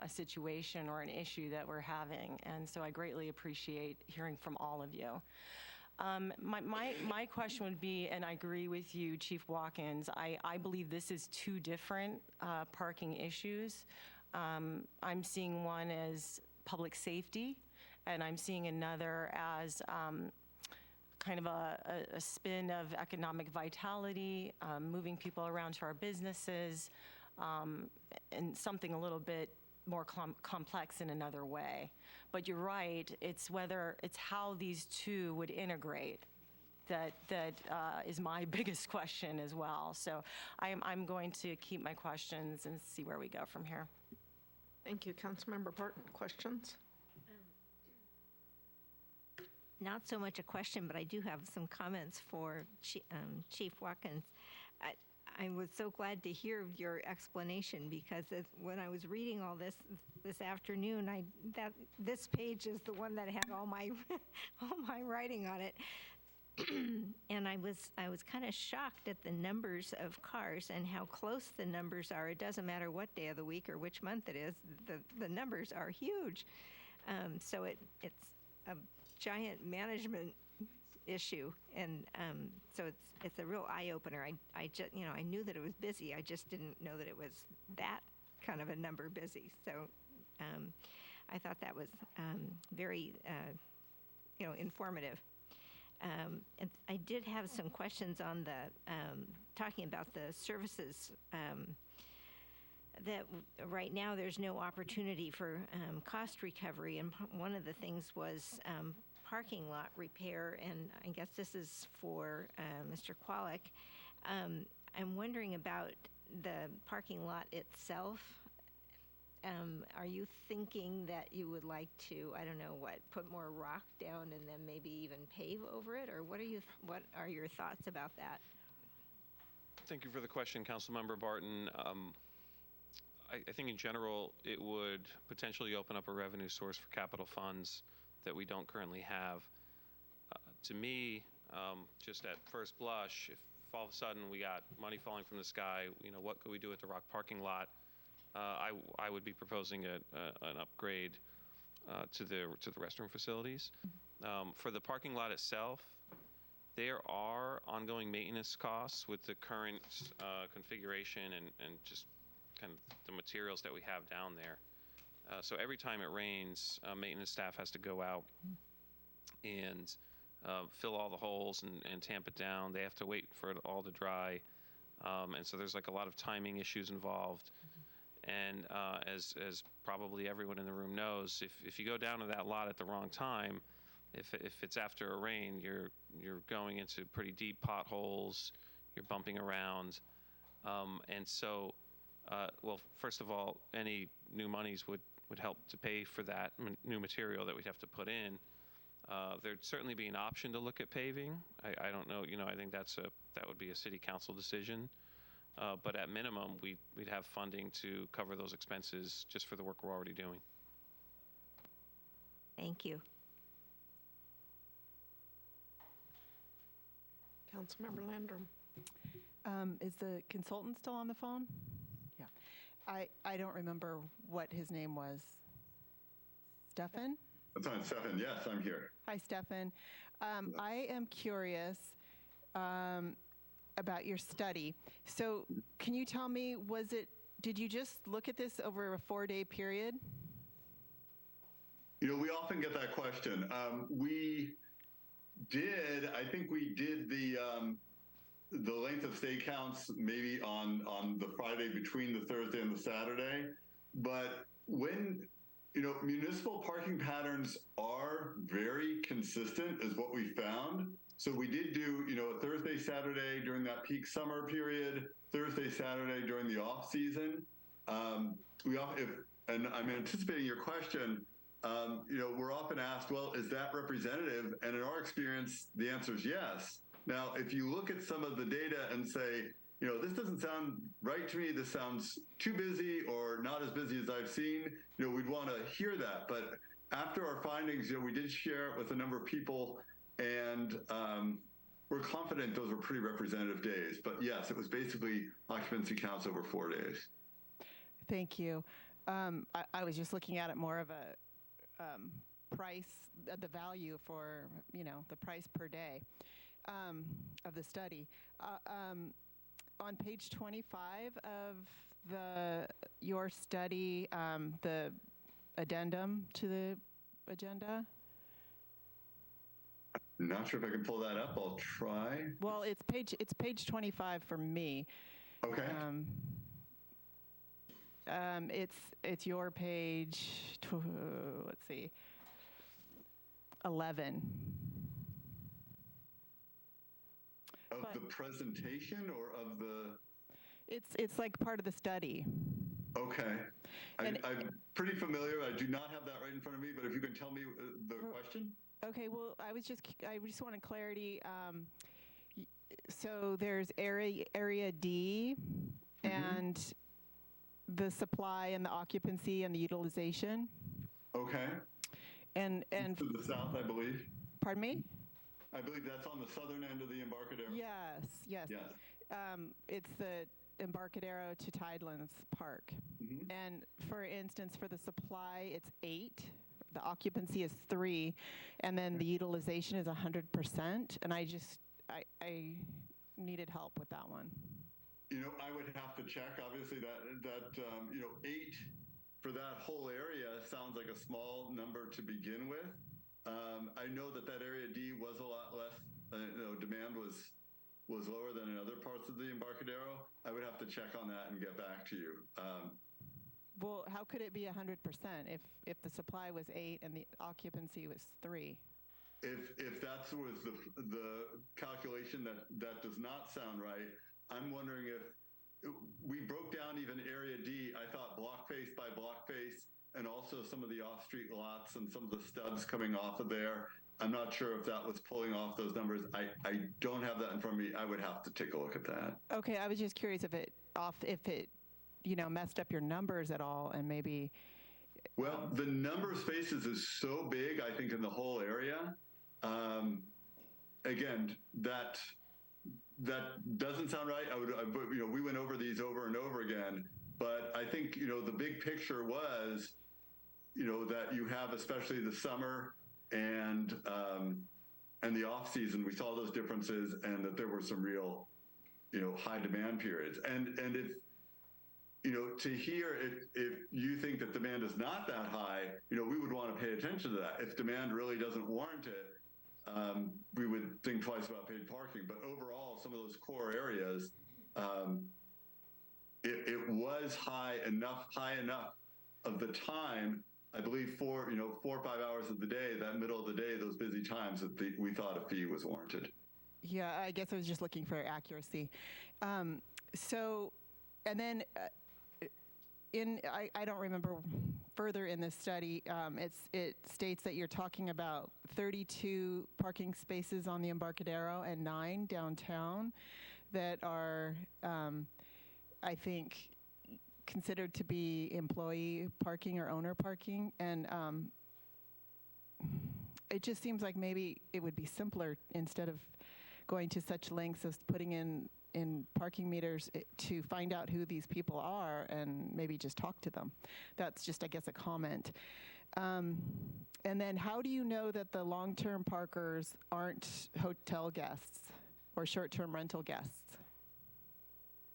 a situation or an issue that we're having. And so I greatly appreciate hearing from all of you. My question would be, and I agree with you, Chief Watkins, I believe this is two different parking issues. I'm seeing one as public safety, and I'm seeing another as kind of a spin of economic vitality, moving people around to our businesses, and something a little bit more complex in another way. But you're right, it's how these two would integrate that is my biggest question as well. So I'm going to keep my questions and see where we go from here. Thank you. Councilmember Barton, questions? Not so much a question, but I do have some comments for Chief Watkins. I was so glad to hear your explanation because when I was reading all this afternoon, this page is the one that had all my all my writing on it, and I was kind of shocked at the numbers of cars and how close the numbers are. It doesn't matter what day of the week or which month it is; the numbers are huge. So it's a giant management issue, and so it's a real eye opener. I just I knew that it was busy. I just didn't know that it was that kind of a number busy. So I thought that was very informative. And I did have some questions on the talking about the services. That right now there's no opportunity for cost recovery, and one of the things was parking lot repair, and I guess this is for Mr. Kwolek. I'm wondering about the parking lot itself. Are you thinking that you would like to, I don't know what, put more rock down and then maybe even pave over it? Or what are your thoughts about that? Thank you for the question, Councilmember Barton. I think in general, it would potentially open up a revenue source for capital funds that we don't currently have. To me, just at first blush, if all of a sudden we got money falling from the sky, what could we do with the rock parking lot? I would be proposing an upgrade to the restroom facilities. For the parking lot itself, there are ongoing maintenance costs with the current configuration and just kind of the materials that we have down there. So every time it rains, maintenance staff has to go out and fill all the holes and tamp it down. They have to wait for it all to dry. And so there's like a lot of timing issues involved. And as probably everyone in the room knows, if you go down to that lot at the wrong time, if it's after a rain, you're going into pretty deep potholes, you're bumping around. And so, well, first of all, any new monies would help to pay for that new material that we'd have to put in. There'd certainly be an option to look at paving. I don't know, I think that would be a city council decision. But at minimum, we'd have funding to cover those expenses just for the work we're already doing. Thank you. Councilmember Landrum. Is the consultant still on the phone? Yeah. I don't remember what his name was. Stefan? That's fine, Stefan. Yes, I'm here. Hi, Stefan. I am curious about your study. So can you tell me, did you just look at this over a 4-day period? We often get that question. I think we did the length of stay counts maybe on the Friday between the Thursday and the Saturday. But when, municipal parking patterns are very consistent is what we found. So we did do, a Thursday, Saturday during that peak summer period, Thursday, Saturday during the off season. And I'm anticipating your question. We're often asked, well, is that representative? And in our experience, the answer is yes. Now, if you look at some of the data and say, this doesn't sound right to me, this sounds too busy or not as busy as I've seen, we'd want to hear that. But after our findings, we did share it with a number of people, and we're confident those were pretty representative days. But yes, it was basically occupancy counts over 4 days. Thank you. I was just looking at it more of a price, the value for, the price per day of the study. On page 25 of your study, the addendum to the agenda. Not sure if I can pull that up. I'll try. Well, it's page 25 for me. Okay. It's your page. Let's see. 11. Of the presentation or of the? It's like part of the study. Okay. I'm pretty familiar. I do not have that right in front of me, but if you can tell me the question. Okay, well, I just wanted clarity. So there's area D, and the supply and the occupancy and the utilization. Okay. And to the south, I believe. Pardon me? I believe that's on the southern end of the Embarcadero. Yes. It's the Embarcadero to Tidelands Park. And for instance, for the supply, it's 8. The occupancy is 3, and then the utilization is 100%. And I needed help with that one. I would have to check. Obviously, that 8 for that whole area sounds like a small number to begin with. I know that area D was a lot less. Demand was lower than in other parts of the Embarcadero. I would have to check on that and get back to you. Well, how could it be 100% if the supply was 8 and the occupancy was 3? if that's was the calculation that does not sound right, I'm wondering if we broke down even area D. I thought block face by block face, and also some of the off-street lots and some of the stubs coming off of there. I'm not sure if that was pulling off those numbers. I don't have that in front of me. I would have to take a look at that. Okay, I was just curious if it messed up your numbers at all, and maybe. Well, the number of spaces is so big, I think, in the whole area. Again, that doesn't sound right. We went over these over and over again, but I think, the big picture was, that you have, especially the summer and the off season, we saw those differences, and that there were some real, high demand periods. And if, to hear if you think that demand is not that high, we would want to pay attention to that. If demand really doesn't warrant it, we would think twice about paid parking. But overall, some of those core areas, it was high enough of the time, I believe 4 or 5 hours of the day, that middle of the day, those busy times, that we thought a fee was warranted. Yeah, I guess I was just looking for accuracy. And then I don't remember further in this study, it states that you're talking about 32 parking spaces on the Embarcadero and 9 downtown that are, I think, considered to be employee parking or owner parking. And it just seems like maybe it would be simpler, instead of going to such lengths as putting in parking meters, to find out who these people are and maybe just talk to them. That's just, I guess, a comment. And then how do you know that the long-term parkers aren't hotel guests or short-term rental guests?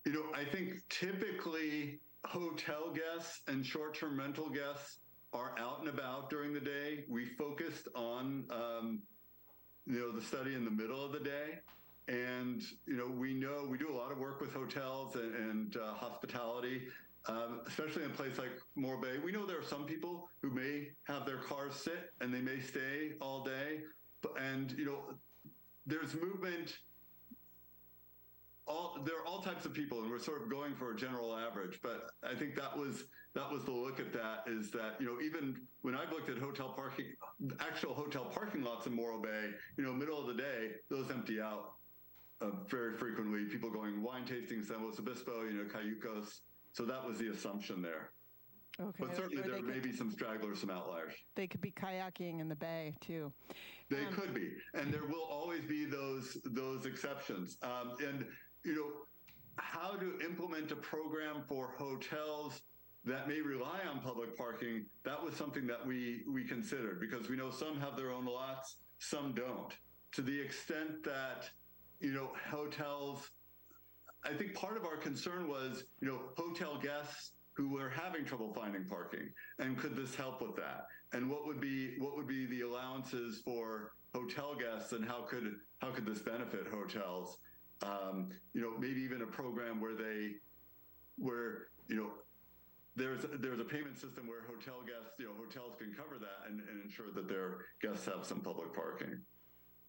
I think typically hotel guests and short-term rental guests are out and about during the day. We focused on, the study in the middle of the day. And, we know we do a lot of work with hotels and hospitality, especially in a place like Morro Bay. We know there are some people who may have their cars sit and they may stay all day. And, there's movement. There are all types of people, and we're sort of going for a general average. But I think that was the look at that, is that, even when I've looked at actual hotel parking lots in Morro Bay, middle of the day, those empty out. Very frequently, people going wine tasting, San Luis Obispo, Cayucos. So that was the assumption there. Okay. But certainly there may be some stragglers, some outliers. They could be kayaking in the bay too. They could be, and there will always be those exceptions. And how to implement a program for hotels that may rely on public parking, that was something that we considered, because we know some have their own lots, some don't. To the extent that hotels, I think part of our concern was, hotel guests who were having trouble finding parking, and could this help with that? And what would be the allowances for hotel guests, and how could this benefit hotels? Maybe even a program where there's a payment system where hotel guests, hotels can cover that and ensure that their guests have some public parking.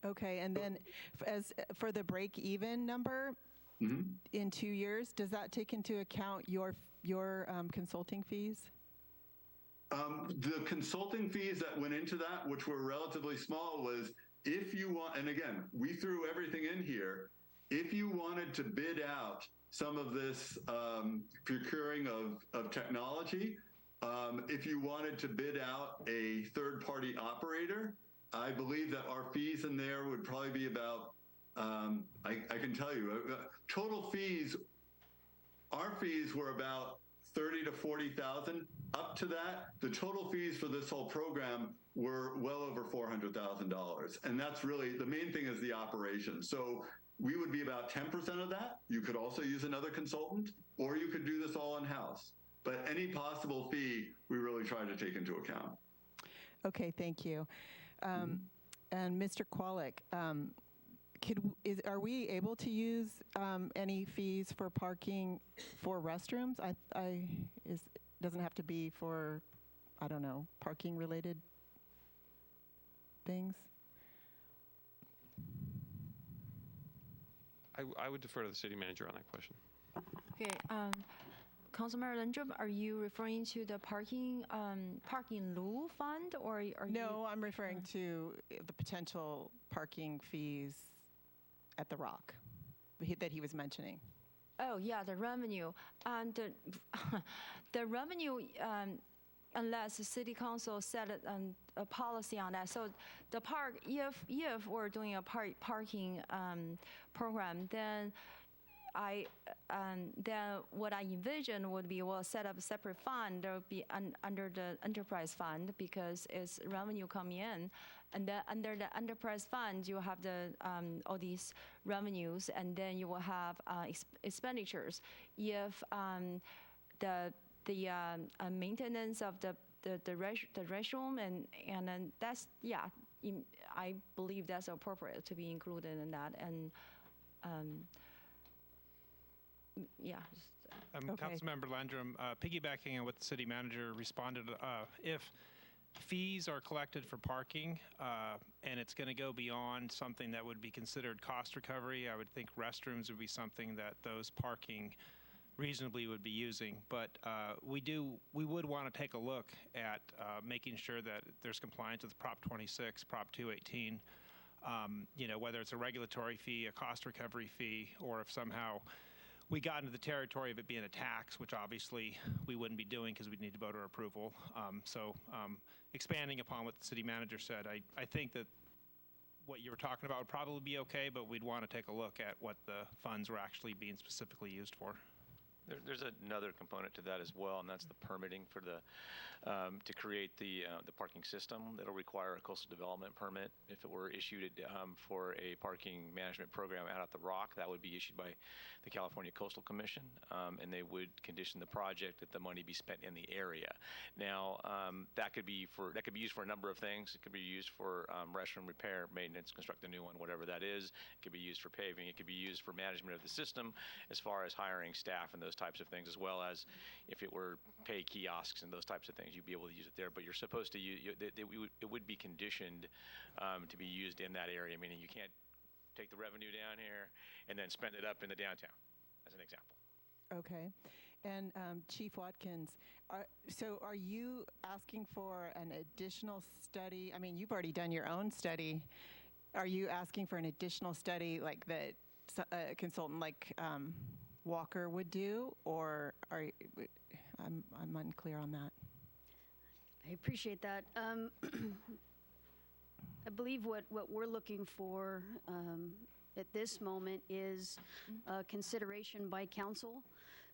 Okay, and then as for the break-even number, in 2 years, does that take into account your consulting fees? The consulting fees that went into that, which were relatively small, was if you want, and again, we threw everything in here, if you wanted to bid out some of this procuring of technology, if you wanted to bid out a third-party operator, I believe that our fees in there would probably be about, I can tell you, total fees, our fees were about $30,000 to $40,000. Up to that, the total fees for this whole program were well over $400,000. And that's really, the main thing is the operation. So we would be about 10% of that. You could also use another consultant, or you could do this all in-house. But any possible fee, we really try to take into account. Okay, thank you. And Mr. Kwolek, are we able to use any fees for parking for restrooms? Doesn't have to be for, I don't know, parking related things? I would defer to the city manager on that question. Okay, Councilmember Lindrum, are you referring to the parking in lieu fund, or are you? No, I'm referring to the potential parking fees at the Rock that he was mentioning. Oh, yeah, the revenue. And the revenue, unless the city council set a policy on that. So the park, if we're doing a parking program, then then what I envision would be we'll set up a separate fund that would be under the enterprise fund, because it's revenue coming in, and then under the enterprise fund you have the all these revenues, and then you will have expenditures. If the maintenance of the restroom and then that's I believe that's appropriate to be included in that. And yeah. Okay. Councilmember Landrum, piggybacking on what the city manager responded, if fees are collected for parking and it's going to go beyond something that would be considered cost recovery, I would think restrooms would be something that those parking reasonably would be using. But we would want to take a look at making sure that there's compliance with Prop 26, Prop 218, whether it's a regulatory fee, a cost recovery fee, or if somehow we got into the territory of it being a tax, which obviously we wouldn't be doing because we'd need voter approval. So expanding upon what the city manager said, I think that what you were talking about would probably be okay, but we'd want to take a look at what the funds were actually being specifically used for. There's another component to that as well, and that's the permitting for to create the parking system. That'll require a coastal development permit. If it were issued for a parking management program out at the Rock, that would be issued by the California Coastal Commission, and they would condition the project that the money be spent in the area. Now, that could be used for a number of things. It could be used for restroom repair, maintenance, construct a new one, whatever that is. It could be used for paving. It could be used for management of the system, as far as hiring staff and those types of things, as well as if it were pay kiosks and those types of things, you'd be able to use it there. But you're supposed to use it would be conditioned to be used in that area, meaning you can't take the revenue down here and then spend it up in the downtown, as an example. Okay. And Chief Watkins, are you asking for an additional study? I mean, you've already done your own study. Are you asking for an additional study like that a consultant like Walker would do, or I'm unclear on that. I appreciate that. I believe what we're looking for at this moment is consideration by council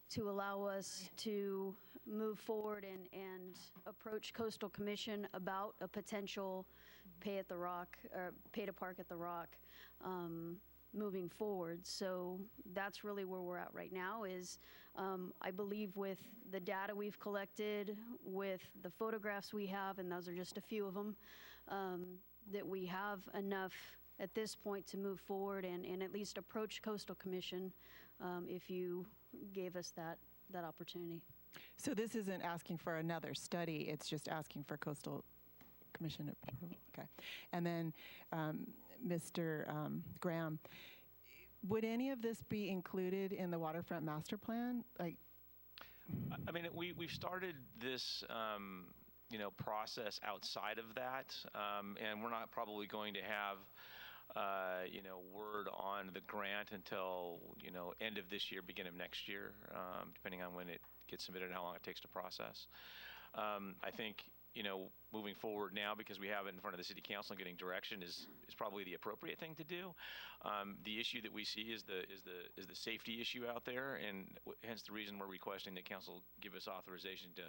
to allow us to move forward and approach Coastal Commission about a potential pay at the Rock or pay to park at the Rock moving forward. So that's really where we're at right now is I believe with the data we've collected, with the photographs we have, and those are just a few of them, that we have enough at this point to move forward and at least approach Coastal Commission if you gave us that opportunity. So this isn't asking for another study, it's just asking for Coastal Commission approval. Okay. And then Mr. Graham, would any of this be included in the waterfront master plan? Like, I mean, we've started this process outside of that, and we're not probably going to have word on the grant until end of this year, beginning of next year, depending on when it gets submitted and how long it takes to process. I think moving forward now, because we have it in front of the city council and getting direction is probably the appropriate thing to do. The issue that we see is the safety issue out there, and hence the reason we're requesting that council give us authorization to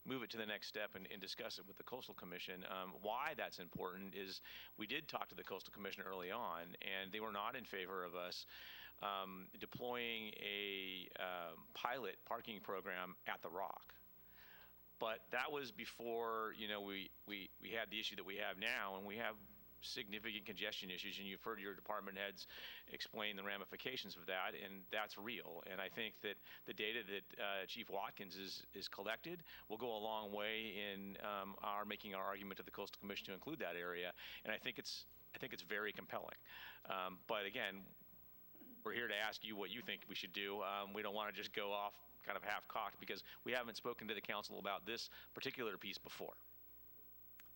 move it to the next step and discuss it with the Coastal Commission. Why that's important is we did talk to the Coastal Commission early on, and they were not in favor of us deploying a pilot parking program at the Rock. But that was before, we had the issue that we have now, and we have significant congestion issues, and you've heard your department heads explain the ramifications of that, and that's real. And I think that the data that Chief Watkins is collected will go a long way in making our argument to the Coastal Commission to include that area, and I think it's very compelling. But again, we're here to ask you what you think we should do. We don't want to just go off kind of half-cocked because we haven't spoken to the council about this particular piece before.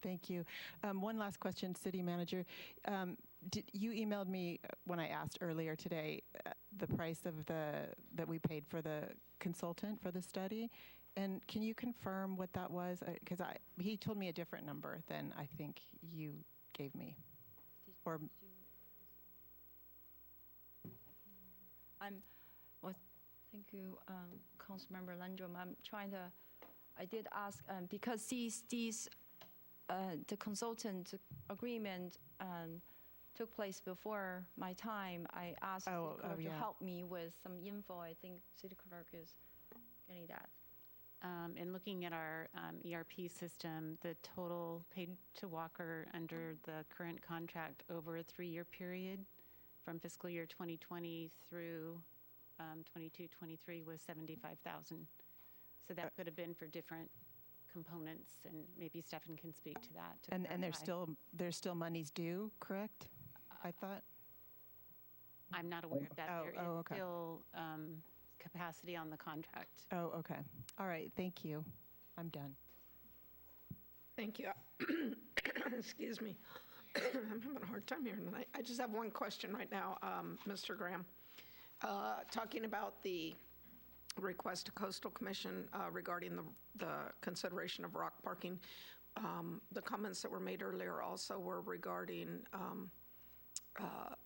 Thank you. One last question, City Manager. You emailed me when I asked earlier today the price of that we paid for the consultant for the study, and can you confirm what that was? Because he told me a different number than I think you gave me. Or thank you, Councilmember Landrum. I did ask because the consultant agreement took place before my time. I asked the city clerk to help me with some info. I think city clerk is getting that. In looking at our ERP system, the total paid to Walker under the current contract over a 3-year period from fiscal year 2020 through 22-23 was $75,000. So that could have been for different components, and maybe Stefan can speak to that. And there's still monies due, correct? I thought. I'm not aware of that. There is okay. still capacity on the contract. Oh, okay. All right. Thank you. I'm done. Thank you. Excuse me. I'm having a hard time here tonight. I just have one question right now, Mr. Graham. Talking about the request to Coastal Commission regarding the consideration of rock parking. The comments that were made earlier also were regarding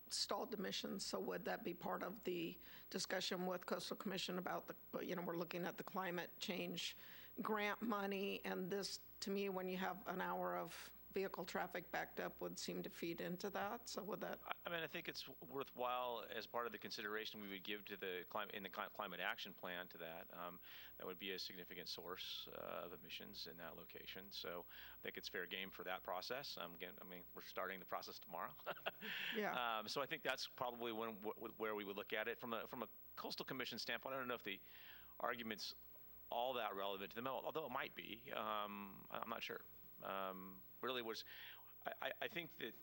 stalled emissions. So would that be part of the discussion with Coastal Commission about we're looking at the climate change grant money, and this, to me, when you have an hour of vehicle traffic backed up, would seem to feed into that. So would that? I mean, I think it's worthwhile as part of the consideration we would give to the climate action plan to that. That would be a significant source of emissions in that location. So I think it's fair game for that process. Again, I mean, we're starting the process tomorrow. Yeah. So I think that's probably where we would look at it from a Coastal Commission standpoint. I don't know if the argument's all that relevant to them, although it might be. I'm not sure. Really was, I think that,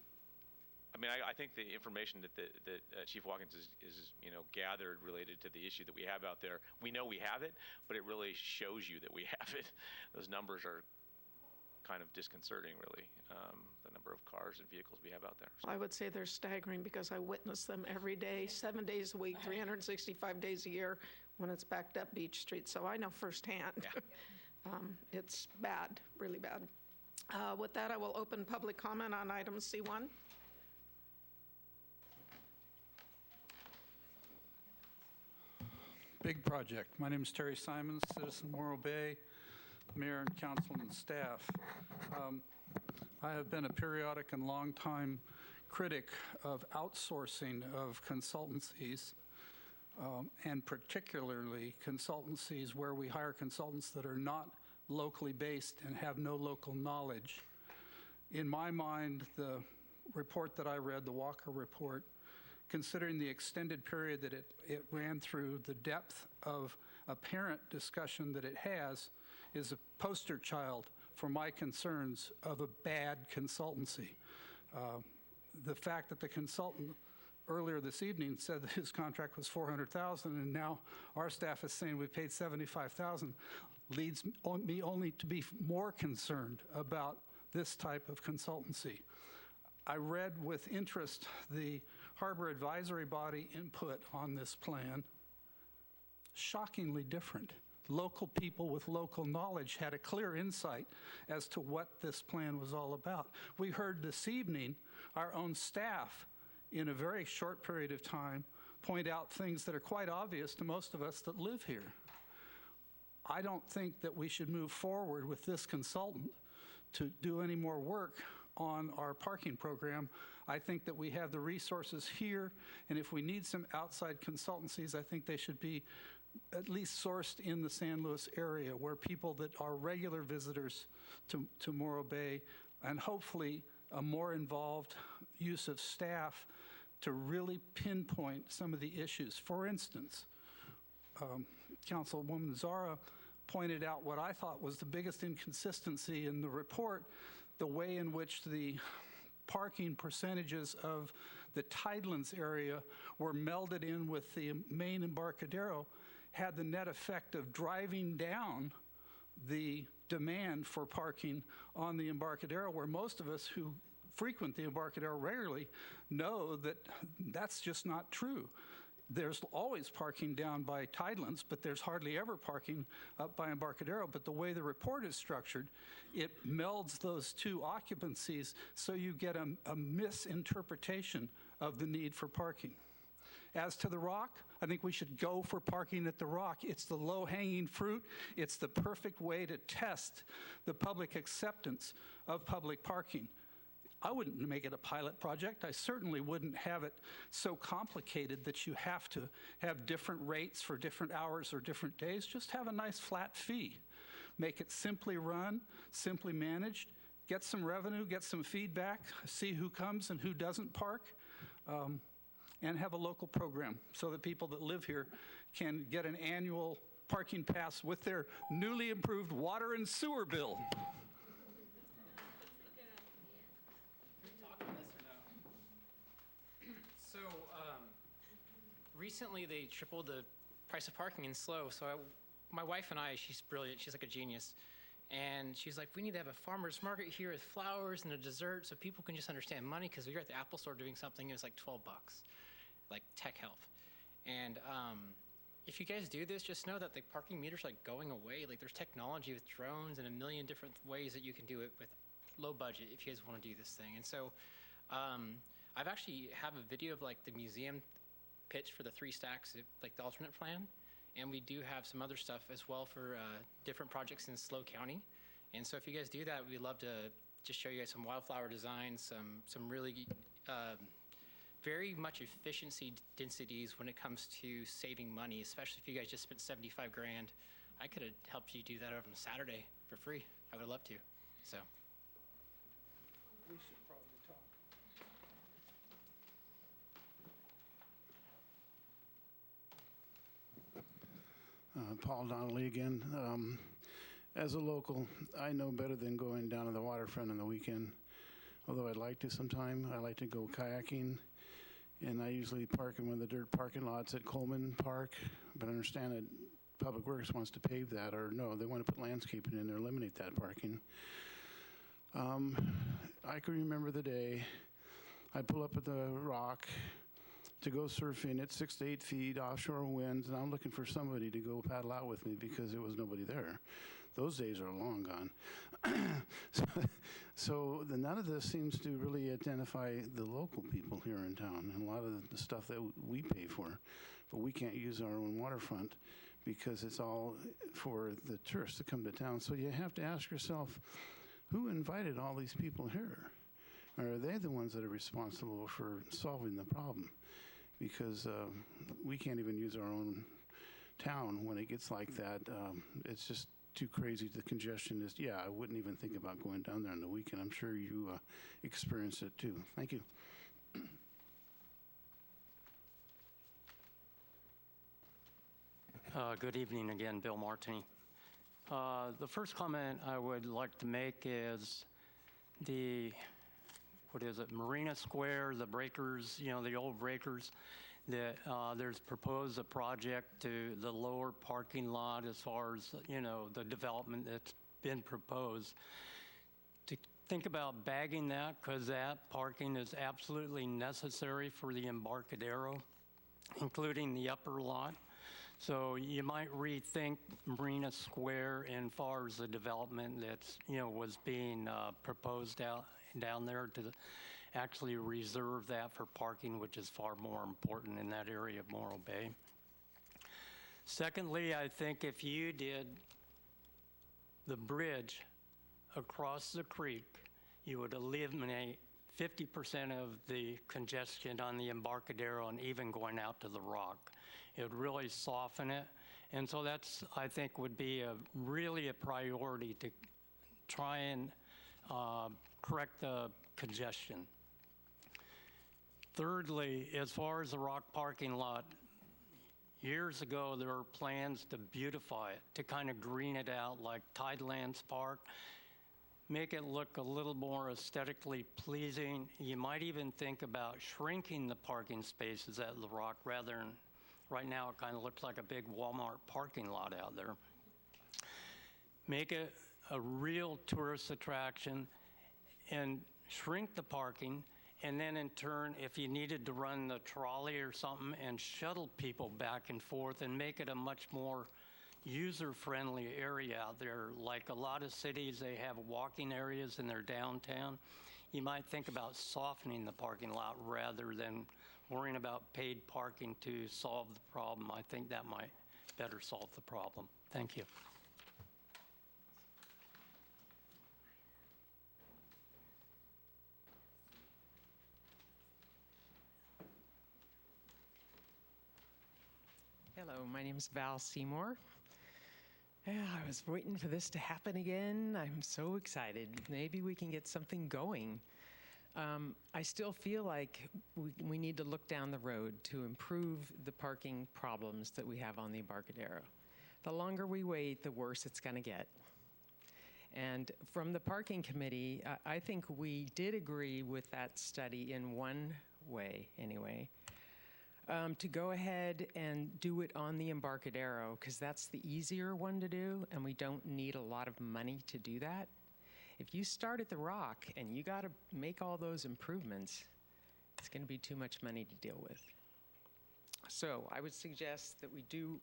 I think the information that Chief Watkins is gathered related to the issue that we have out there, we know we have it, but it really shows you that we have it. Those numbers are kind of disconcerting, really, the number of cars and vehicles we have out there. I would say they're staggering because I witness them every day, 7 days a week, 365 days a year when it's backed up Beach Street. So I know firsthand. Yeah. It's bad, really bad. With that, I will open public comment on item C1. Big project. My name is Terry Simons, citizen Morro Bay, mayor and council and staff. I have been a periodic and long-time critic of outsourcing of consultancies, and particularly consultancies where we hire consultants that are not locally based and have no local knowledge. In my mind, the report that I read, the Walker report, considering the extended period that it ran through, the depth of apparent discussion that it has, is a poster child for my concerns of a bad consultancy. The fact that the consultant earlier this evening said that his contract was $400,000, and now our staff is saying we paid $75,000, leads me only to be more concerned about this type of consultancy. I read with interest the Harbor Advisory Body input on this plan. Shockingly different. Local people with local knowledge had a clear insight as to what this plan was all about. We heard this evening our own staff, in a very short period of time, point out things that are quite obvious to most of us that live here. I don't think that we should move forward with this consultant to do any more work on our parking program. I think that we have the resources here, and if we need some outside consultancies, I think they should be at least sourced in the San Luis area, where people that are regular visitors to Morro Bay, and hopefully a more involved use of staff to really pinpoint some of the issues. For instance, Councilwoman Zara pointed out what I thought was the biggest inconsistency in the report, the way in which the parking percentages of the Tidelands area were melded in with the main Embarcadero had the net effect of driving down the demand for parking on the Embarcadero, where most of us who frequent the Embarcadero regularly know that that's just not true. There's always parking down by Tidelands, but there's hardly ever parking up by Embarcadero. But the way the report is structured, it melds those two occupancies, so you get a misinterpretation of the need for parking. As to the Rock, I think we should go for parking at the Rock. It's the low-hanging fruit. It's the perfect way to test the public acceptance of public parking. I wouldn't make it a pilot project. I certainly wouldn't have it so complicated that you have to have different rates for different hours or different days. Just have a nice flat fee. Make it simply run, simply managed, get some revenue, get some feedback, see who comes and who doesn't park, and have a local program so that people that live here can get an annual parking pass with their newly improved water and sewer bill. So recently they tripled the price of parking in SLO. So my wife and I, she's brilliant, she's like a genius. And she's like, we need to have a farmer's market here with flowers and a dessert so people can just understand money, because we were at the Apple store doing something, it was like $12, like tech help. And if you guys do this, just know that the parking meter's like going away. Like there's technology with drones and a million different ways that you can do it with low budget if you guys want to do this thing. And so I've actually have a video of like the museum pitch for the 3 stacks, like the alternate plan. And we do have some other stuff as well for different projects in SLO County. And so if you guys do that, we'd love to just show you guys some wildflower designs, some really very much efficiency densities when it comes to saving money, especially if you guys just spent 75 grand. I could have helped you do that on Saturday for free. I would love to. So. We should probably talk. Paul Donnelly again. As a local, I know better than going down to the waterfront on the weekend, although I'd like to sometime. I like to go kayaking, and I usually park in one of the dirt parking lots at Coleman Park, but I understand that Public Works wants to pave that, or no, they want to put landscaping in there, eliminate that parking. I can remember the day I pull up at the Rock to go surfing at 6 to 8 feet, offshore winds, and I'm looking for somebody to go paddle out with me because there was nobody there. Those days are long gone. So none of this seems to really identify the local people here in town, and a lot of the stuff that we pay for, but we can't use our own waterfront because it's all for the tourists to come to town. So you have to ask yourself, who invited all these people here? Or are they the ones that are responsible for solving the problem? Because we can't even use our own town when it gets like that. It's just too crazy. The congestion is, yeah, I wouldn't even think about going down there on the weekend. I'm sure you experience it too. Thank you. Good evening again, Bill Martini. The first comment I would like to make is Marina Square, the breakers, the old breakers, that there's proposed a project to the lower parking lot as far as, the development that's been proposed. To think about bagging that, because that parking is absolutely necessary for the Embarcadero, including the upper lot. So you might rethink Marina Square in far as the development that's, was being proposed down there to actually reserve that for parking, which is far more important in that area of Morro Bay. Secondly, I think if you did the bridge across the creek, you would eliminate 50% of the congestion on the Embarcadero and even going out to the Rock. It would really soften it. And so that's, I think, would be really a priority to try and correct the congestion. Thirdly, as far as the Rock parking lot, years ago there were plans to beautify it, to kind of green it out like Tidelands Park. make it look a little more aesthetically pleasing. You might even think about shrinking the parking spaces at La Rock rather than, right now it kind of looks like a big Walmart parking lot out there. Make it a real tourist attraction and shrink the parking, and then in turn, if you needed to run the trolley or something and shuttle people back and forth and make it a much more user-friendly area out there. Like a lot of cities, they have walking areas in their downtown. You might think about softening the parking lot rather than worrying about paid parking to solve the problem. I think that might better solve the problem. Thank you. Hello, my name is Val Seymour. Yeah, I was waiting for this to happen again. I'm so excited. Maybe we can get something going. I still feel like we need to look down the road to improve the parking problems that we have on the Embarcadero. The longer we wait, the worse it's going to get. And from the parking committee, I think we did agree with that study in one way, anyway. To go ahead and do it on the Embarcadero, because that's the easier one to do, and we don't need a lot of money to do that. If you start at the Rock and you got to make all those improvements, it's going to be too much money to deal with. So I would suggest that we do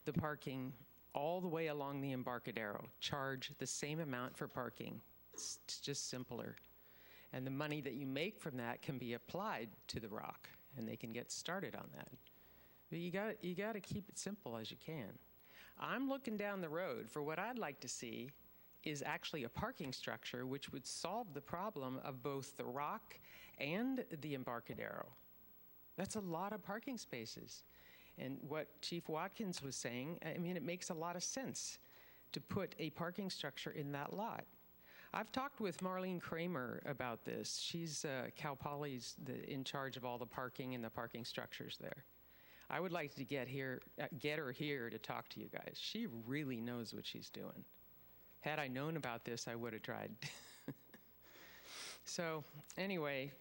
the parking all the way along the Embarcadero, charge the same amount for parking. It's just simpler. And the money that you make from that can be applied to the Rock, and they can get started on that. But you got to keep it simple as you can. I'm looking down the road for what I'd like to see is actually a parking structure which would solve the problem of both the Rock and the Embarcadero. That's a lot of parking spaces. And what Chief Watkins was saying, I mean, it makes a lot of sense to put a parking structure in that lot. I've talked with Marlene Kramer about this. She's Cal Poly's in charge of all the parking and the parking structures there. I would like to get her here to talk to you guys. She really knows what she's doing. Had I known about this, I would have tried. So anyway,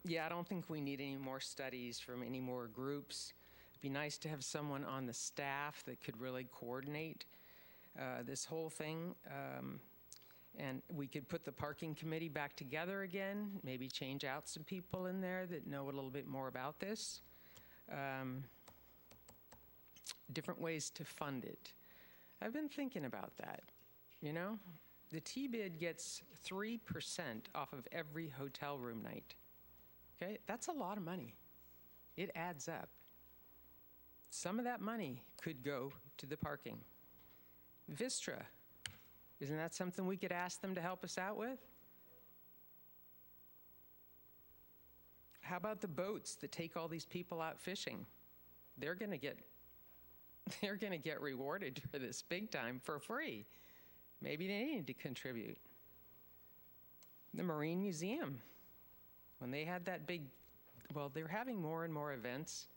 yeah, I don't think we need any more studies from any more groups. It'd be nice to have someone on the staff that could really coordinate this whole thing. And we could put the parking committee back together again, maybe change out some people in there that know a little bit more about this. Different ways to fund it. I've been thinking about that, you know? The T-bid gets 3% off of every hotel room night. Okay, that's a lot of money. It adds up. Some of that money could go to the parking. Vistra. Isn't that something we could ask them to help us out with? How about the boats that take all these people out fishing? They're going to get rewarded for this big time for free. Maybe they need to contribute. The Marine Museum, when they had that big, well, they're having more and more events,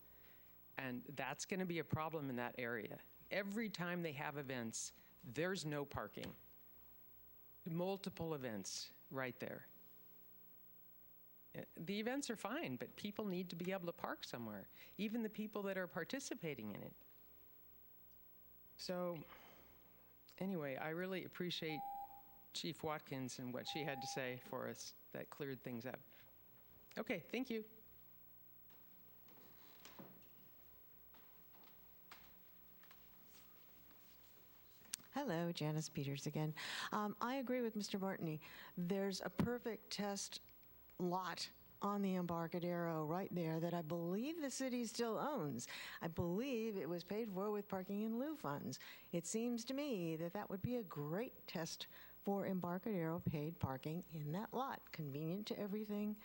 and that's going to be a problem in that area. Every time they have events, there's no parking. Multiple events right there. The events are fine, but people need to be able to park somewhere, even the people that are participating in it. So anyway, I really appreciate Chief Watkins and what she had to say for us. That cleared things up. Okay, thank you. Hello, Janice Peters again. I agree with Mr. Bartney. There's a perfect test lot on the Embarcadero right there that I believe the city still owns. I believe it was paid for with parking in lieu funds. It seems to me that that would be a great test for Embarcadero paid parking in that lot. Convenient to everything.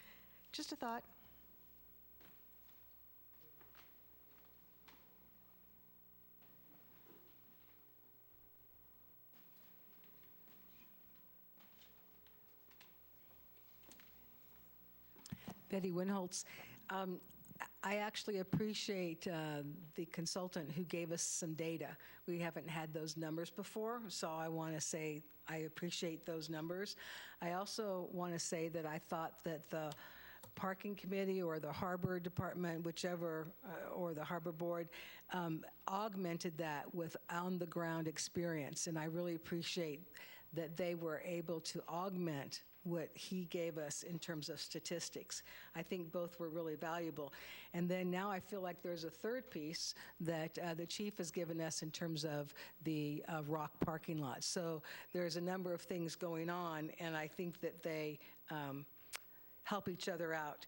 Just a thought. Betty Winholtz. I actually appreciate the consultant who gave us some data. We haven't had those numbers before, so I want to say I appreciate those numbers. I also want to say that I thought that the parking committee or the harbor department, whichever, or the harbor board, augmented that with on-the-ground experience, and I really appreciate that they were able to augment what he gave us in terms of statistics. I think both were really valuable. And then now I feel like there's a third piece that the chief has given us in terms of the rock parking lot. So there's a number of things going on, and I think that they help each other out.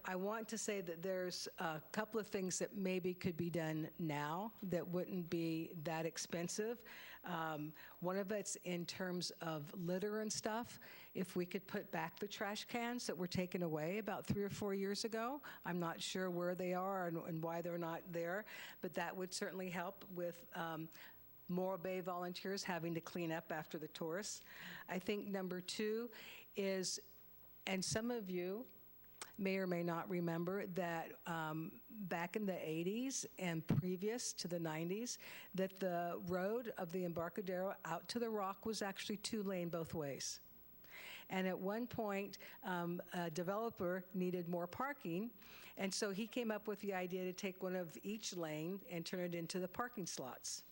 I want to say that there's a couple of things that maybe could be done now that wouldn't be that expensive. One of it's in terms of litter and stuff. If we could put back the trash cans that were taken away about 3 or 4 years ago, I'm not sure where they are and why they're not there, but that would certainly help with Morro Bay volunteers having to clean up after the tourists. I think number 2 is, and some of you may or may not remember that back in the 80s and previous to the 90s, that the road of the Embarcadero out to the Rock was actually 2-lane both ways. And at one point, a developer needed more parking, and so he came up with the idea to take one of each lane and turn it into the parking slots.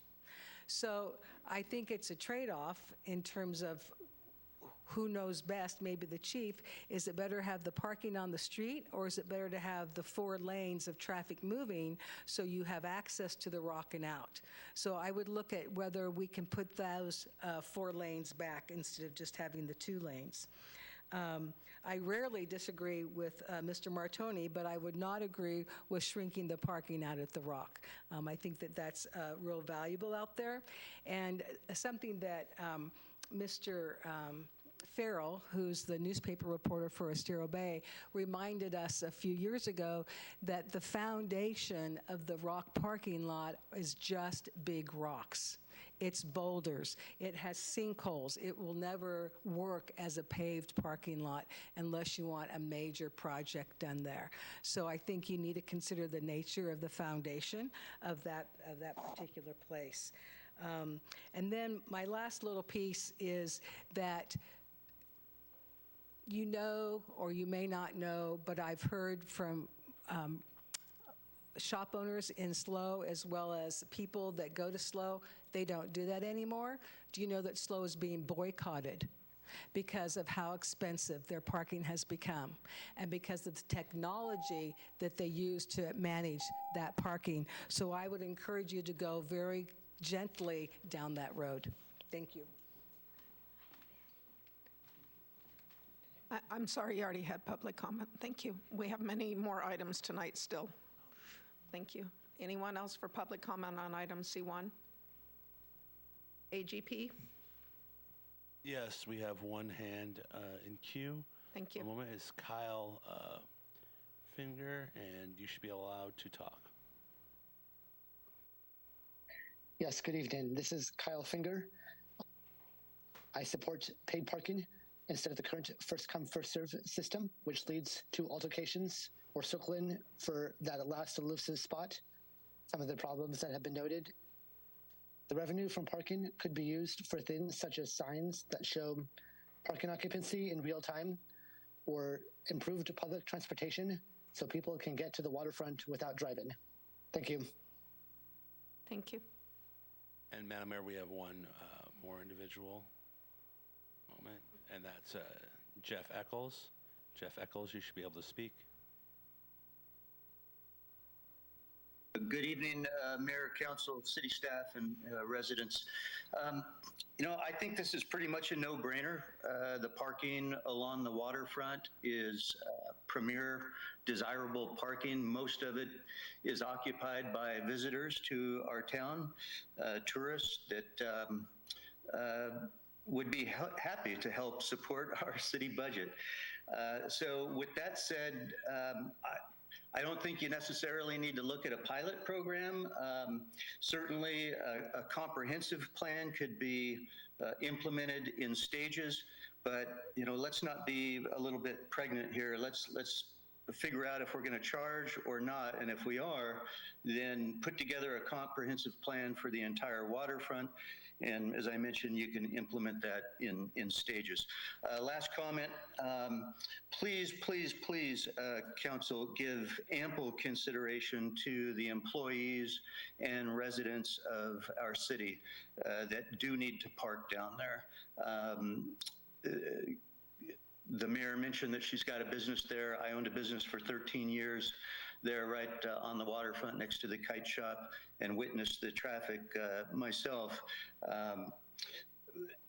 So I think it's a trade-off in terms of who knows best, maybe the chief. Is it better to have the parking on the street, or is it better to have the 4 lanes of traffic moving so you have access to the Rock and out? So I would look at whether we can put those 4 lanes back instead of just having the 2 lanes. I rarely disagree with Mr. Martoni, but I would not agree with shrinking the parking out at the Rock. I think that that's real valuable out there. And something that Mr. Farrell, who's the newspaper reporter for Estero Bay, reminded us a few years ago that the foundation of the Rock parking lot is just big rocks. It's boulders. It has sinkholes. It will never work as a paved parking lot unless you want a major project done there. So I think you need to consider the nature of the foundation of that particular place. And then my last little piece is that you know, or you may not know, but I've heard from shop owners in SLO as well as people that go to SLO, they don't do that anymore. Do you know that SLO is being boycotted because of how expensive their parking has become and because of the technology that they use to manage that parking? So I would encourage you to go very gently down that road. Thank you. I'm sorry, you already had public comment. Thank you. We have many more items tonight still. Thank you. Anyone else for public comment on item C1? AGP? Yes, we have one hand in queue. Thank you. The moment is Kyle Finger, and you should be allowed to talk. Yes, good evening. This is Kyle Finger. I support paid parking instead of the current first-come, first-served system, which leads to altercations or circling for that last elusive spot. Some of the problems that have been noted. The revenue from parking could be used for things such as signs that show parking occupancy in real time, or improved public transportation so people can get to the waterfront without driving. Thank you. Thank you. And Madam Mayor, we have one more individual moment, and that's Jeff Eccles. Jeff Eccles, you should be able to speak. Good evening, Mayor, Council, City staff, and residents. You know, I think this is pretty much a no-brainer. The parking along the waterfront is premier, desirable parking. Most of it is occupied by visitors to our town, tourists that would be happy to help support our city budget. So with that said, I don't think you necessarily need to look at a pilot program. Certainly a comprehensive plan could be implemented in stages, but you know, let's not be a little bit pregnant here. Let's figure out if we're going to charge or not. And if we are, then put together a comprehensive plan for the entire waterfront. And as I mentioned, you can implement that in stages. Last comment, please, please, please, council, give ample consideration to the employees and residents of our city that do need to park down there. The mayor mentioned that she's got a business there. I owned a business for 13 years there right on the waterfront next to the kite shop and witnessed the traffic myself.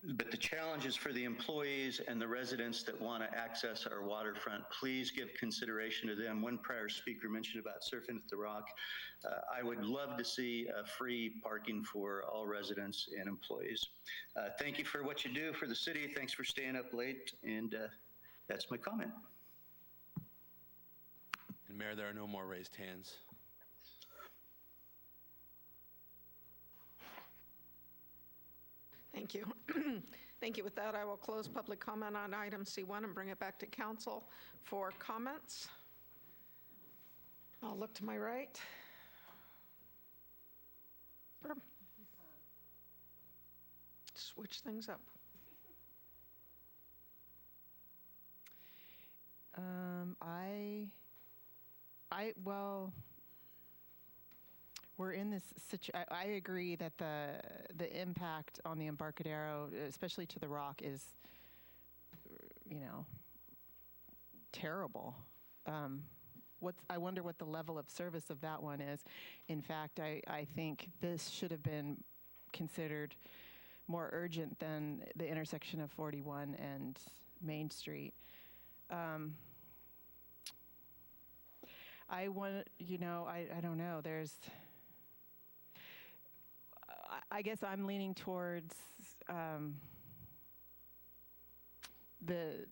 But the challenge is for the employees and the residents that want to access our waterfront. Please give consideration to them. One prior speaker mentioned about surfing at the Rock. I would love to see free parking for all residents and employees. Thank you for what you do for the city. Thanks for staying up late. And that's my comment. And Mayor, there are no more raised hands. Thank you. Thank you. With that, I will close public comment on item C1 and bring it back to council for comments. I'll look to my right. Switch things up. Well, we're in this situation. I agree that the impact on the Embarcadero, especially to the Rock, is, terrible. I wonder what the level of service of that one is. In fact, I think this should have been considered more urgent than the intersection of 41 and Main Street. I don't know. I guess I'm leaning towards the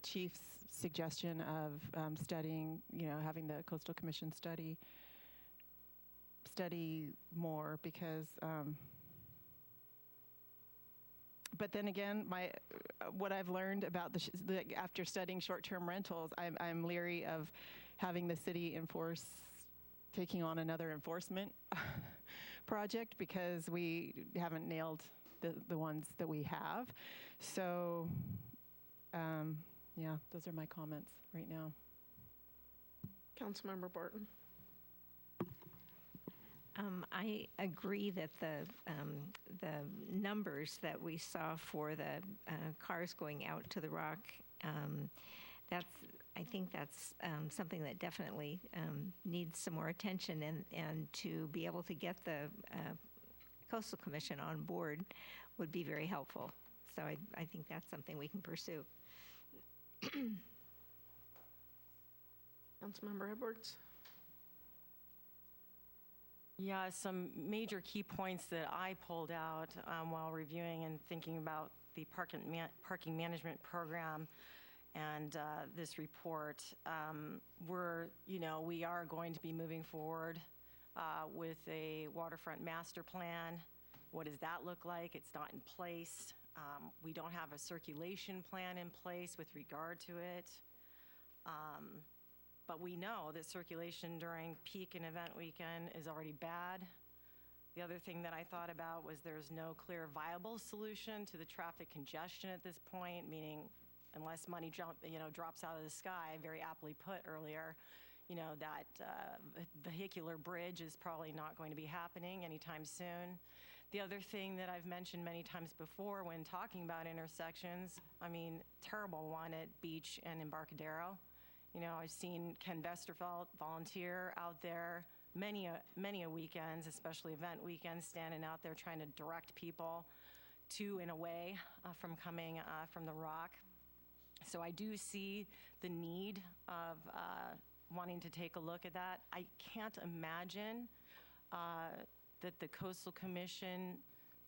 chief's suggestion of studying, having the Coastal Commission study more, because but then again, what I've learned about after studying short-term rentals, I'm leery of having the city taking on another enforcement project, because we haven't nailed the ones that we have. So, yeah, those are my comments right now. Councilmember Barton. I agree that the numbers that we saw for the cars going out to the Rock, I think that's something that definitely needs some more attention, and to be able to get the Coastal Commission on board would be very helpful. So I think that's something we can pursue. Councilmember Edwards. Yeah, some major key points that I pulled out while reviewing and thinking about the parking management program and this report. We are going to be moving forward with a waterfront master plan. What does that look like? It's not in place. We don't have a circulation plan in place with regard to it. But we know that circulation during peak and event weekend is already bad. The other thing that I thought about was there's no clear viable solution to the traffic congestion at this point, meaning unless money drops out of the sky, very aptly put earlier, that vehicular bridge is probably not going to be happening anytime soon. The other thing that I've mentioned many times before when talking about intersections, terrible one at Beach and Embarcadero. I've seen Ken Vesterfeld volunteer out there many a weekends, especially event weekends, standing out there trying to direct people to and away from coming from the Rock. So I do see the need of wanting to take a look at that. I can't imagine that the Coastal Commission,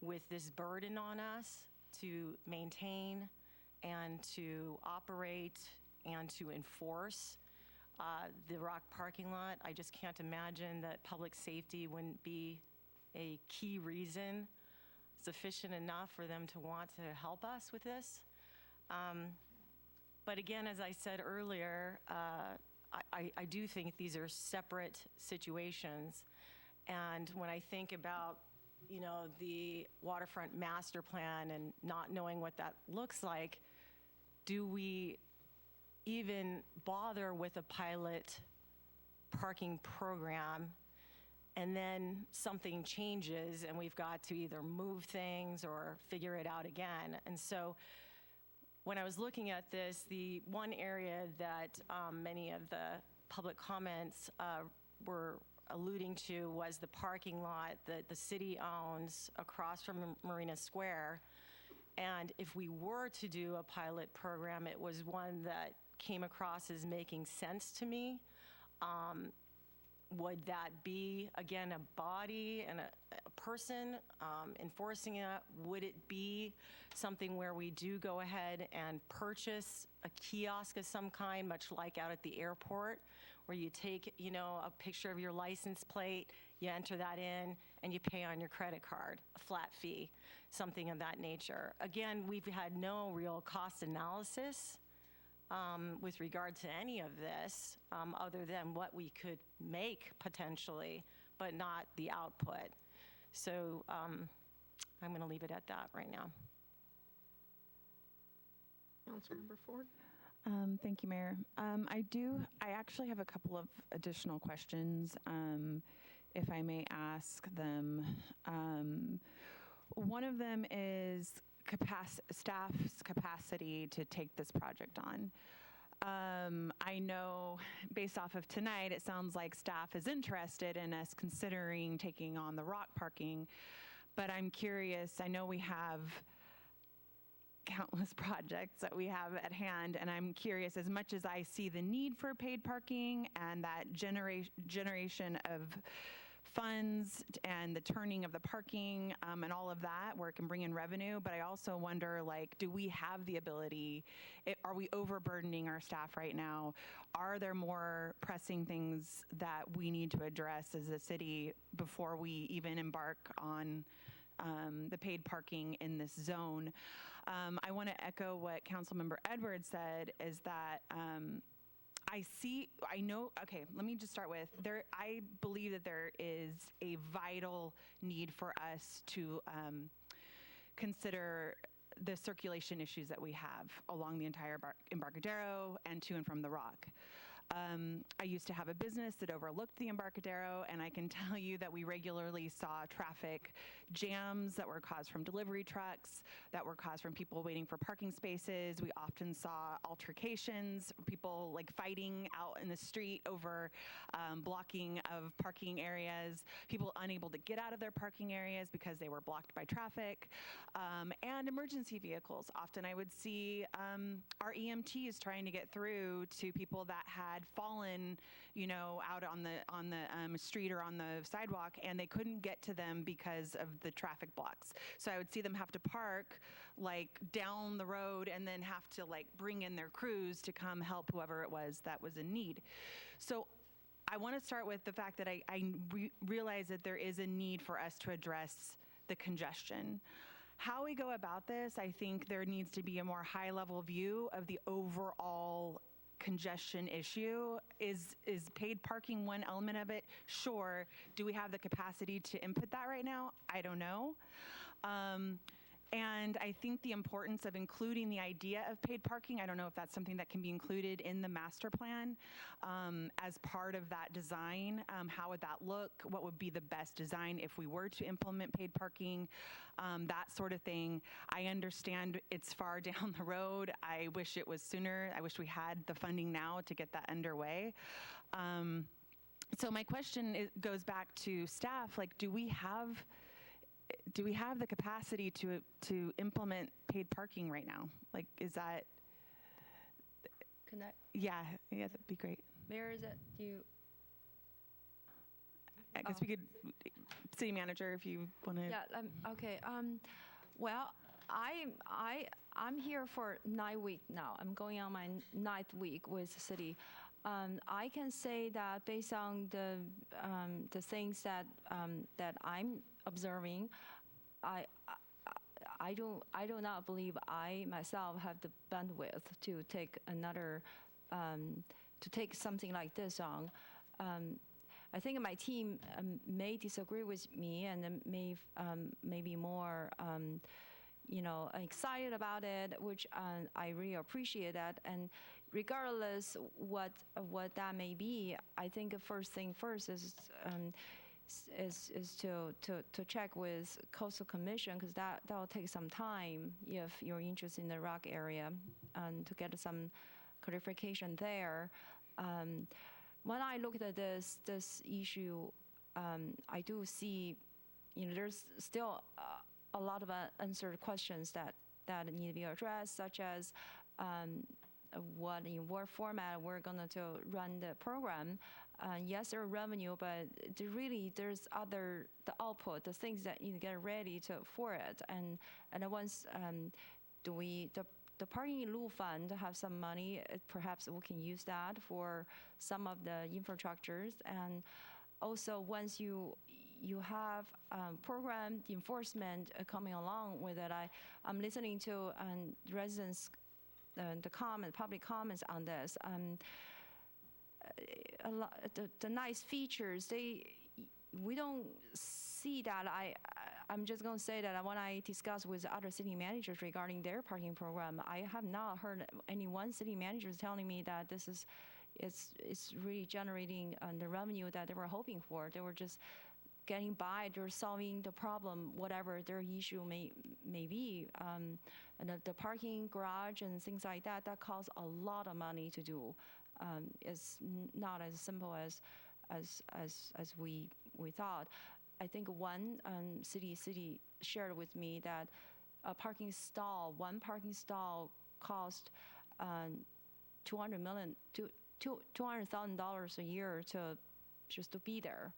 with this burden on us to maintain and to operate and to enforce the Rock parking lot, I just can't imagine that public safety wouldn't be a key reason sufficient enough for them to want to help us with this. But again, as I said earlier, I do think these are separate situations. And when I think about, the waterfront master plan and not knowing what that looks like, do we even bother with a pilot parking program and then something changes and we've got to either move things or figure it out again? And so when I was looking at this, the one area that many of the public comments were alluding to was the parking lot that the city owns across from Marina Square. And if we were to do a pilot program, it was one that came across as making sense to me. Would that be, again, a body and a person enforcing it? Would it be something where we do go ahead and purchase a kiosk of some kind, much like out at the airport, where you take, a picture of your license plate, you enter that in, and you pay on your credit card, a flat fee, something of that nature? Again, we've had no real cost analysis with regard to any of this, other than what we could make potentially, but not the output. So I'm going to leave it at that right now. Councilmember Ford. Thank you, Mayor. I actually have a couple of additional questions, if I may ask them. One of them is staff's capacity to take this project on. I know based off of tonight, it sounds like staff is interested in us considering taking on the rock parking, but I'm curious, I know we have countless projects that we have at hand, and I'm curious, as much as I see the need for paid parking and that generation of funds and the turning of the parking and all of that where it can bring in revenue, but I also wonder, do we have the ability, are we overburdening our staff right now? Are there more pressing things that we need to address as a city before we even embark on the paid parking in this zone? I want to echo what Councilmember Edwards said, is that let me just start with, I believe that there is a vital need for us to consider the circulation issues that we have along the entire Embarcadero and to and from the Rock. I used to have a business that overlooked the Embarcadero, and I can tell you that we regularly saw traffic jams that were caused from delivery trucks, that were caused from people waiting for parking spaces. We often saw altercations, people fighting out in the street over blocking of parking areas, people unable to get out of their parking areas because they were blocked by traffic, and emergency vehicles. Often I would see our EMTs trying to get through to people that had fallen, out on the street or on the sidewalk, and they couldn't get to them because of the traffic blocks. So I would see them have to park down the road and then have to bring in their crews to come help whoever it was that was in need. So I want to start with the fact that I realize that there is a need for us to address the congestion. How we go about this, I think there needs to be a more high-level view of the overall congestion issue. Is paid parking one element of it? Sure. Do we have the capacity to input that right now? I don't know. And I think the importance of including the idea of paid parking, I don't know if that's something that can be included in the master plan as part of that design. How would that look? What would be the best design if we were to implement paid parking? That sort of thing. I understand it's far down the road. I wish it was sooner. I wish we had the funding now to get that underway. So my question goes back to staff, do we have the capacity to implement paid parking right now? Is that? Can I? Yeah, that'd be great. Mayor, is it you? I guess we could, city manager, if you want to. Yeah. Okay. Well, I'm here for 9 weeks now. I'm going on my 9th week with the city. I can say that based on the things that I'm observing, I do not believe I myself have the bandwidth to take another to take something like this on. I think my team may disagree with me and may be more excited about it, which I really appreciate that. And regardless what that may be, I think the first thing first is to check with Coastal Commission, because that will take some time if you're interested in the rock area, and to get some clarification there. When I looked at this issue, I do see, there's still a lot of unanswered questions that need to be addressed, such as in what format we're going to run the program. Yes, there's revenue, but there's the output, the things that need to get ready for it. And then once the parking in lieu fund have some money, perhaps we can use that for some of the infrastructures. And also once you have program enforcement coming along with it, I'm listening to residents, public comments on this. The nice features, we don't see that. I'm just going to say that when I discuss with other city managers regarding their parking program, I have not heard any one city manager telling me that it's really generating the revenue that they were hoping for. They were just getting by, they're solving the problem, whatever their issue may be. And the parking garage and things like that costs a lot of money to do. It's not as simple as we thought. I think one city shared with me that one parking stall cost $200,000 a year just to be there.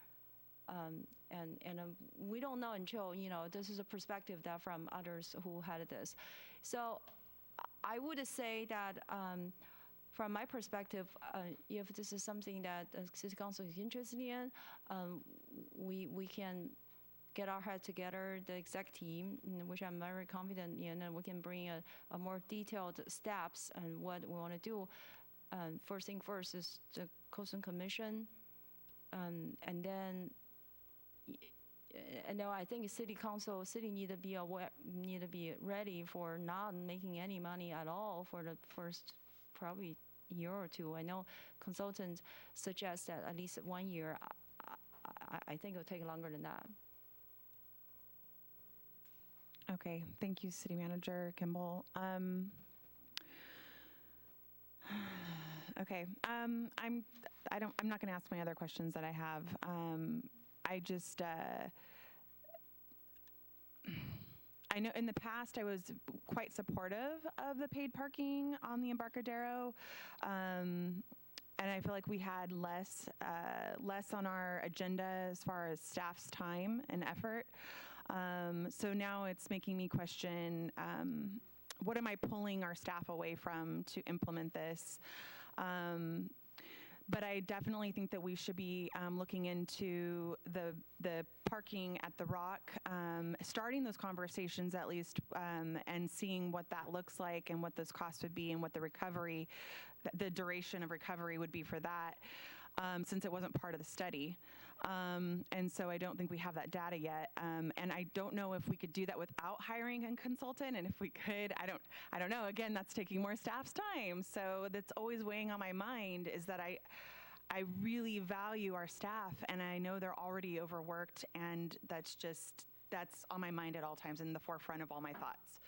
And we don't know until, this is a perspective that from others who had this. So I would say that from my perspective, if this is something that the City Council is interested in, we can get our head together, the exec team, which I'm very confident in, and we can bring a more detailed steps and what we want to do. First thing first is the Coastal Commission, and then I think city need to be ready for not making any money at all for the first probably year or two. I know consultants suggest that at least 1 year. I think it'll take longer than that. Okay, thank you, City Manager Kimball. Okay, I'm not going to ask my other questions that I have. I know in the past I was quite supportive of the paid parking on the Embarcadero, and I feel like we had less on our agenda as far as staff's time and effort. So now it's making me question, what am I pulling our staff away from to implement this? But I definitely think that we should be looking into the parking at the Rock, starting those conversations at least, and seeing what that looks like and what those costs would be and what the duration of recovery would be for that, since it wasn't part of the study. And so I don't think we have that data yet. And I don't know if we could do that without hiring a consultant. And if we could, I don't know. Again, that's taking more staff's time. So that's always weighing on my mind, is that I really value our staff, and I know they're already overworked, and that's on my mind at all times, in the forefront of all my thoughts.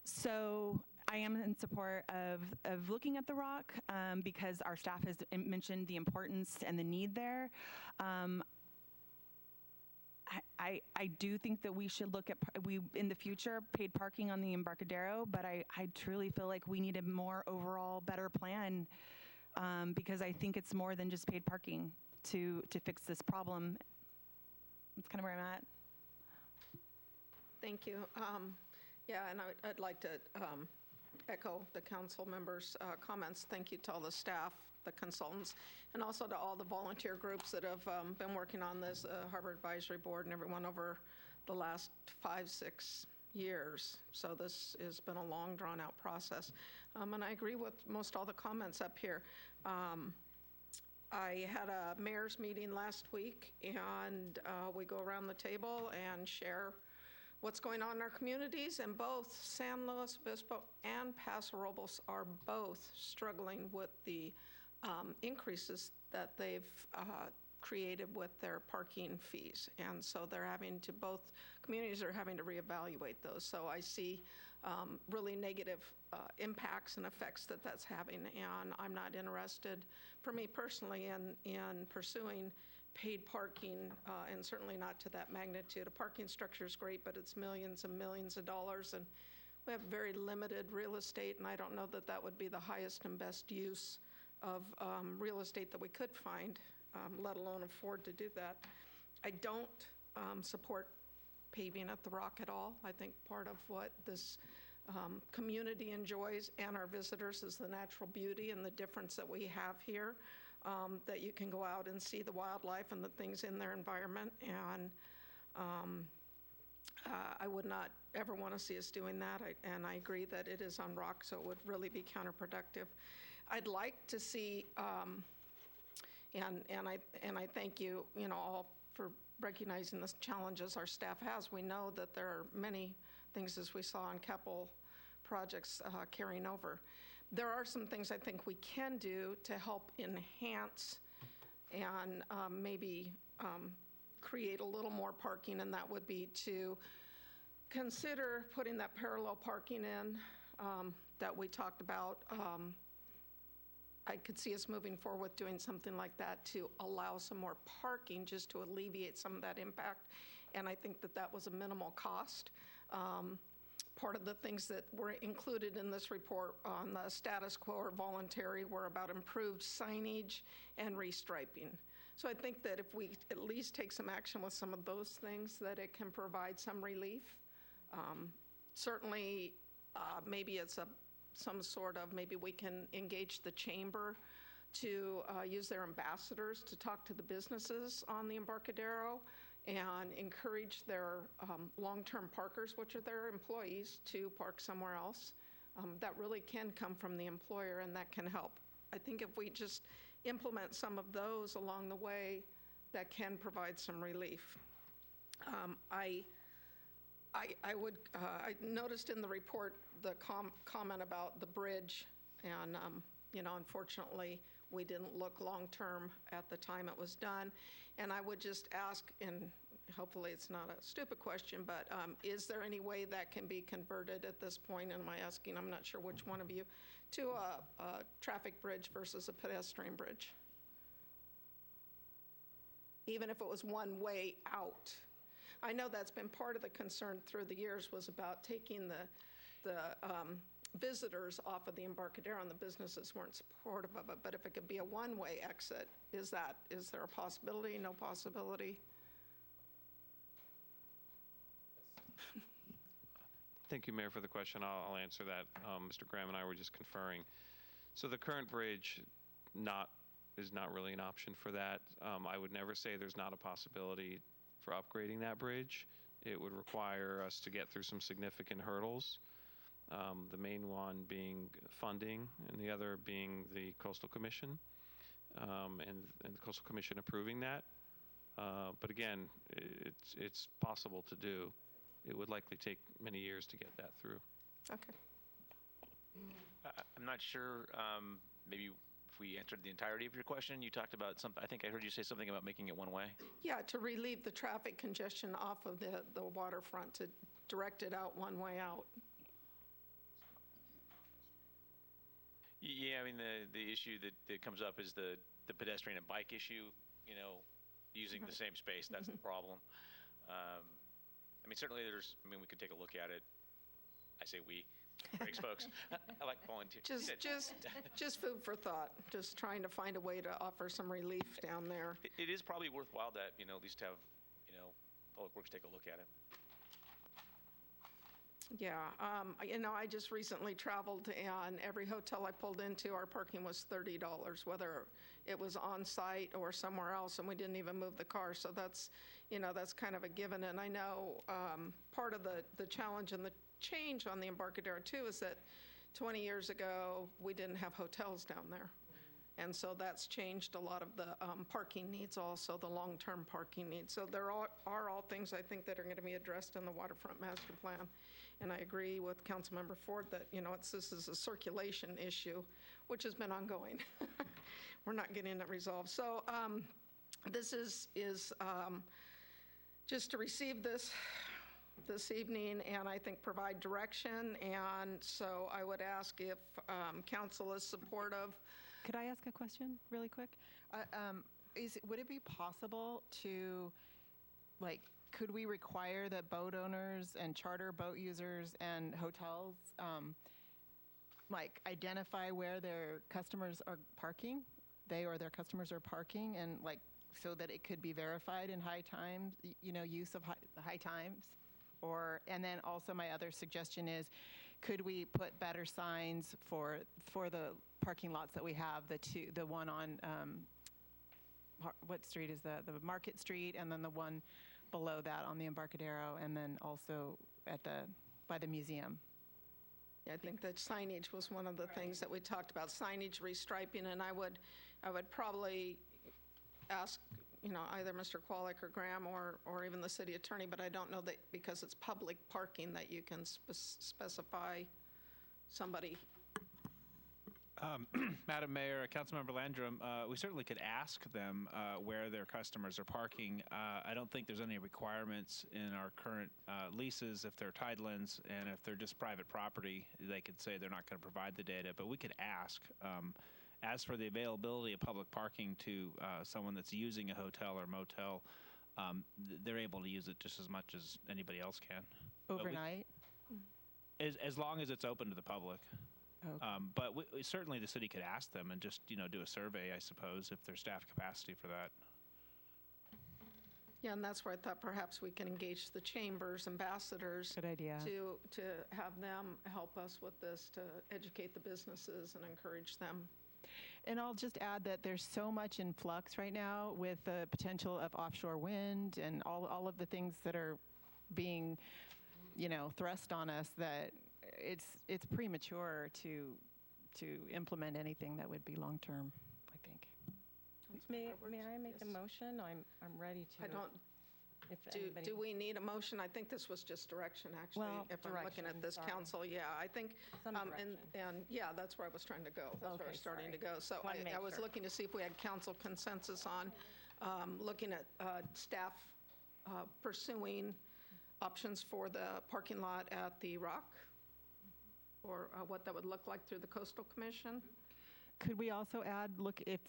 So I am in support of looking at the Rock, because our staff has mentioned the importance and the need there. I do think that we should look at in the future paid parking on the Embarcadero, but I truly feel like we need a more overall better plan, because I think it's more than just paid parking to fix this problem. That's kind of where I'm at. Thank you. Yeah, and I'd like to echo the council members' comments. Thank you to all the staff, the consultants, and also to all the volunteer groups that have been working on this, Harbor Advisory Board and everyone over the last 5, 6 years. So this has been a long, drawn-out process. And I agree with most all the comments up here. I had a mayor's meeting last week, and we go around the table and share what's going on in our communities, and both San Luis Obispo and Paso Robles are both struggling with the increases that they've created with their parking fees. And so they're having to, both communities are having to reevaluate those. So I see really negative impacts and effects that that's having, and I'm not interested, for me personally, in pursuing paid parking, and certainly not to that magnitude. A parking structure is great, but it's millions and millions of dollars, and we have very limited real estate, and I don't know that that would be the highest and best use of real estate that we could find, let alone afford to do that. I don't support paving at the Rock at all. I think part of what this community enjoys and our visitors is the natural beauty and the difference that we have here, that you can go out and see the wildlife and the things in their environment. And I would not ever want to see us doing that. And I agree that it is on Rock, so it would really be counterproductive. I'd like to see, and I thank you, all for recognizing the challenges our staff has. We know that there are many things, as we saw on capital projects, carrying over. There are some things I think we can do to help enhance and maybe create a little more parking, and that would be to consider putting that parallel parking in that we talked about. I could see us moving forward with doing something like that to allow some more parking, just to alleviate some of that impact. And I think that that was a minimal cost. Part of the things that were included in this report on the status quo or voluntary were about improved signage and restriping. So I think that if we at least take some action with some of those things, that it can provide some relief. Certainly, maybe it's some sort of, maybe we can engage the chamber to use their ambassadors to talk to the businesses on the Embarcadero and encourage their long-term parkers, which are their employees, to park somewhere else. That really can come from the employer, and that can help. I think if we just implement some of those along the way, that can provide some relief. I noticed in the report the comment about the bridge, and unfortunately, we didn't look long-term at the time it was done. And I would just ask, and hopefully it's not a stupid question, but is there any way that can be converted at this point? And am I asking, I'm not sure which one of you, to a traffic bridge versus a pedestrian bridge? Even if it was one way out. I know that's been part of the concern through the years, was about taking the visitors off of the Embarcadero, and the businesses weren't supportive of it. But if it could be a one-way exit, is there a possibility? No possibility? Thank you, Mayor, for the question. I'll answer that. Mr. Graham and I were just conferring. So the current bridge is not really an option for that. I would never say there's not a possibility for upgrading that bridge. It would require us to get through some significant hurdles. The main one being funding, and the other being the Coastal Commission, and the Coastal Commission approving that. But again, it's possible to do. It would likely take many years to get that through. Okay. I'm not sure, maybe if we answered the entirety of your question. You talked about something, I think I heard you say something about making it one way. Yeah, to relieve the traffic congestion off of the waterfront, to direct it out one way out. Yeah, I mean, the issue that comes up is the pedestrian and bike issue, using the same space. That's the problem. I mean, certainly we could take a look at it. I say we, Greg's folks. I like volunteers. Just food for thought. Just trying to find a way to offer some relief down there. It is probably worthwhile that, at least have, Public Works take a look at it. Yeah, I just recently traveled, and every hotel I pulled into, our parking was $30, whether it was on-site or somewhere else, and we didn't even move the car. So that's kind of a given. And I know part of the challenge and the change on the Embarcadero, too, is that 20 years ago, we didn't have hotels down there. And so that's changed a lot of the parking needs also, the long-term parking needs. So there are all things I think that are going to be addressed in the waterfront master plan. And I agree with Councilmember Ford that, this is a circulation issue, which has been ongoing. We're not getting it resolved. So this is just to receive this evening and I think provide direction. And so I would ask if council is supportive. Could I ask a question really quick? Would it be possible to, could we require that boat owners and charter boat users and hotels, identify where their customers are parking, they or their customers are parking, and so that it could be verified in high times, use of high times? And then also my other suggestion is, could we put better signs for the parking lots that we have, the one on, what street is that? The Market Street, and then the one below that on the Embarcadero, and then also by the museum. Yeah, I think that signage was one of the things that we talked about, signage restriping, and I would probably ask, either Mr. Kwolek or Graham or even the city attorney, but I don't know that because it's public parking that you can specify somebody. Madam Mayor, Councilmember Landrum, we certainly could ask them where their customers are parking. I don't think there's any requirements in our current leases if they're tidelands, and if they're just private property, they could say they're not going to provide the data, but we could ask. As for the availability of public parking to someone that's using a hotel or motel, they're able to use it just as much as anybody else can. Overnight? As long as it's open to the public. Okay. But certainly the city could ask them and just, do a survey, I suppose, if there's staff capacity for that. Yeah, and that's where I thought perhaps we can engage the chamber's ambassadors. Good idea. To have them help us with this, to educate the businesses and encourage them. And I'll just add that there's so much in flux right now with the potential of offshore wind and all of the things that are being, thrust on us, that it's premature to implement anything that would be long term, I think. May I make a motion? I'm ready to. I don't. Do we need a motion? I think this was just direction, actually. Well, if I'm looking at this sorry. council, yeah, I think, and yeah, that's where I was trying to go. That's where I was starting to go. So I was looking to see if we had council consensus on looking at staff pursuing options for the parking lot at the Rock, or what that would look like through the Coastal Commission. Could we also add,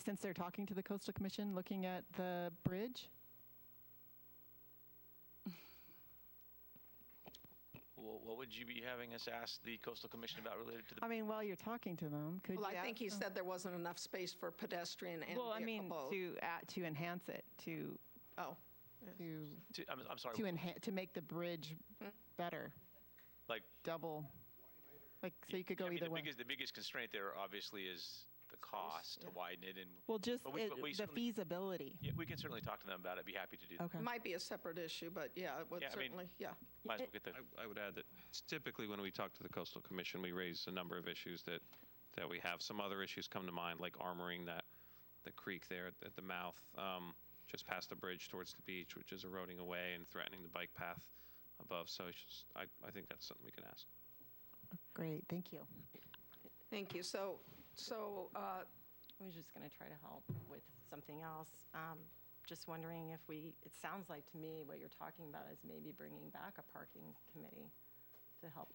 since they're talking to the Coastal Commission, looking at the bridge? What would you be having us ask the Coastal Commission about related to the? While you're talking to them, could you? Well, I think he said there wasn't enough space for pedestrian and both. To enhance it, I'm sorry. To make the bridge better. Like double. So you could go either way. The biggest constraint there obviously is the cost to widen it, and the feasibility. Yeah, we can certainly talk to them about it. Be happy to do that. Okay. Might be a separate issue, but yeah, it would certainly. Might as well get the. I would add that typically when we talk to the Coastal Commission, we raise a number of issues that we have. Some other issues come to mind, like armoring the creek there at the mouth, just past the bridge towards the beach, which is eroding away and threatening the bike path above. So it's just, I think that's something we can ask. Great, thank you. Thank you. So I was just going to try to help with something else. Just wondering if it sounds like to me what you're talking about is maybe bringing back a parking committee to help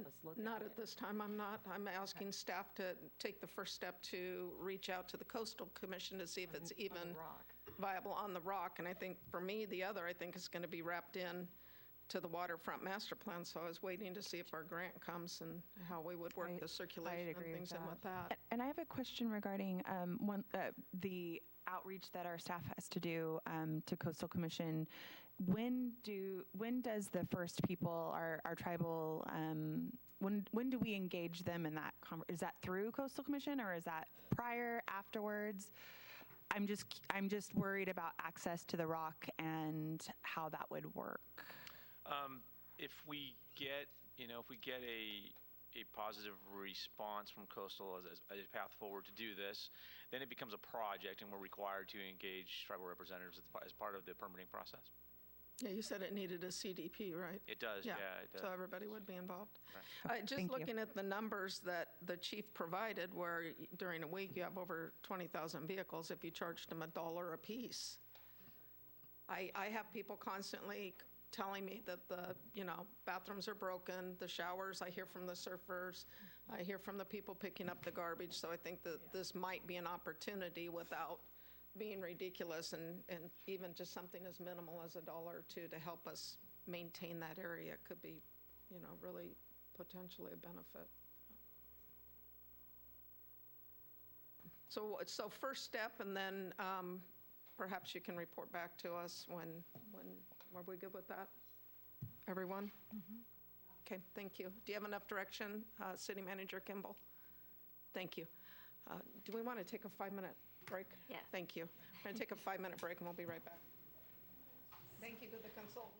us look not at at this time. I'm not. I'm asking staff to take the first step to reach out to the Coastal Commission to see if it's even viable on the Rock. And I think for me, the other, I think, is going to be wrapped in to the waterfront master plan, so I was waiting to see if our grant comes and how we would work the circulation and things in with that. And I have a question regarding the outreach that our staff has to do to Coastal Commission. When does the first people, our tribal, when do we engage them in that? Is that through Coastal Commission, or is that prior, afterwards? I'm just worried about access to the rock and how that would work. If we get, a positive response from Coastal as a path forward to do this, then it becomes a project, and we're required to engage tribal representatives as part of the permitting process. Yeah, you said it needed a CDP, right? It does, yeah, it does. So everybody would be involved. Right. Just looking at the numbers that the chief provided, where during a week you have over 20,000 vehicles if you charged them $1 a piece. I have people constantly telling me that the bathrooms are broken, the showers. I hear from the surfers, I hear from the people picking up the garbage. So I think that this might be an opportunity without being ridiculous, and even just something as minimal as $1 or $2 to help us maintain that area could be, really potentially a benefit. So first step, and then perhaps you can report back to us when are we good with that? Everyone? Okay, thank you. Do you have enough direction, City Manager Kimball? Thank you. Do we want to take a 5-minute break? Yes. Thank you. We're going to take a 5-minute break, and we'll be right back. Thank you to the consultant.